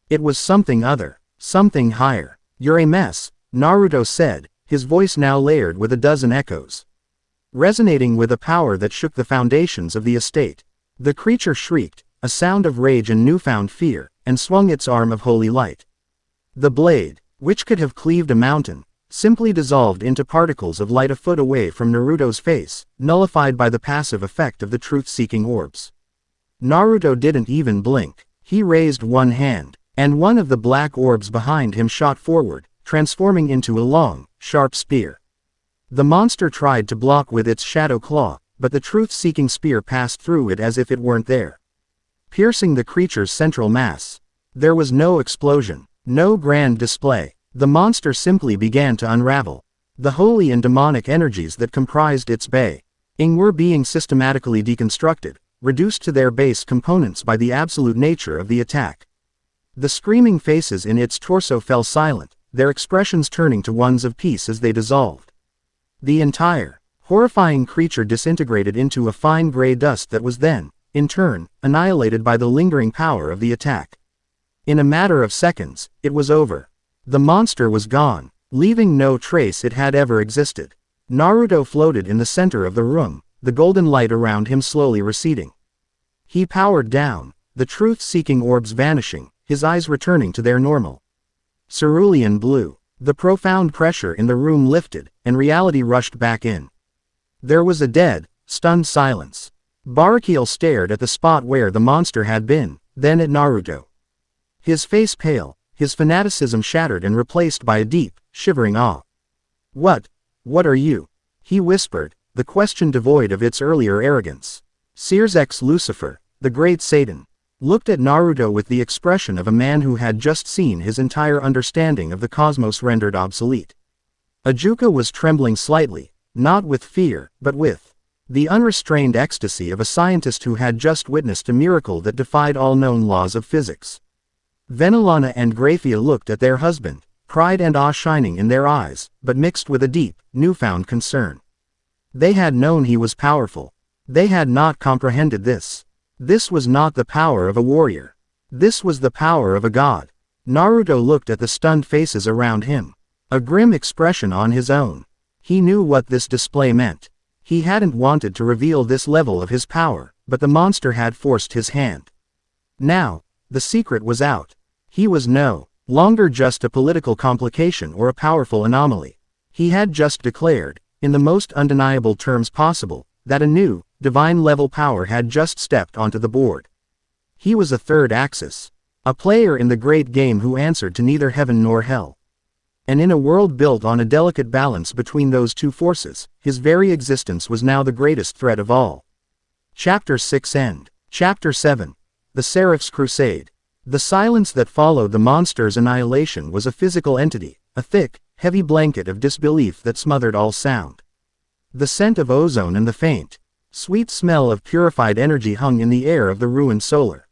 S1: It was something other, something higher. "You're a mess," Naruto said, his voice now layered with a dozen echoes, resonating with a power that shook the foundations of the estate. The creature shrieked, a sound of rage and newfound fear, and swung its arm of holy light. The blade, which could have cleaved a mountain, simply dissolved into particles of light a foot away from Naruto's face, nullified by the passive effect of the truth-seeking orbs. Naruto didn't even blink. He raised one hand, and one of the black orbs behind him shot forward, transforming into a long, sharp spear. The monster tried to block with its shadow claw, but the truth-seeking spear passed through it as if it weren't there, piercing the creature's central mass. There was no explosion, no grand display. The monster simply began to unravel. The holy and demonic energies that comprised its being were being systematically deconstructed, reduced to their base components by the absolute nature of the attack. The screaming faces in its torso fell silent, their expressions turning to ones of peace as they dissolved. The entire, horrifying creature disintegrated into a fine gray dust that was then, in turn, annihilated by the lingering power of the attack. In a matter of seconds, it was over. The monster was gone, leaving no trace it had ever existed. Naruto floated in the center of the room, the golden light around him slowly receding. He powered down, the truth-seeking orbs vanishing, his eyes returning to their normal cerulean blue. The profound pressure in the room lifted, and reality rushed back in. There was a dead, stunned silence. Barakiel stared at the spot where the monster had been, then at Naruto. His face pale, his fanaticism shattered and replaced by a deep, shivering awe. What are you?" he whispered, the question devoid of its earlier arrogance. Searsex Lucifer, the great Satan, looked at Naruto with the expression of a man who had just seen his entire understanding of the cosmos rendered obsolete. Ajuka was trembling slightly, not with fear, but with the unrestrained ecstasy of a scientist who had just witnessed a miracle that defied all known laws of physics. Venelana and Grayfia looked at their husband, pride and awe shining in their eyes, but mixed with a deep, newfound concern. They had known he was powerful. They had not comprehended this. This was not the power of a warrior. This was the power of a god. Naruto looked at the stunned faces around him, a grim expression on his own. He knew what this display meant. He hadn't wanted to reveal this level of his power, but the monster had forced his hand. Now, the secret was out. He was no longer just a political complication or a powerful anomaly. He had just declared, in the most undeniable terms possible, that a new, divine-level power had just stepped onto the board. He was a third axis. A player in the great game who answered to neither heaven nor hell. And in a world built on a delicate balance between those two forces, his very existence was now the greatest threat of all. Chapter 6 End. Chapter 7. The Seraph's Crusade. The silence that followed the monster's annihilation was a physical entity, a thick, heavy blanket of disbelief that smothered all sound. The scent of ozone and the faint, sweet smell of purified energy hung in the air of the ruined solar.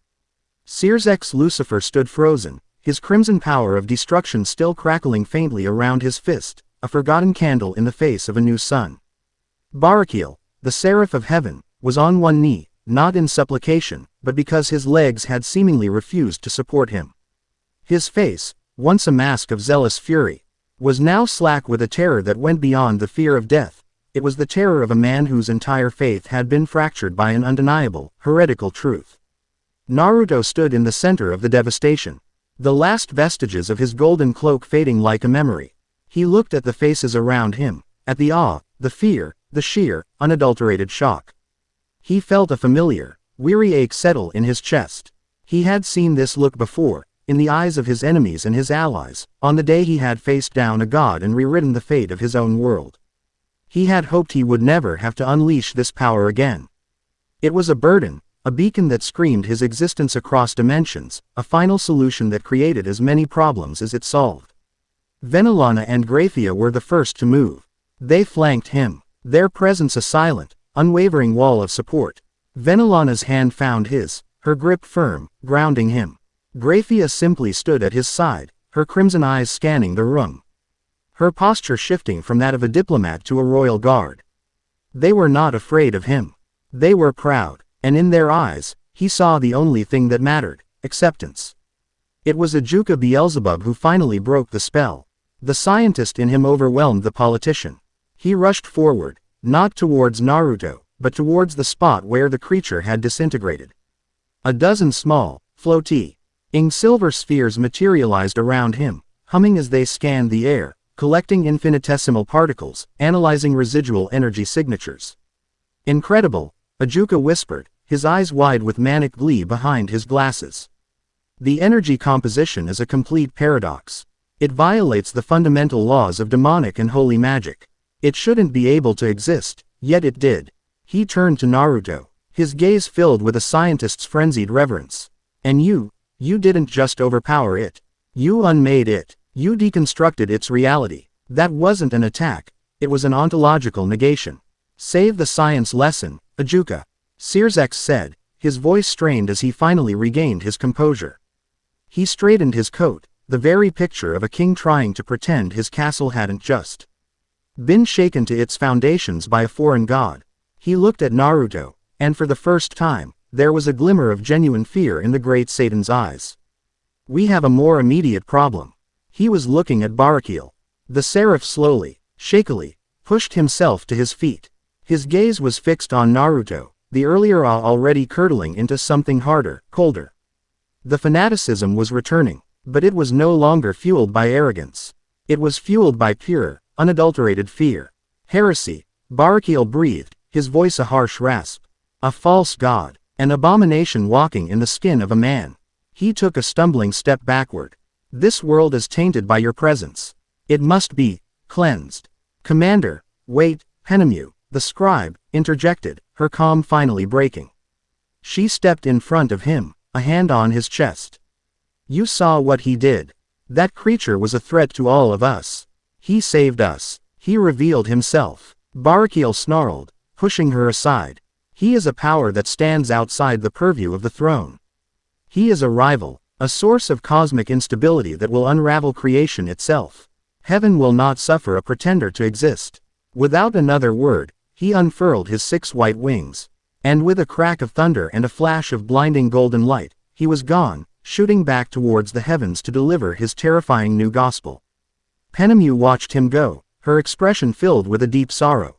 S1: Seers X Lucifer stood frozen, his crimson power of destruction still crackling faintly around his fist, a forgotten candle in the face of a new sun. Barakiel, the seraph of heaven, was on one knee, not in supplication, but because his legs had seemingly refused to support him. His face, once a mask of zealous fury, was now slack with a terror that went beyond the fear of death. It was the terror of a man whose entire faith had been fractured by an undeniable, heretical truth. Naruto stood in the center of the devastation, the last vestiges of his golden cloak fading like a memory. He looked at the faces around him, at the awe, the fear, the sheer, unadulterated shock. He felt a familiar, weary ache settle in his chest. He had seen this look before, in the eyes of his enemies and his allies, on the day he had faced down a god and rewritten the fate of his own world. He had hoped he would never have to unleash this power again. It was a burden, a beacon that screamed his existence across dimensions, a final solution that created as many problems as it solved. Venelana and Grayfia were the first to move. They flanked him, their presence a silent, unwavering wall of support. Venelana's hand found his, her grip firm, grounding him. Grayfia simply stood at his side, her crimson eyes scanning the room, her posture shifting from that of a diplomat to a royal guard. They were not afraid of him. They were proud, and in their eyes, he saw the only thing that mattered: acceptance. It was Ajuka Beelzebub who finally broke the spell. The scientist in him overwhelmed the politician. He rushed forward, not towards Naruto, but towards the spot where the creature had disintegrated. A dozen small, floaty, silver spheres materialized around him, humming as they scanned the air, collecting infinitesimal particles, analyzing residual energy signatures. Incredible, Ajuka whispered, his eyes wide with manic glee behind his glasses. The energy composition is a complete paradox. It violates the fundamental laws of demonic and holy magic. It shouldn't be able to exist, yet it did. He turned to Naruto, his gaze filled with a scientist's frenzied reverence. And you didn't just overpower it. You unmade it. You deconstructed its reality. That wasn't an attack. It was an ontological negation. Save the science lesson, Ajuka, Seers X said, his voice strained as he finally regained his composure. He straightened his coat, the very picture of a king trying to pretend his castle hadn't just been shaken to its foundations by a foreign god. He looked at Naruto, and for the first time, there was a glimmer of genuine fear in the great Satan's eyes. We have a more immediate problem. He was looking at Barakiel. The seraph slowly, shakily, pushed himself to his feet. His gaze was fixed on Naruto, the earlier awe already curdling into something harder, colder. The fanaticism was returning, but it was no longer fueled by arrogance. It was fueled by pure, unadulterated fear. Heresy, Barakiel breathed, his voice a harsh rasp. A false god, an abomination walking in the skin of a man. He took a stumbling step backward. This world is tainted by your presence. It must be cleansed. Commander, wait, Penemu, the scribe, interjected, her calm finally breaking. She stepped in front of him, a hand on his chest. You saw what he did. That creature was a threat to all of us. He saved us. He revealed himself. Barakiel snarled, pushing her aside. He is a power that stands outside the purview of the throne. He is a rival, a source of cosmic instability that will unravel creation itself. Heaven will not suffer a pretender to exist. Without another word, he unfurled his 6 white wings. And with a crack of thunder and a flash of blinding golden light, he was gone, shooting back towards the heavens to deliver his terrifying new gospel. Penemu watched him go, her expression filled with a deep sorrow.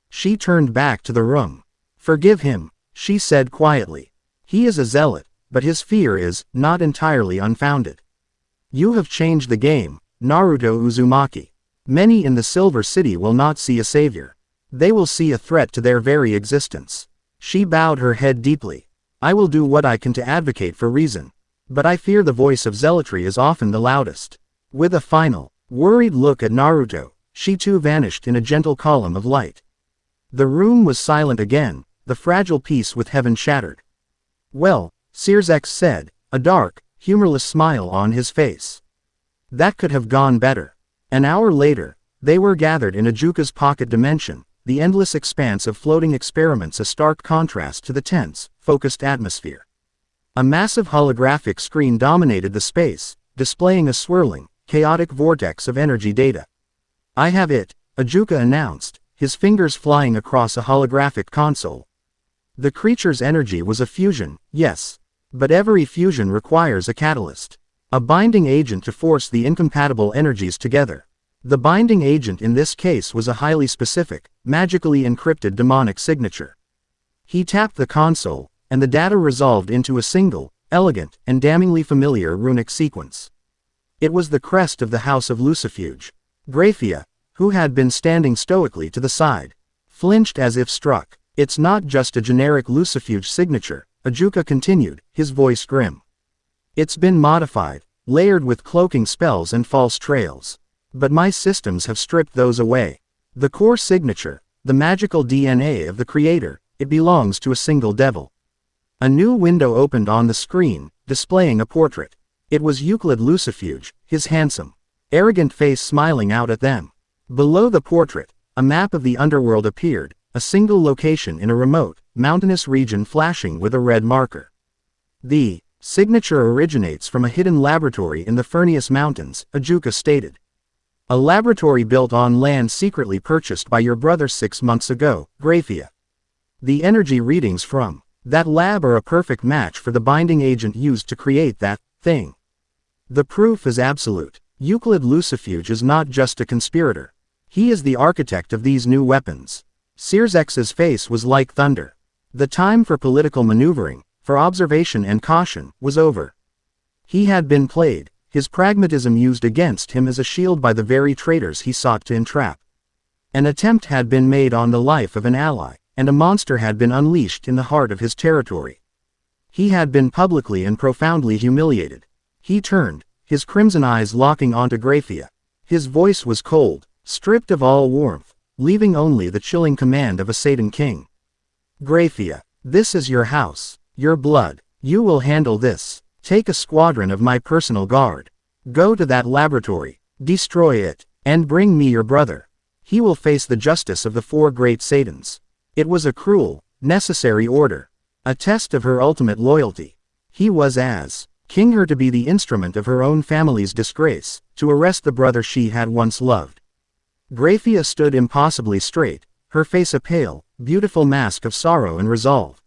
S1: She turned back to the room. Forgive him, she said quietly. He is a zealot, but his fear is not entirely unfounded. You have changed the game, Naruto Uzumaki. Many in the Silver City will not see a savior. They will see a threat to their very existence. She bowed her head deeply. I will do what I can to advocate for reason. But I fear the voice of zealotry is often the loudest. With a final, Worried look at Naruto, she too vanished in a gentle column of light. The room was silent again, the fragile peace with heaven shattered. Well, Sears said, a dark, humorless smile on his face. That could have gone better. An hour later, they were gathered in Ajuka's pocket dimension, the endless expanse of floating experiments a stark contrast to the tense, focused atmosphere. A massive holographic screen dominated the space, displaying a swirling, chaotic vortex of energy data. I have it, Ajuka announced, his fingers flying across a holographic console. The creature's energy was a fusion, yes. But every fusion requires a catalyst. A binding agent to force the incompatible energies together. The binding agent in this case was a highly specific, magically encrypted demonic signature. He tapped the console, and the data resolved into a single, elegant, and damningly familiar runic sequence. It was the crest of the House of Lucifuge. Grayfia, who had been standing stoically to the side, flinched as if struck. It's not just a generic Lucifuge signature, Ajuka continued, his voice grim. It's been modified, layered with cloaking spells and false trails. But my systems have stripped those away. The core signature, the magical DNA of the creator, it belongs to a single devil. A new window opened on the screen, displaying a portrait. It was Euclid Lucifuge, his handsome, arrogant face smiling out at them. Below the portrait, a map of the underworld appeared, a single location in a remote, mountainous region flashing with a red marker. The signature originates from a hidden laboratory in the Furnius Mountains, Ajuka stated. A laboratory built on land secretly purchased by your brother 6 months ago, Grayfia. The energy readings from that lab are a perfect match for the binding agent used to create that thing. The proof is absolute. Euclid Lucifuge is not just a conspirator. He is the architect of these new weapons. Sears's face was like thunder. The time for political maneuvering, for observation and caution, was over. He had been played, his pragmatism used against him as a shield by the very traitors he sought to entrap. An attempt had been made on the life of an ally, and a monster had been unleashed in the heart of his territory. He had been publicly and profoundly humiliated. He turned, his crimson eyes locking onto Grayfia. His voice was cold, stripped of all warmth, leaving only the chilling command of a Satan king. Grayfia, this is your house, your blood. You will handle this. Take a squadron of my personal guard. Go to that laboratory, destroy it, and bring me your brother. He will face the justice of the 4 great Satans. It was a cruel, necessary order. A test of her ultimate loyalty. He was as king her to be the instrument of her own family's disgrace, to arrest the brother she had once loved. Grayfia stood impossibly straight, her face a pale, beautiful mask of sorrow and resolve.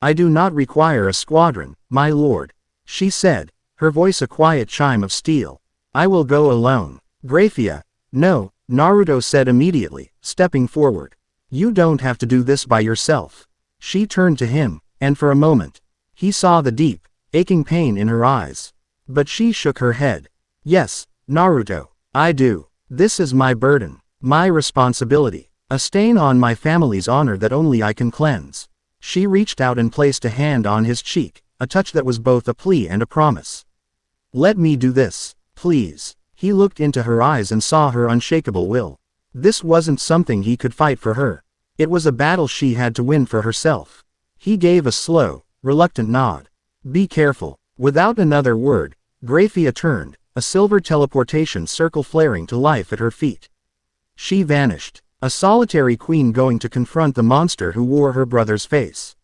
S1: I do not require a squadron, my lord, she said, her voice a quiet chime of steel. I will go alone. Grayfia, no, Naruto said immediately, stepping forward. You don't have to do this by yourself. She turned to him, and for a moment, he saw the deep, aching pain in her eyes. But she shook her head. Yes, Naruto, I do. This is my burden, my responsibility, a stain on my family's honor that only I can cleanse. She reached out and placed a hand on his cheek, a touch that was both a plea and a promise. Let me do this, please. He looked into her eyes and saw her unshakable will. This wasn't something he could fight for her. It was a battle she had to win for herself. He gave a slow, reluctant nod. Be careful. Without another word, Grayfia turned, a silver teleportation circle flaring to life at her feet. She vanished, a solitary queen going to confront the monster who wore her brother's face.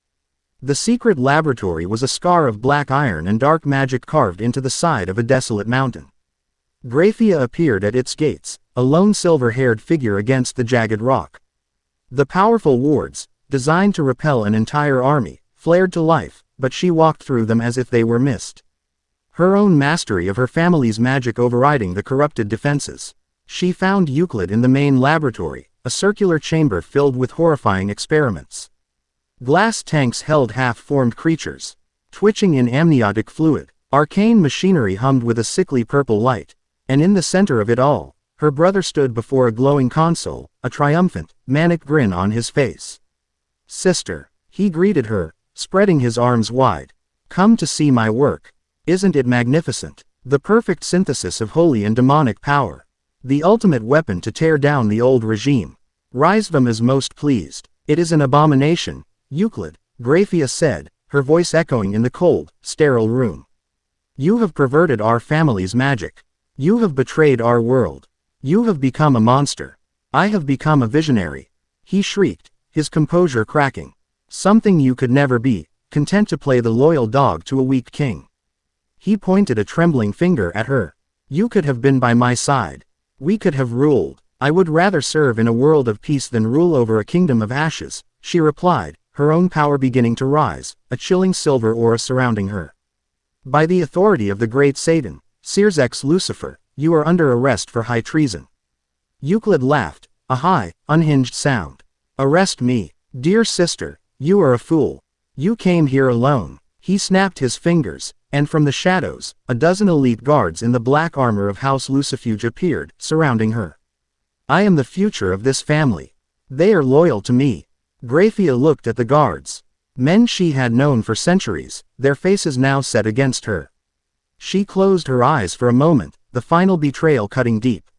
S1: The secret laboratory was a scar of black iron and dark magic carved into the side of a desolate mountain. Grayfia appeared at its gates, a lone silver-haired figure against the jagged rock. The powerful wards, designed to repel an entire army, flared to life, but she walked through them as if they were mist. Her own mastery of her family's magic overriding the corrupted defenses. She found Euclid in the main laboratory, a circular chamber filled with horrifying experiments. Glass tanks held half-formed creatures, twitching in amniotic fluid. Arcane machinery hummed with a sickly purple light. And in the center of it all, her brother stood before a glowing console, a triumphant, manic grin on his face. Sister, he greeted her, spreading his arms wide. Come to see my work. Isn't it magnificent? The perfect synthesis of holy and demonic power. The ultimate weapon to tear down the old regime. Rhysvam is most pleased. It is an abomination, Euclid, Grayfia said, her voice echoing in the cold, sterile room. You have perverted our family's magic. You have betrayed our world. You have become a monster. I have become a visionary. He shrieked, his composure cracking. Something you could never be, content to play the loyal dog to a weak king. He pointed a trembling finger at her. You could have been by my side. We could have ruled. I would rather serve in a world of peace than rule over a kingdom of ashes, she replied, her own power beginning to rise, a chilling silver aura surrounding her. By the authority of the great Satan, Seers X Lucifer, you are under arrest for high treason. Euclid laughed, a high, unhinged sound. Arrest me, dear sister, you are a fool. You came here alone. He snapped his fingers, and from the shadows, a dozen elite guards in the black armor of House Lucifuge appeared, surrounding her. I am the future of this family. They are loyal to me. Grayfia looked at the guards. Men she had known for centuries, their faces now set against her. She closed her eyes for a moment, the final betrayal cutting deep.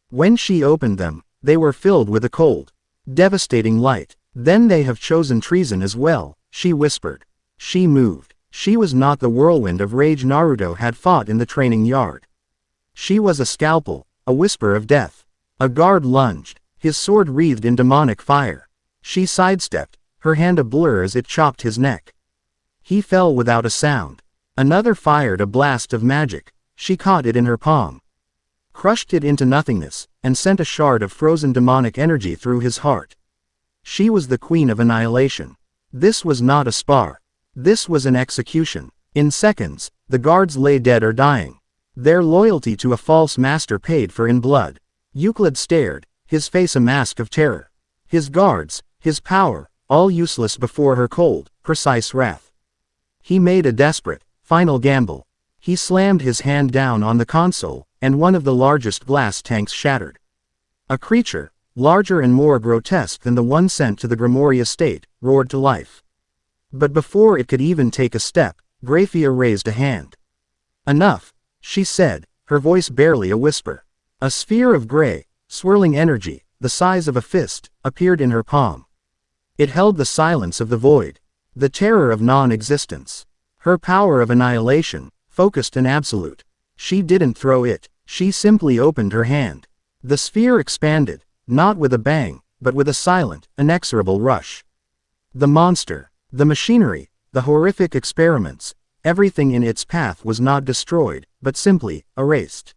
S1: When she opened them, they were filled with a cold, devastating light. Then they have chosen treason as well, she whispered. She moved. She was not the whirlwind of rage Naruto had fought in the training yard. She was a scalpel, a whisper of death. A guard lunged, his sword wreathed in demonic fire. She sidestepped, her hand a blur as it chopped his neck. He fell without a sound. Another fired a blast of magic. She caught it in her palm, crushed it into nothingness, and sent a shard of frozen demonic energy through his heart. She was the queen of annihilation. This was not a spar. This was an execution. In seconds, the guards lay dead or dying. Their loyalty to a false master paid for in blood. Euclid stared, his face a mask of terror. His guards, his power, all useless before her cold, precise wrath. He made a desperate, final gamble. He slammed his hand down on the console, and one of the largest glass tanks shattered. A creature, larger and more grotesque than the one sent to the Grimoire estate, roared to life. But before it could even take a step, Grayfia raised a hand. Enough, she said, her voice barely a whisper. A sphere of gray, swirling energy, the size of a fist, appeared in her palm. It held the silence of the void, the terror of non-existence. Her power of annihilation, focused and absolute. She didn't throw it, she simply opened her hand. The sphere expanded, not with a bang, but with a silent, inexorable rush. The monster, the machinery, the horrific experiments, everything in its path was not destroyed, but simply erased.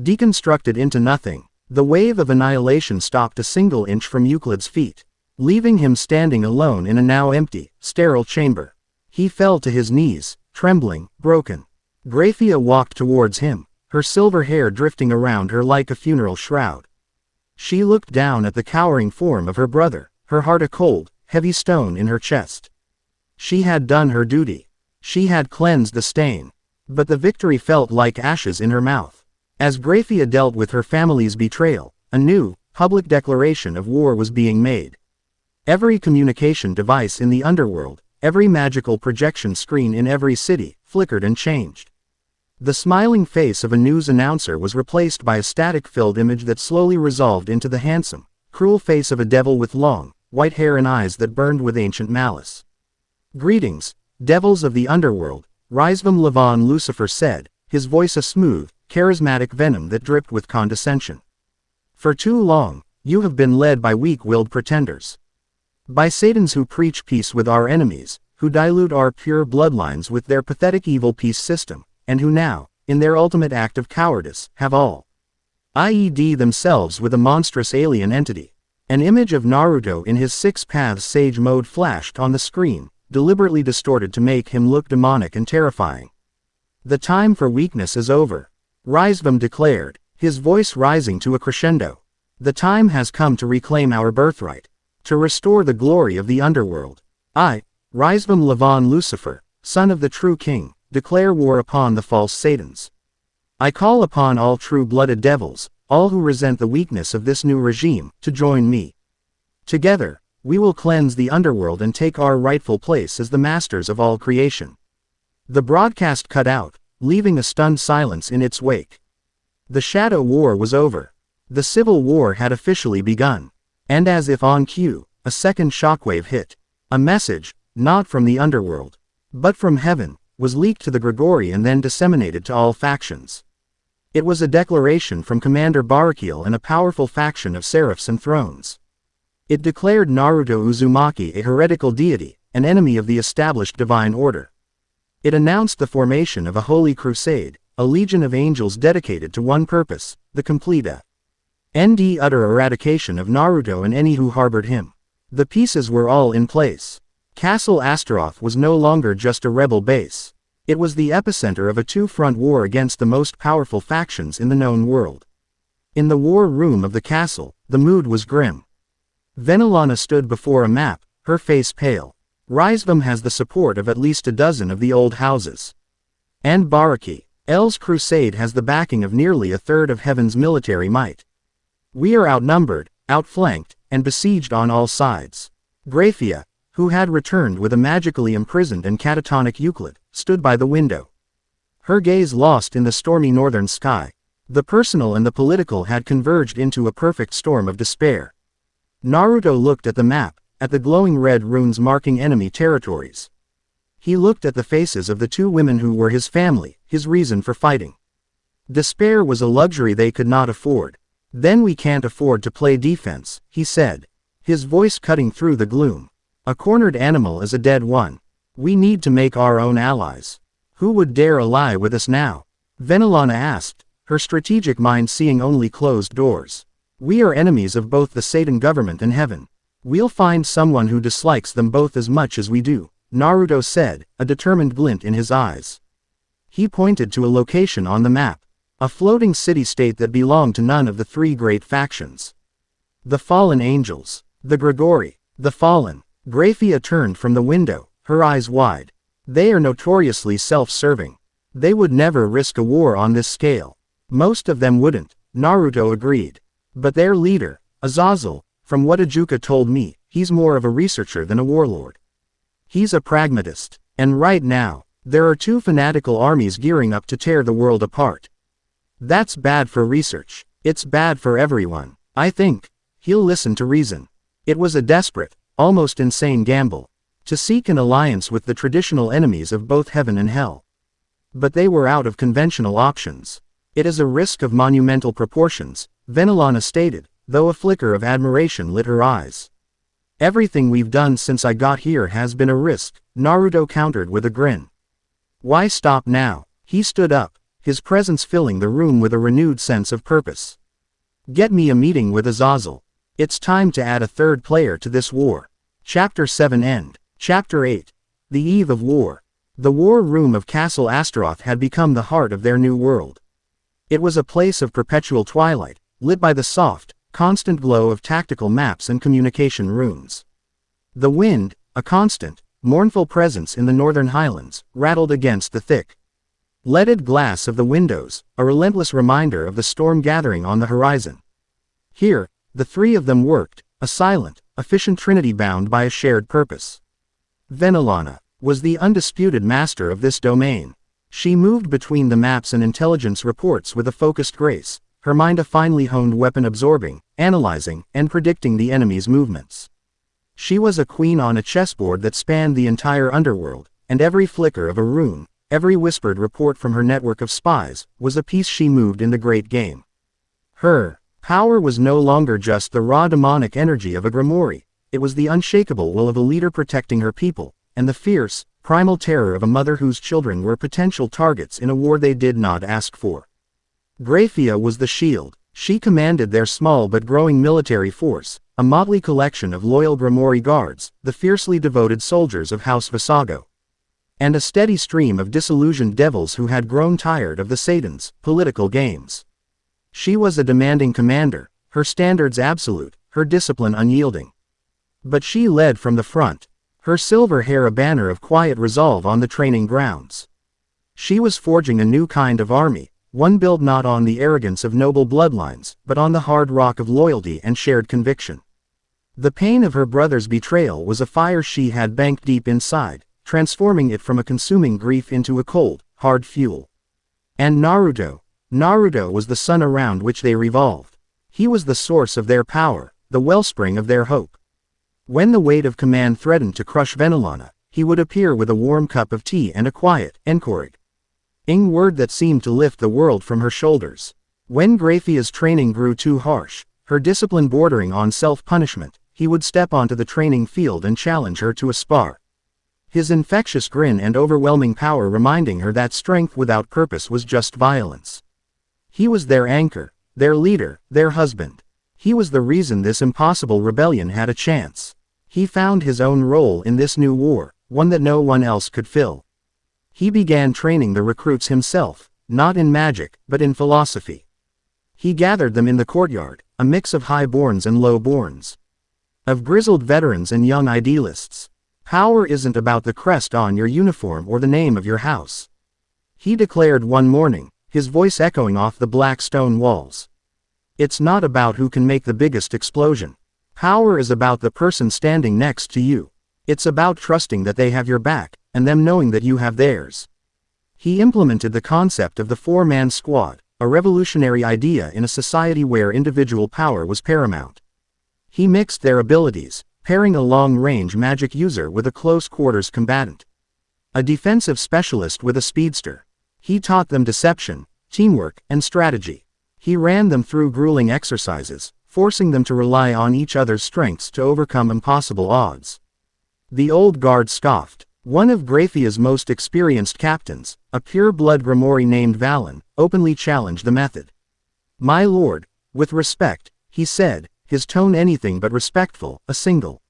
S1: Deconstructed into nothing, the wave of annihilation stopped a single inch from Euclid's feet, leaving him standing alone in a now empty, sterile chamber. He fell to his knees, trembling, broken. Grayfia walked towards him, her silver hair drifting around her like a funeral shroud. She looked down at the cowering form of her brother, her heart a cold, heavy stone in her chest. She had done her duty. She had cleansed the stain. But the victory felt like ashes in her mouth. As Grayfia dealt with her family's betrayal, a new, public declaration of war was being made. Every communication device in the underworld, every magical projection screen in every city, flickered and changed. The smiling face of a news announcer was replaced by a static-filled image that slowly resolved into the handsome, cruel face of a devil with long, white hair and eyes that burned with ancient malice. Greetings, devils of the underworld, Rhysvam Levon Lucifer said, his voice a smooth, charismatic venom that dripped with condescension. For too long, you have been led by weak-willed pretenders. By Satans who preach peace with our enemies, who dilute our pure bloodlines with their pathetic evil peace system, and who now, in their ultimate act of cowardice, have all IED themselves with a monstrous alien entity. An image of Naruto in his Six Paths Sage mode flashed on the screen, deliberately distorted to make him look demonic and terrifying. The time for weakness is over, Rhysvam declared, his voice rising to a crescendo. The time has come to reclaim our birthright, to restore the glory of the underworld. I, Rhysvam Levon Lucifer, son of the true king, declare war upon the false Satans. I call upon all true-blooded devils, all who resent the weakness of this new regime, to join me. Together, we will cleanse the underworld and take our rightful place as the masters of all creation. The broadcast cut out, leaving a stunned silence in its wake. The shadow war was over. The civil war had officially begun. And as if on cue, a second shockwave hit. A message, not from the underworld, but from heaven, was leaked to the Grigori and then disseminated to all factions. It was a declaration from Commander Barakiel and a powerful faction of seraphs and thrones. It declared Naruto Uzumaki a heretical deity, an enemy of the established divine order. It announced the formation of a holy crusade, a legion of angels dedicated to one purpose, the complete and utter eradication of Naruto and any who harbored him. The pieces were all in place. Castle Astaroth was no longer just a rebel base. It was the epicenter of a two-front war against the most powerful factions in the known world. In the war room of the castle, the mood was grim. Venelana stood before a map, her face pale. Rysvam has the support of at least a dozen of the old houses. And Barakiel's crusade has the backing of nearly a third of heaven's military might. We are outnumbered, outflanked, and besieged on all sides. Grayfia, who had returned with a magically imprisoned and catatonic Euclid, stood by the window. Her gaze lost in the stormy northern sky. The personal and the political had converged into a perfect storm of despair. Naruto looked at the map, at the glowing red runes marking enemy territories. He looked at the faces of the two women who were his family, his reason for fighting. Despair was a luxury they could not afford. Then we can't afford to play defense, he said, his voice cutting through the gloom. A cornered animal is a dead one. We need to make our own allies. Who would dare ally with us now? Venelana asked, her strategic mind seeing only closed doors. We are enemies of both the Satan government and heaven. We'll find someone who dislikes them both as much as we do, Naruto said, a determined glint in his eyes. He pointed to a location on the map. A floating city-state that belonged to none of the three great factions. The fallen angels. The Grigori. The fallen. Grayfia turned from the window, her eyes wide. They are notoriously self-serving. They would never risk a war on this scale. Most of them wouldn't, Naruto agreed. But their leader, Azazel, from what Ajuka told me, he's more of a researcher than a warlord. He's a pragmatist. And right now, there are two fanatical armies gearing up to tear the world apart. That's bad for research. It's bad for everyone. I think he'll listen to reason. It was a desperate, almost insane gamble, to seek an alliance with the traditional enemies of both heaven and hell. But they were out of conventional options. It is a risk of monumental proportions, Venelana stated, though a flicker of admiration lit her eyes. Everything we've done since I got here has been a risk, Naruto countered with a grin. Why stop now? He stood up, his presence filling the room with a renewed sense of purpose. Get me a meeting with Azazel. It's time to add a third player to this war. Chapter 7 End. Chapter 8. The Eve of War. The war room of Castle Astaroth had become the heart of their new world. It was a place of perpetual twilight, lit by the soft, constant glow of tactical maps and communication runes. The wind, a constant, mournful presence in the northern highlands, rattled against the thick, leaded glass of the windows, a relentless reminder of the storm gathering on the horizon. Here, the three of them worked, a silent, efficient trinity bound by a shared purpose. Venelana was the undisputed master of this domain. She moved between the maps and intelligence reports with a focused grace, her mind a finely honed weapon absorbing, analyzing, and predicting the enemy's movements. She was a queen on a chessboard that spanned the entire underworld, and every flicker of a rune, every whispered report from her network of spies, was a piece she moved in the great game. Her power was no longer just the raw demonic energy of a Grimoire, it was the unshakable will of a leader protecting her people, and the fierce, primal terror of a mother whose children were potential targets in a war they did not ask for. Grayfia was the shield. She commanded their small but growing military force, a motley collection of loyal Grimoire guards, the fiercely devoted soldiers of House Visago, and a steady stream of disillusioned devils who had grown tired of the Satan's political games. She was a demanding commander, her standards absolute, her discipline unyielding. But she led from the front, her silver hair a banner of quiet resolve on the training grounds. She was forging a new kind of army, one built not on the arrogance of noble bloodlines, but on the hard rock of loyalty and shared conviction. The pain of her brother's betrayal was a fire she had banked deep inside, transforming it from a consuming grief into a cold, hard fuel. And Naruto was the sun around which they revolved. He was the source of their power, the wellspring of their hope. When the weight of command threatened to crush Venelana, he would appear with a warm cup of tea and a quiet, encouraging word that seemed to lift the world from her shoulders. When Grayfia's training grew too harsh, her discipline bordering on self-punishment, he would step onto the training field and challenge her to a spar. His infectious grin and overwhelming power reminding her that strength without purpose was just violence. He was their anchor, their leader, their husband. He was the reason this impossible rebellion had a chance. He found his own role in this new war, one that no one else could fill. He began training the recruits himself, not in magic, but in philosophy. He gathered them in the courtyard, a mix of high-borns and low-borns, of grizzled veterans and young idealists. Power isn't about the crest on your uniform or the name of your house, he declared one morning, his voice echoing off the black stone walls. It's not about who can make the biggest explosion. Power is about the person standing next to you. It's about trusting that they have your back, and them knowing that you have theirs. He implemented the concept of the four-man squad, a revolutionary idea in a society where individual power was paramount. He mixed their abilities, pairing a long-range magic user with a close-quarters combatant, a defensive specialist with a speedster. He taught them deception, teamwork, and strategy. He ran them through grueling exercises, forcing them to rely on each other's strengths to overcome impossible odds. The old guard scoffed. One of Grayfia's most experienced captains, a pure-blood Grimoire named Valen, openly challenged the method. "My lord, with respect," he said, his tone anything but respectful, "a single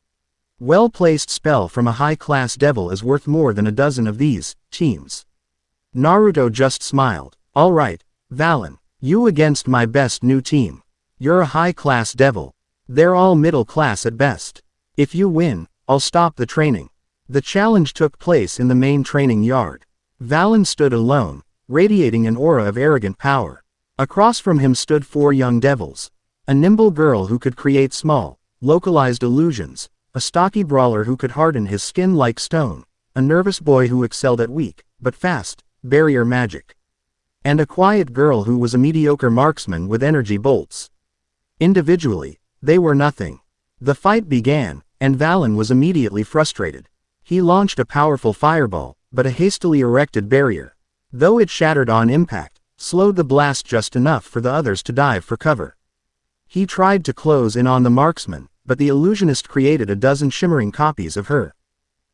S1: well-placed spell from a high-class devil is worth more than a dozen of these teams." Naruto just smiled. "All right, Valen, you against my best new team. You're a high-class devil. They're all middle-class at best. If you win, I'll stop the training." The challenge took place in the main training yard. Valen stood alone, radiating an aura of arrogant power. Across from him stood four young devils. A nimble girl who could create small, localized illusions, a stocky brawler who could harden his skin like stone, a nervous boy who excelled at weak, but fast, barrier magic, and a quiet girl who was a mediocre marksman with energy bolts. Individually, they were nothing. The fight began, and Valen was immediately frustrated. He launched a powerful fireball, but a hastily erected barrier, though it shattered on impact, slowed the blast just enough for the others to dive for cover. He tried to close in on the marksman, but the illusionist created a dozen shimmering copies of her,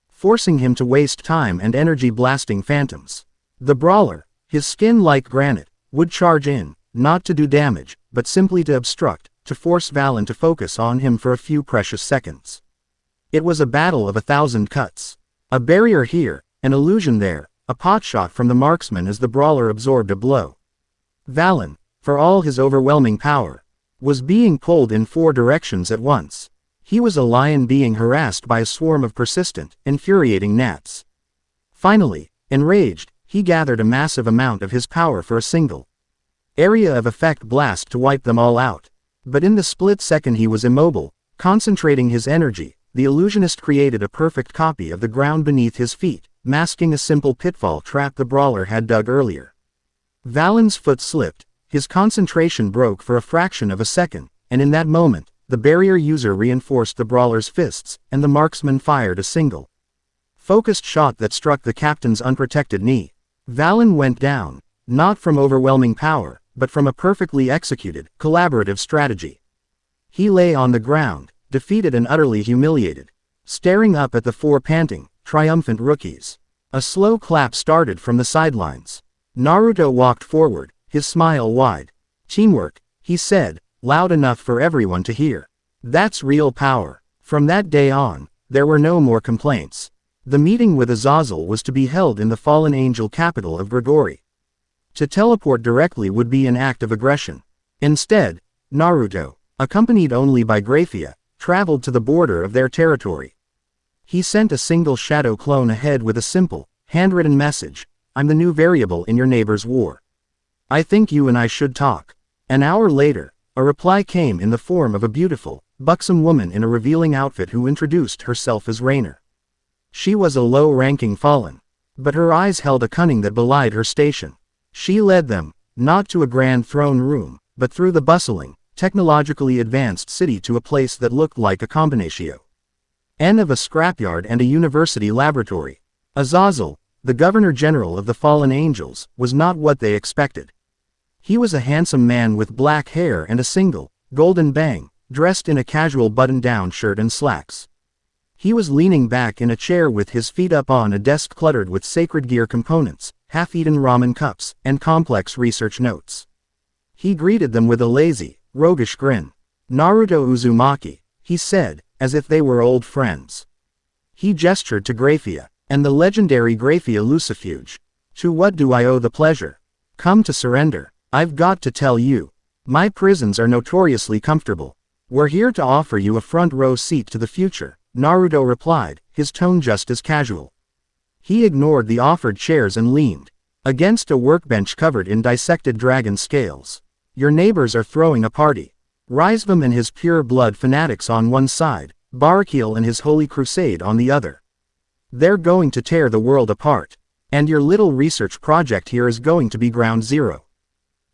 S1: forcing him to waste time and energy blasting phantoms. The brawler, his skin like granite, would charge in, not to do damage, but simply to obstruct, to force Valen to focus on him for a few precious seconds. It was a battle of 1,000 cuts. A barrier here, an illusion there, a potshot from the marksman as the brawler absorbed a blow. Valen, for all his overwhelming power, was being pulled in four directions at once. He was a lion being harassed by a swarm of persistent, infuriating gnats. Finally, enraged, he gathered a massive amount of his power for a single area of effect blast to wipe them all out. But in the split second he was immobile, concentrating his energy, the illusionist created a perfect copy of the ground beneath his feet, masking a simple pitfall trap the brawler had dug earlier. Valen's foot slipped, his concentration broke for a fraction of a second, and in that moment, the barrier user reinforced the brawler's fists, and the marksman fired a single focused shot that struck the captain's unprotected knee. Valen went down, not from overwhelming power, but from a perfectly executed, collaborative strategy. He lay on the ground, defeated and utterly humiliated, staring up at the four panting, triumphant rookies. A slow clap started from the sidelines. Naruto walked forward, his smile wide. "Teamwork," he said, loud enough for everyone to hear. "That's real power." From that day on, there were no more complaints. The meeting with Azazel was to be held in the fallen angel capital of Grigori. To teleport directly would be an act of aggression. Instead, Naruto, accompanied only by Grayfia, traveled to the border of their territory. He sent a single shadow clone ahead with a simple, handwritten message: "I'm the new variable in your neighbor's war. I think you and I should talk." An hour later, a reply came in the form of a beautiful, buxom woman in a revealing outfit who introduced herself as Rainer. She was a low-ranking fallen, but her eyes held a cunning that belied her station. She led them, not to a grand throne room, but through the bustling, technologically advanced city to a place that looked like a combinatio N of a scrapyard and a university laboratory. Azazel, the Governor-General of the Fallen Angels, was not what they expected. He was a handsome man with black hair and a single, golden bang, dressed in a casual button-down shirt and slacks. He was leaning back in a chair with his feet up on a desk cluttered with sacred gear components, half-eaten ramen cups, and complex research notes. He greeted them with a lazy, roguish grin. "Naruto Uzumaki," he said, as if they were old friends. He gestured to Grayfia, and the legendary Grayfia Lucifuge. "To what do I owe the pleasure? Come to surrender. I've got to tell you. My prisons are notoriously comfortable. We're here to offer you a front-row seat to the future," Naruto replied, his tone just as casual. He ignored the offered chairs and leaned against a workbench covered in dissected dragon scales. "Your neighbors are throwing a party. Raizvam and his pure-blood fanatics on one side, Barakiel and his holy crusade on the other. They're going to tear the world apart. And your little research project here is going to be ground zero."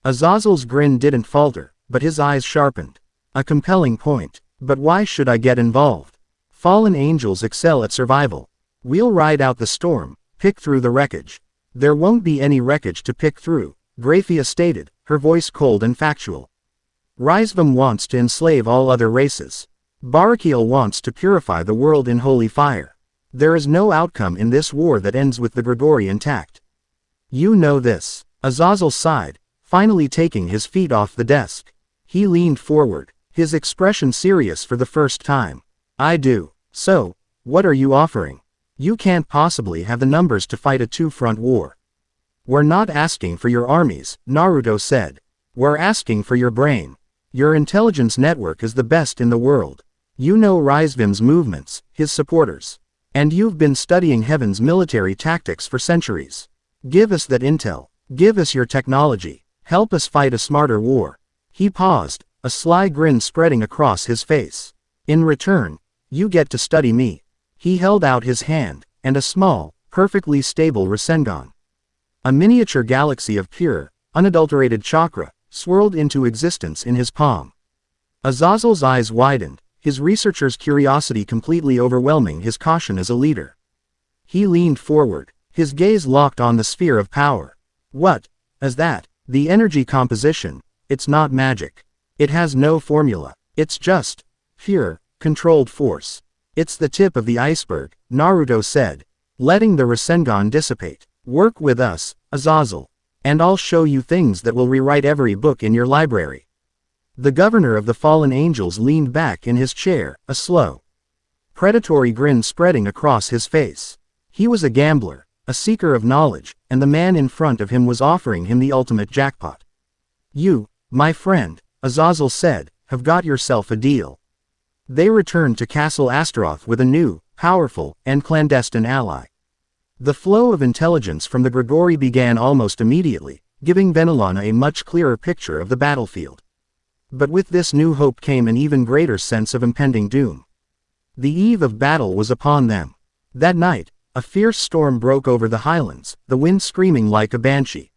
S1: Azazel's grin didn't falter, but his eyes sharpened. "A compelling point. But why should I get involved? Fallen angels excel at survival. We'll ride out the storm, pick through the wreckage." "There won't be any wreckage to pick through," Grayfia stated, her voice cold and factual. "Raizvam wants to enslave all other races. Barakiel wants to purify the world in holy fire. There is no outcome in this war that ends with the Grigori intact. You know this." Azazel sighed, finally taking his feet off the desk. He leaned forward, his expression serious for the first time. "I do. So, what are you offering? You can't possibly have the numbers to fight a two-front war." "We're not asking for your armies," Naruto said. "We're asking for your brain. Your intelligence network is the best in the world. You know Raizvim's movements, his supporters. And you've been studying Heaven's military tactics for centuries. Give us that intel. Give us your technology. Help us fight a smarter war." He paused, a sly grin spreading across his face. "In return, you get to study me." He held out his hand, and a small, perfectly stable Rasengan, a miniature galaxy of pure, unadulterated chakra, swirled into existence in his palm. Azazel's eyes widened, his researcher's curiosity completely overwhelming his caution as a leader. He leaned forward, his gaze locked on the sphere of power. "What is that?" "The energy composition. It's not magic. It has no formula. It's just pure, controlled force. It's the tip of the iceberg," Naruto said, letting the Rasengan dissipate. "Work with us, Azazel. And I'll show you things that will rewrite every book in your library." The governor of the fallen angels leaned back in his chair, a slow, predatory grin spreading across his face. He was a gambler, a seeker of knowledge, and the man in front of him was offering him the ultimate jackpot. "You, my friend," Azazel said, "have got yourself a deal." They returned to Castle Astaroth with a new, powerful, and clandestine ally. The flow of intelligence from the Grigori began almost immediately, giving Venelana a much clearer picture of the battlefield. But with this new hope came an even greater sense of impending doom. The eve of battle was upon them. That night, a fierce storm broke over the highlands, the wind screaming like a banshee,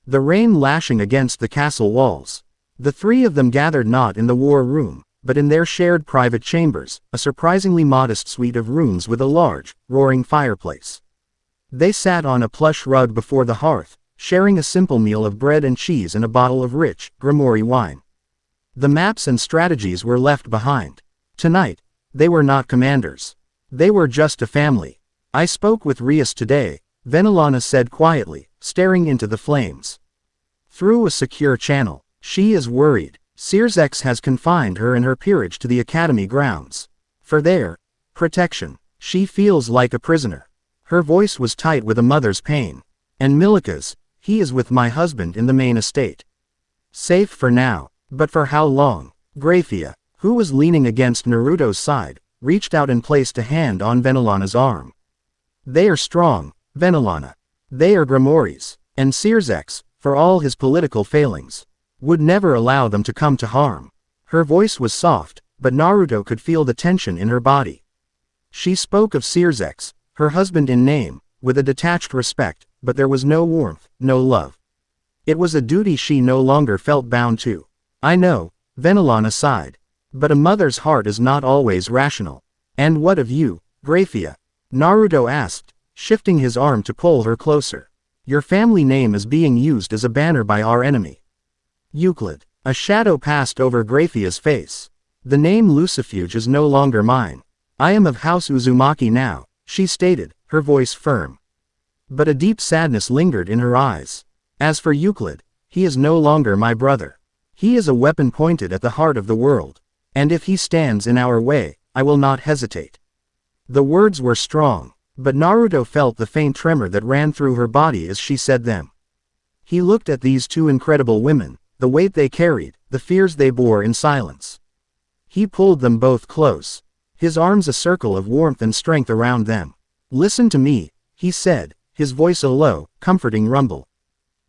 S1: the rain lashing against the castle walls. The three of them gathered not in the war room, but in their shared private chambers, a surprisingly modest suite of rooms with a large, roaring fireplace. They sat on a plush rug before the hearth, sharing a simple meal of bread and cheese and a bottle of rich, Grimoire wine. The maps and strategies were left behind. Tonight, they were not commanders. They were just a family. "I spoke with Rias today," Venelana said quietly, staring into the flames. "Through a secure channel. She is worried. Sirzex has confined her and her peerage to the academy grounds. For their protection. She feels like a prisoner." Her voice was tight with a mother's pain. "And Milika's, he is with my husband in the main estate. Safe for now. But for how long?" Grayfia, who was leaning against Naruto's side, reached out and placed a hand on Venelana's arm. "They are strong, Venelana. They are Grimoires, and Sirzex, for all his political failings, would never allow them to come to harm." Her voice was soft, but Naruto could feel the tension in her body. She spoke of Sirzex, her husband in name, with a detached respect, but there was no warmth, no love. It was a duty she no longer felt bound to. "I know," Venelana sighed. But a mother's heart is not always rational. And what of you, Grayfia? Naruto asked, shifting his arm to pull her closer. Your family name is being used as a banner by our enemy. Euclid. A shadow passed over Grayfia's face. The name Lucifuge is no longer mine. I am of House Uzumaki now, she stated, her voice firm. But a deep sadness lingered in her eyes. As for Euclid, he is no longer my brother. He is a weapon pointed at the heart of the world. And if he stands in our way, I will not hesitate. The words were strong, but Naruto felt the faint tremor that ran through her body as she said them. He looked at these two incredible women, the weight they carried, the fears they bore in silence. He pulled them both close, his arms a circle of warmth and strength around them. Listen to me, he said, his voice a low, comforting rumble.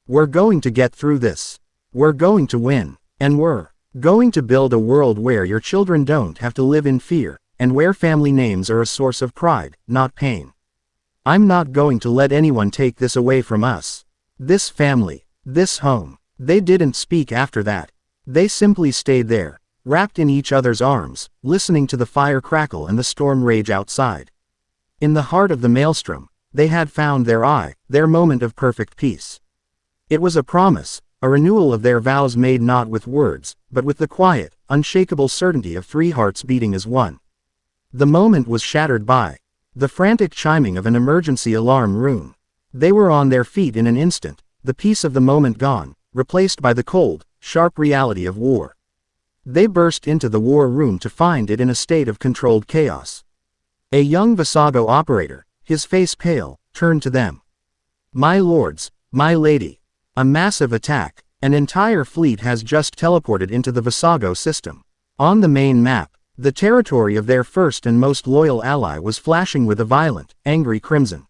S1: We're going to get through this. We're going to win. And we're going to build a world where your children don't have to live in fear, and where family names are a source of pride, not pain. I'm not going to let anyone take this away from us. This family, this home. They didn't speak after that. They simply stayed there, wrapped in each other's arms, listening to the fire crackle and the storm rage outside. In the heart of the maelstrom, they had found their moment of perfect peace. It was a promise, a renewal of their vows made not with words, but with the quiet, unshakable certainty of three hearts beating as one. The moment was shattered by the frantic chiming of an emergency alarm rune. They were on their feet in an instant, the peace of the moment gone, replaced by the cold, sharp reality of war. They burst into the war room to find it in a state of controlled chaos. A young Visago operator, his face pale, turned to them. My lords, my lady. A massive attack, an entire fleet has just teleported into the Visago system. On the main map, the territory of their first and most loyal ally was flashing with a violent, angry crimson.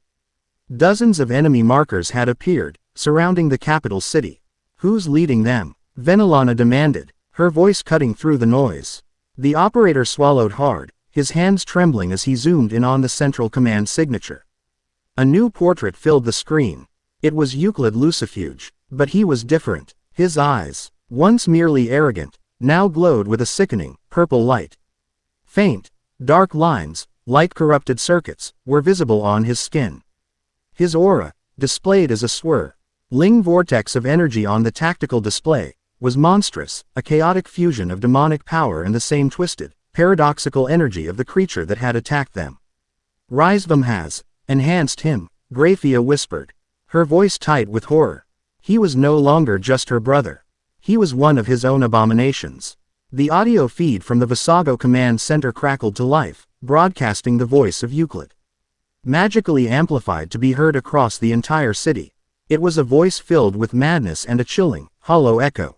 S1: Dozens of enemy markers had appeared, surrounding the capital city. Who's leading them? Venelana demanded, her voice cutting through the noise. The operator swallowed hard, his hands trembling as he zoomed in on the central command signature. A new portrait filled the screen. It was Euclid Lucifuge, but he was different. His eyes, once merely arrogant, now glowed with a sickening, purple light. Faint, dark lines, like corrupted circuits, were visible on his skin. His aura, displayed as a swirling vortex of energy on the tactical display, was monstrous, a chaotic fusion of demonic power and the same twisted, paradoxical energy of the creature that had attacked them. Raisvam has enhanced him, Grayfia whispered, her voice tight with horror. He was no longer just her brother. He was one of his own abominations. The audio feed from the Visago command center crackled to life, broadcasting the voice of Euclid. Magically amplified to be heard across the entire city. It was a voice filled with madness and a chilling, hollow echo.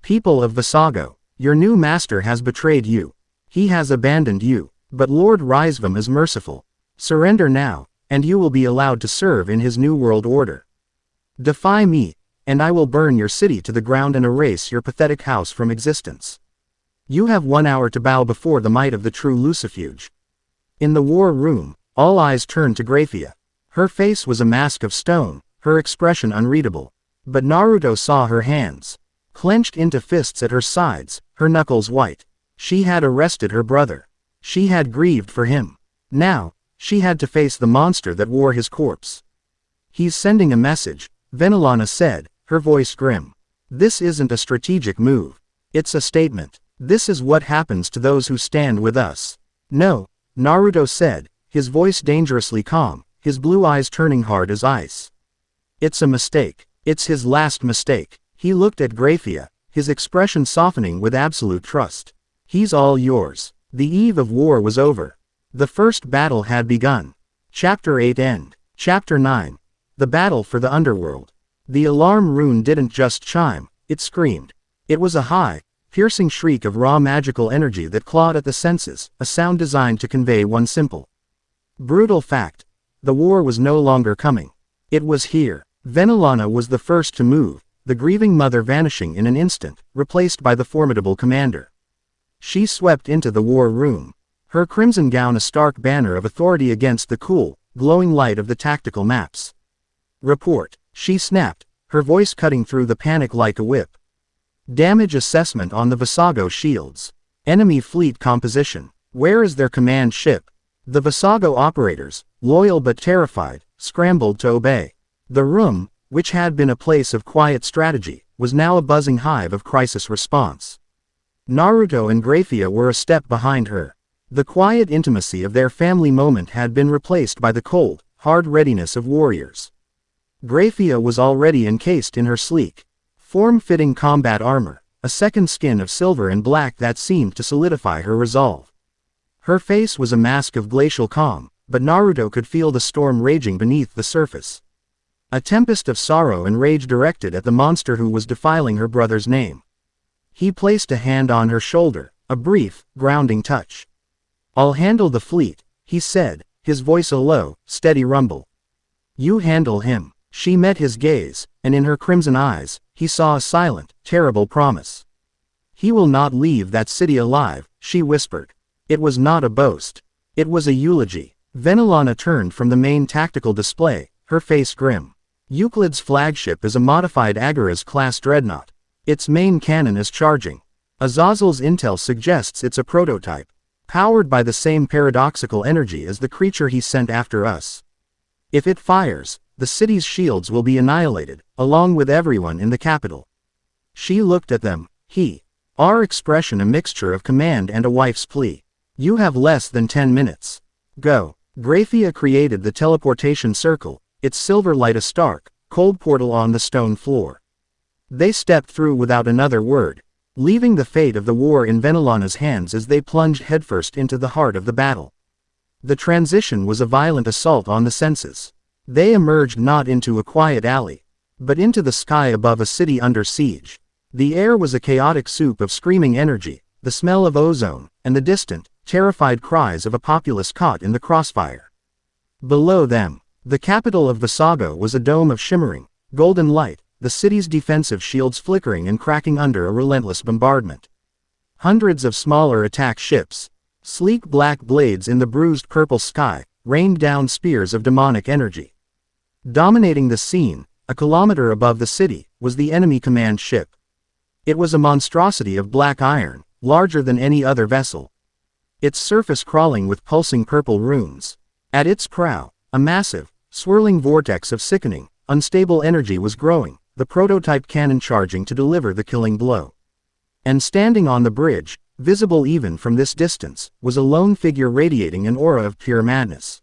S1: People of Visago, your new master has betrayed you. He has abandoned you, but Lord Raisvam is merciful. Surrender now, and you will be allowed to serve in his new world order. Defy me, and I will burn your city to the ground and erase your pathetic house from existence. You have 1 hour to bow before the might of the true Lucifuge. In the war room, all eyes turned to Grayfia. Her face was a mask of stone, her expression unreadable. But Naruto saw her hands, clenched into fists at her sides, her knuckles white. She had arrested her brother. She had grieved for him. Now, she had to face the monster that wore his corpse. He's sending a message, Venelana said, her voice grim. This isn't a strategic move. It's a statement. This is what happens to those who stand with us. No, Naruto said, his voice dangerously calm, his blue eyes turning hard as ice. It's a mistake. It's his last mistake. He looked at Grayfia, his expression softening with absolute trust. He's all yours. The eve of war was over. The first battle had begun. Chapter 8 End. Chapter 9. The Battle for the Underworld. The alarm rune didn't just chime, it screamed. It was a high, piercing shriek of raw magical energy that clawed at the senses, a sound designed to convey one simple, brutal fact. The war was no longer coming. It was here. Venelana was the first to move, the grieving mother vanishing in an instant, replaced by the formidable commander. She swept into the war room, her crimson gown a stark banner of authority against the cool, glowing light of the tactical maps. Report, she snapped, her voice cutting through the panic like a whip. Damage assessment on the Visago shields. Enemy fleet composition. Where is their command ship? The Visago operators, loyal but terrified, scrambled to obey. The room, which had been a place of quiet strategy, was now a buzzing hive of crisis response. Naruto and Grayfia were a step behind her. The quiet intimacy of their family moment had been replaced by the cold, hard readiness of warriors. Grayfia was already encased in her sleek, form-fitting combat armor, a second skin of silver and black that seemed to solidify her resolve. Her face was a mask of glacial calm, but Naruto could feel the storm raging beneath the surface. A tempest of sorrow and rage directed at the monster who was defiling her brother's name. He placed a hand on her shoulder, a brief, grounding touch. "I'll handle the fleet," he said, his voice a low, steady rumble. "You handle him." She met his gaze, and in her crimson eyes, he saw a silent, terrible promise. "He will not leave that city alive," she whispered. It was not a boast. It was a eulogy. Venelana turned from the main tactical display, her face grim. Euclid's flagship is a modified Agaras-class dreadnought. Its main cannon is charging. Azazel's intel suggests it's a prototype, powered by the same paradoxical energy as the creature he sent after us. If it fires, the city's shields will be annihilated, along with everyone in the capital. She looked at them, our expression a mixture of command and a wife's plea. "You have less than 10 minutes. Go." Grayfia created the teleportation circle, its silver light a stark, cold portal on the stone floor. They stepped through without another word, leaving the fate of the war in Venelana's hands as they plunged headfirst into the heart of the battle. The transition was a violent assault on the senses. They emerged not into a quiet alley, but into the sky above a city under siege. The air was a chaotic soup of screaming energy, the smell of ozone, and the distant, terrified cries of a populace caught in the crossfire. Below them, the capital of Visago was a dome of shimmering, golden light, the city's defensive shields flickering and cracking under a relentless bombardment. Hundreds of smaller attack ships, sleek black blades in the bruised purple sky, rained down spears of demonic energy. Dominating the scene, a kilometer above the city, was the enemy command ship. It was a monstrosity of black iron, larger than any other vessel. Its surface crawling with pulsing purple runes. At its prow, a massive, swirling vortex of sickening, unstable energy was growing, the prototype cannon charging to deliver the killing blow. And standing on the bridge, visible even from this distance, was a lone figure radiating an aura of pure madness.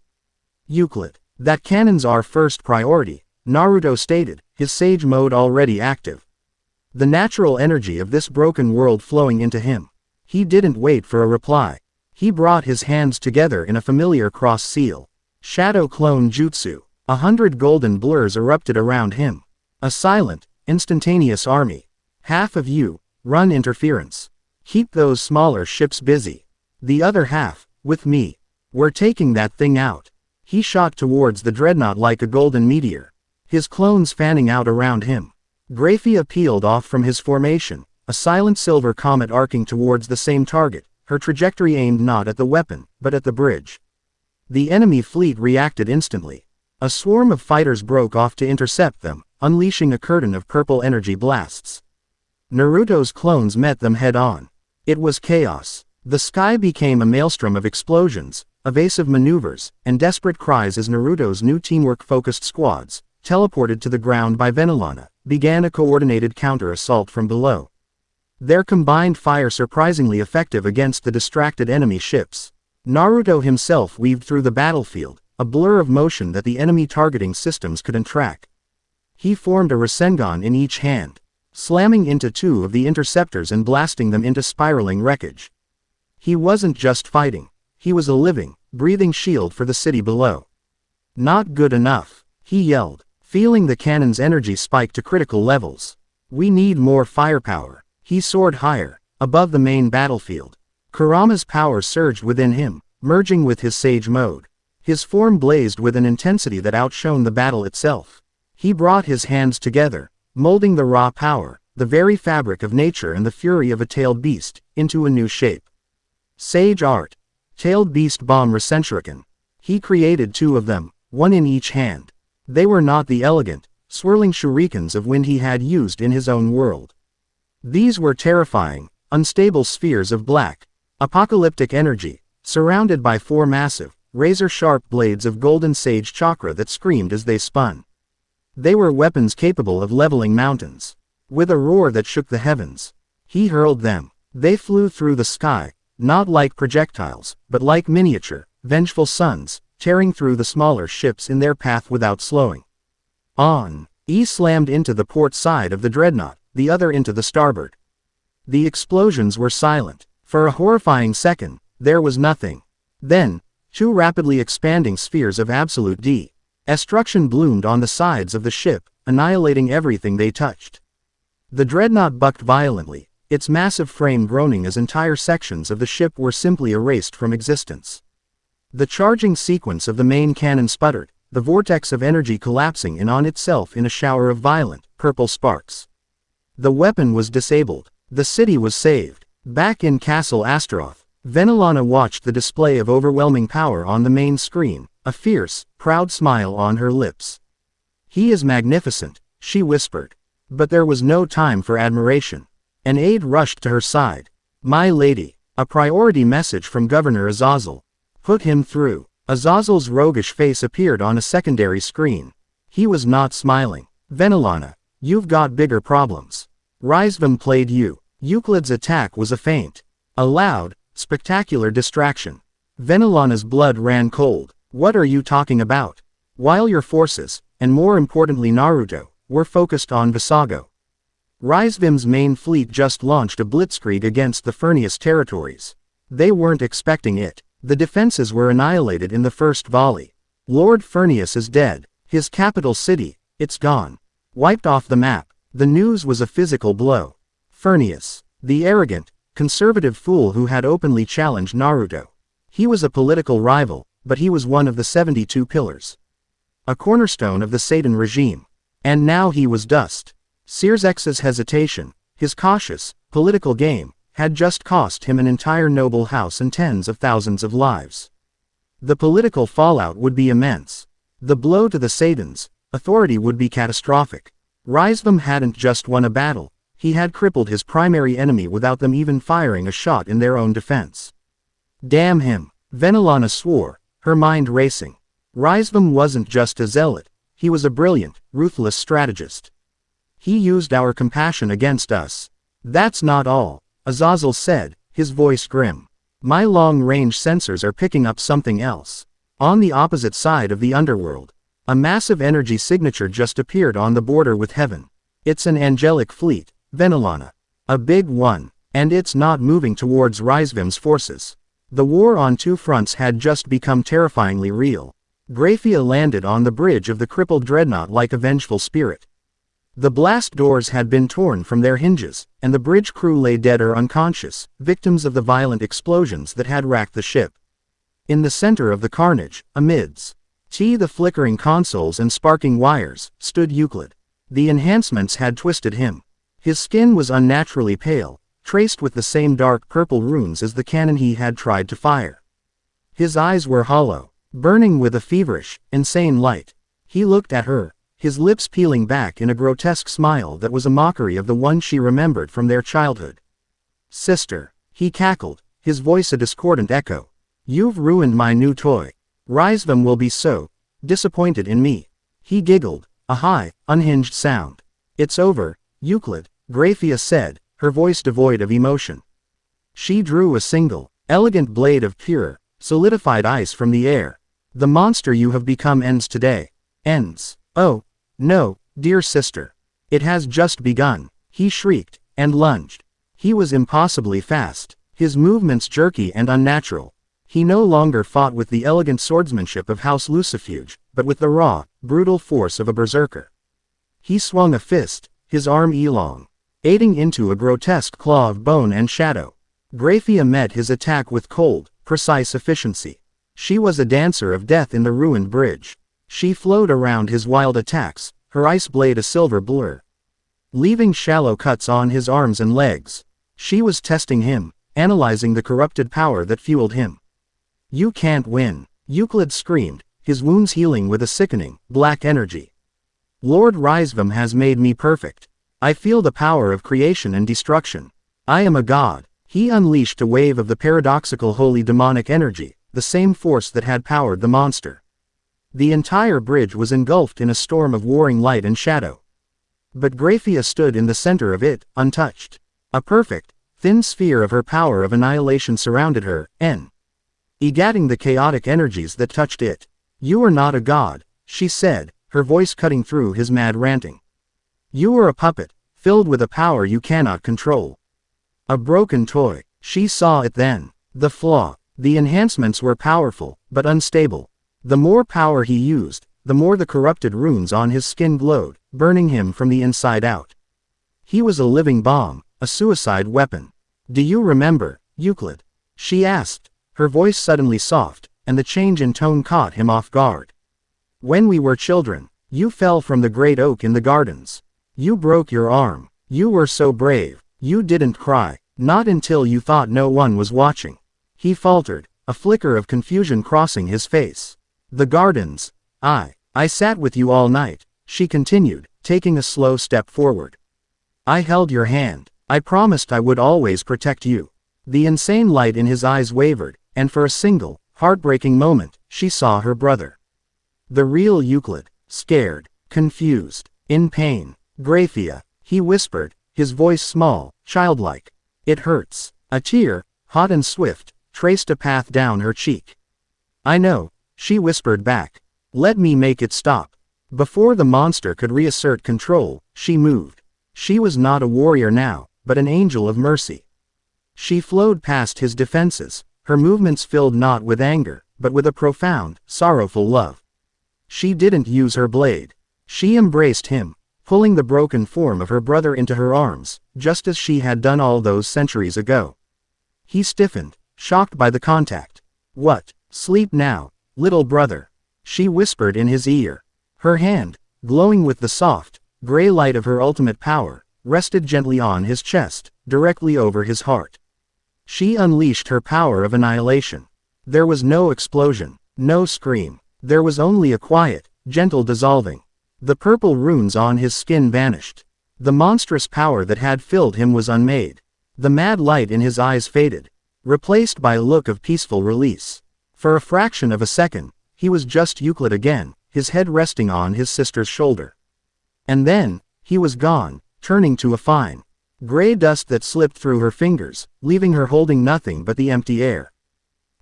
S1: "Euclid. That cannon's our first priority," Naruto stated, his sage mode already active. The natural energy of this broken world flowing into him. He didn't wait for a reply. He brought his hands together in a familiar cross seal. Shadow clone jutsu. 100 golden blurs erupted around him. A silent, instantaneous army. "Half of you, run interference. Keep those smaller ships busy. The other half, with me. We're taking that thing out." He shot towards the dreadnought like a golden meteor, his clones fanning out around him. Grayfia peeled off from his formation, a silent silver comet arcing towards the same target, her trajectory aimed not at the weapon, but at the bridge. The enemy fleet reacted instantly. A swarm of fighters broke off to intercept them, unleashing a curtain of purple energy blasts. Naruto's clones met them head-on. It was chaos. The sky became a maelstrom of explosions, evasive maneuvers, and desperate cries as Naruto's new teamwork-focused squads, teleported to the ground by Venelana, began a coordinated counter-assault from below. Their combined fire surprisingly effective against the distracted enemy ships. Naruto himself weaved through the battlefield, a blur of motion that the enemy targeting systems couldn't track. He formed a Rasengan in each hand, slamming into 2 of the interceptors and blasting them into spiraling wreckage. He wasn't just fighting. He was a living, breathing shield for the city below. "Not good enough," he yelled, feeling the cannon's energy spike to critical levels. "We need more firepower." He soared higher, above the main battlefield. Kurama's power surged within him, merging with his sage mode. His form blazed with an intensity that outshone the battle itself. He brought his hands together, molding the raw power, the very fabric of nature and the fury of a tailed beast, into a new shape. Sage art. Tailed beast bomb Rasenshuriken. He created 2 of them, 1 in each hand. They were not the elegant, swirling shurikens of wind he had used in his own world. These were terrifying, unstable spheres of black, apocalyptic energy, surrounded by 4 massive, razor-sharp blades of golden sage chakra that screamed as they spun. They were weapons capable of leveling mountains. With a roar that shook the heavens, he hurled them. They flew through the sky, not like projectiles, but like miniature, vengeful suns, tearing through the smaller ships in their path without slowing. On. E slammed into the port side of the dreadnought, the other into the starboard. The explosions were silent. For a horrifying second, there was nothing. Then, 2 rapidly expanding spheres of absolute destruction bloomed on the sides of the ship, annihilating everything they touched. The dreadnought bucked violently, its massive frame groaning as entire sections of the ship were simply erased from existence. The charging sequence of the main cannon sputtered, the vortex of energy collapsing in on itself in a shower of violent, purple sparks. The weapon was disabled. The city was saved. Back in Castle Astaroth, Venelana watched the display of overwhelming power on the main screen, a fierce, proud smile on her lips. "He is magnificent," she whispered. But there was no time for admiration. An aide rushed to her side. "My lady, a priority message from Governor Azazel. Put him through." Azazel's roguish face appeared on a secondary screen. He was not smiling. "Venelana, you've got bigger problems. Rysvam played you." Euclid's attack was a feint. A loud, spectacular distraction. Venelana's blood ran cold. "What are you talking about?" While your forces, and more importantly Naruto, were focused on Visago, Rysvim's main fleet just launched a blitzkrieg against the Furnius territories. They weren't expecting it. The defenses were annihilated in the first volley. Lord Furnius is dead. His capital city, it's gone. Wiped off the map. The news was a physical blow. Furnius, the arrogant, conservative fool who had openly challenged Naruto. He was a political rival, but he was one of the 72 pillars. A cornerstone of the Satan regime. And now he was dust. Searsex's hesitation, his cautious, political game, had just cost him an entire noble house and tens of thousands of lives. The political fallout would be immense. The blow to the Satan's authority would be catastrophic. Rysvam hadn't just won a battle, he had crippled his primary enemy without them even firing a shot in their own defense. Damn him, Venelana swore, her mind racing. Rysvam wasn't just a zealot, he was a brilliant, ruthless strategist. He used our compassion against us. That's not all, Azazel said, his voice grim. My long-range sensors are picking up something else. On the opposite side of the underworld, a massive energy signature just appeared on the border with heaven. It's an angelic fleet, Venelana. A big one, and it's not moving towards Rysvim's forces. The war on 2 fronts had just become terrifyingly real. Grayfia landed on the bridge of the crippled dreadnought like a vengeful spirit. The blast doors had been torn from their hinges, and the bridge crew lay dead or unconscious, victims of the violent explosions that had racked the ship. In the center of the carnage, amidst the flickering consoles and sparking wires, stood Euclid. The enhancements had twisted him. His skin was unnaturally pale, traced with the same dark purple runes as the cannon he had tried to fire. His eyes were hollow, burning with a feverish, insane light. He looked at her, his lips peeling back in a grotesque smile that was a mockery of the one she remembered from their childhood. "Sister," he cackled, his voice a discordant echo. "You've ruined my new toy. Rysvam will be so disappointed in me." He giggled, a high, unhinged sound. "It's over, Euclid," Grayfia said, her voice devoid of emotion. She drew a single, elegant blade of pure, solidified ice from the air. "The monster you have become ends today." "Ends? Oh, no, dear sister. It has just begun," he shrieked, and lunged. He was impossibly fast, his movements jerky and unnatural. He no longer fought with the elegant swordsmanship of House Lucifuge, but with the raw, brutal force of a berserker. He swung a fist, his arm elong, aiding into a grotesque claw of bone and shadow. Grayfia met his attack with cold, precise efficiency. She was a dancer of death in the ruined bridge. She flowed around his wild attacks, her ice blade a silver blur, leaving shallow cuts on his arms and legs. She was testing him, analyzing the corrupted power that fueled him. "You can't win," Euclid screamed, his wounds healing with a sickening, black energy. "Lord Rysvam has made me perfect. I feel the power of creation and destruction. I am a god." He unleashed a wave of the paradoxical holy demonic energy, the same force that had powered the monster. The entire bridge was engulfed in a storm of warring light and shadow. But Grayfia stood in the center of it, untouched. A perfect, thin sphere of her power of annihilation surrounded her, negating the chaotic energies that touched it. "You are not a god," she said, her voice cutting through his mad ranting. "You are a puppet, filled with a power you cannot control. A broken toy." She saw it then. The flaw. The enhancements were powerful, but unstable. The more power he used, the more the corrupted runes on his skin glowed, burning him from the inside out. He was a living bomb, a suicide weapon. "Do you remember, Euclid?" she asked, her voice suddenly soft, and the change in tone caught him off guard. "When we were children, you fell from the great oak in the gardens. You broke your arm. You were so brave. You didn't cry, not until you thought no one was watching." He faltered, a flicker of confusion crossing his face. "The gardens. I sat with you all night," she continued, taking a slow step forward. "I held your hand. I promised I would always protect you." The insane light in his eyes wavered, and for a single, heartbreaking moment, she saw her brother. The real Euclid, scared, confused, in pain. "Grayfia," he whispered, his voice small, childlike. "It hurts." A tear, hot and swift, traced a path down her cheek. "I know," she whispered back. "Let me make it stop." Before the monster could reassert control, she moved. She was not a warrior now, but an angel of mercy. She flowed past his defenses, her movements filled not with anger, but with a profound, sorrowful love. She didn't use her blade. She embraced him, pulling the broken form of her brother into her arms, just as she had done all those centuries ago. He stiffened, shocked by the contact. "What? Sleep now, little brother," she whispered in his ear. Her hand, glowing with the soft, gray light of her ultimate power, rested gently on his chest, directly over his heart. She unleashed her power of annihilation. There was no explosion, no scream. There was only a quiet, gentle dissolving. The purple runes on his skin vanished. The monstrous power that had filled him was unmade. The mad light in his eyes faded, replaced by a look of peaceful release. For a fraction of a second, he was just Euclid again, his head resting on his sister's shoulder. And then, he was gone, turning to a fine, gray dust that slipped through her fingers, leaving her holding nothing but the empty air.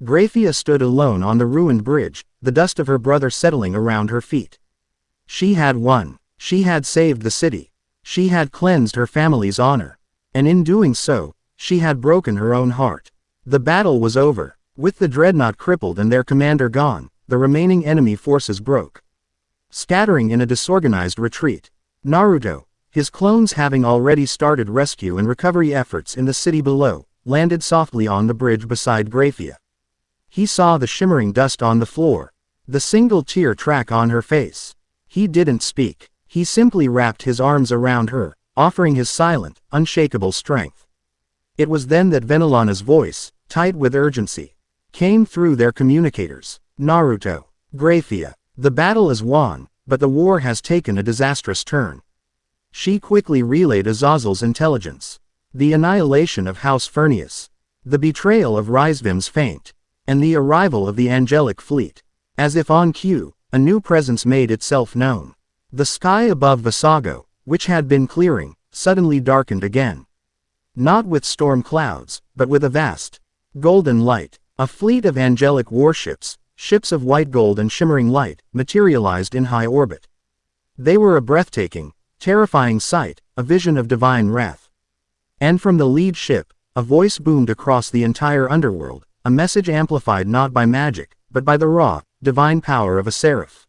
S1: Grayfia stood alone on the ruined bridge, the dust of her brother settling around her feet. She had won. She had saved the city. She had cleansed her family's honor. And in doing so, she had broken her own heart. The battle was over. With the dreadnought crippled and their commander gone, the remaining enemy forces broke, scattering in a disorganized retreat. Naruto, his clones having already started rescue and recovery efforts in the city below, landed softly on the bridge beside Grayfia. He saw the shimmering dust on the floor, the single tear track on her face. He didn't speak. He simply wrapped his arms around her, offering his silent, unshakable strength. It was then that Venelana's voice, tight with urgency, came through their communicators. "Naruto, Grayfia, the battle is won, but the war has taken a disastrous turn." She quickly relayed Azazel's intelligence. The annihilation of House Furnius, the betrayal of Rysvim's feint, and the arrival of the angelic fleet. As if on cue, a new presence made itself known. The sky above Visago, which had been clearing, suddenly darkened again. Not with storm clouds, but with a vast, golden light. A fleet of angelic warships, ships of white gold and shimmering light, materialized in high orbit. They were a breathtaking, terrifying sight, a vision of divine wrath. And from the lead ship, a voice boomed across the entire underworld, a message amplified not by magic, but by the raw, divine power of a seraph.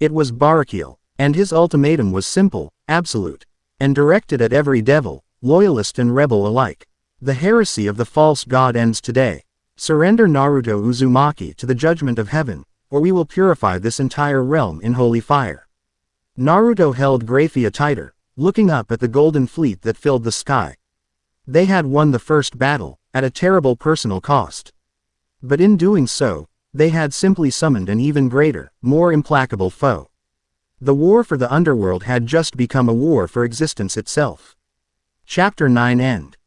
S1: It was Barakiel, and his ultimatum was simple, absolute, and directed at every devil, loyalist and rebel alike. The heresy of the false god ends today. Surrender Naruto Uzumaki to the judgment of heaven, or we will purify this entire realm in holy fire. Naruto held Grayfia tighter, looking up at the golden fleet that filled the sky. They had won the first battle, at a terrible personal cost. But in doing so, they had simply summoned an even greater, more implacable foe. The war for the underworld had just become a war for existence itself. Chapter 9 End.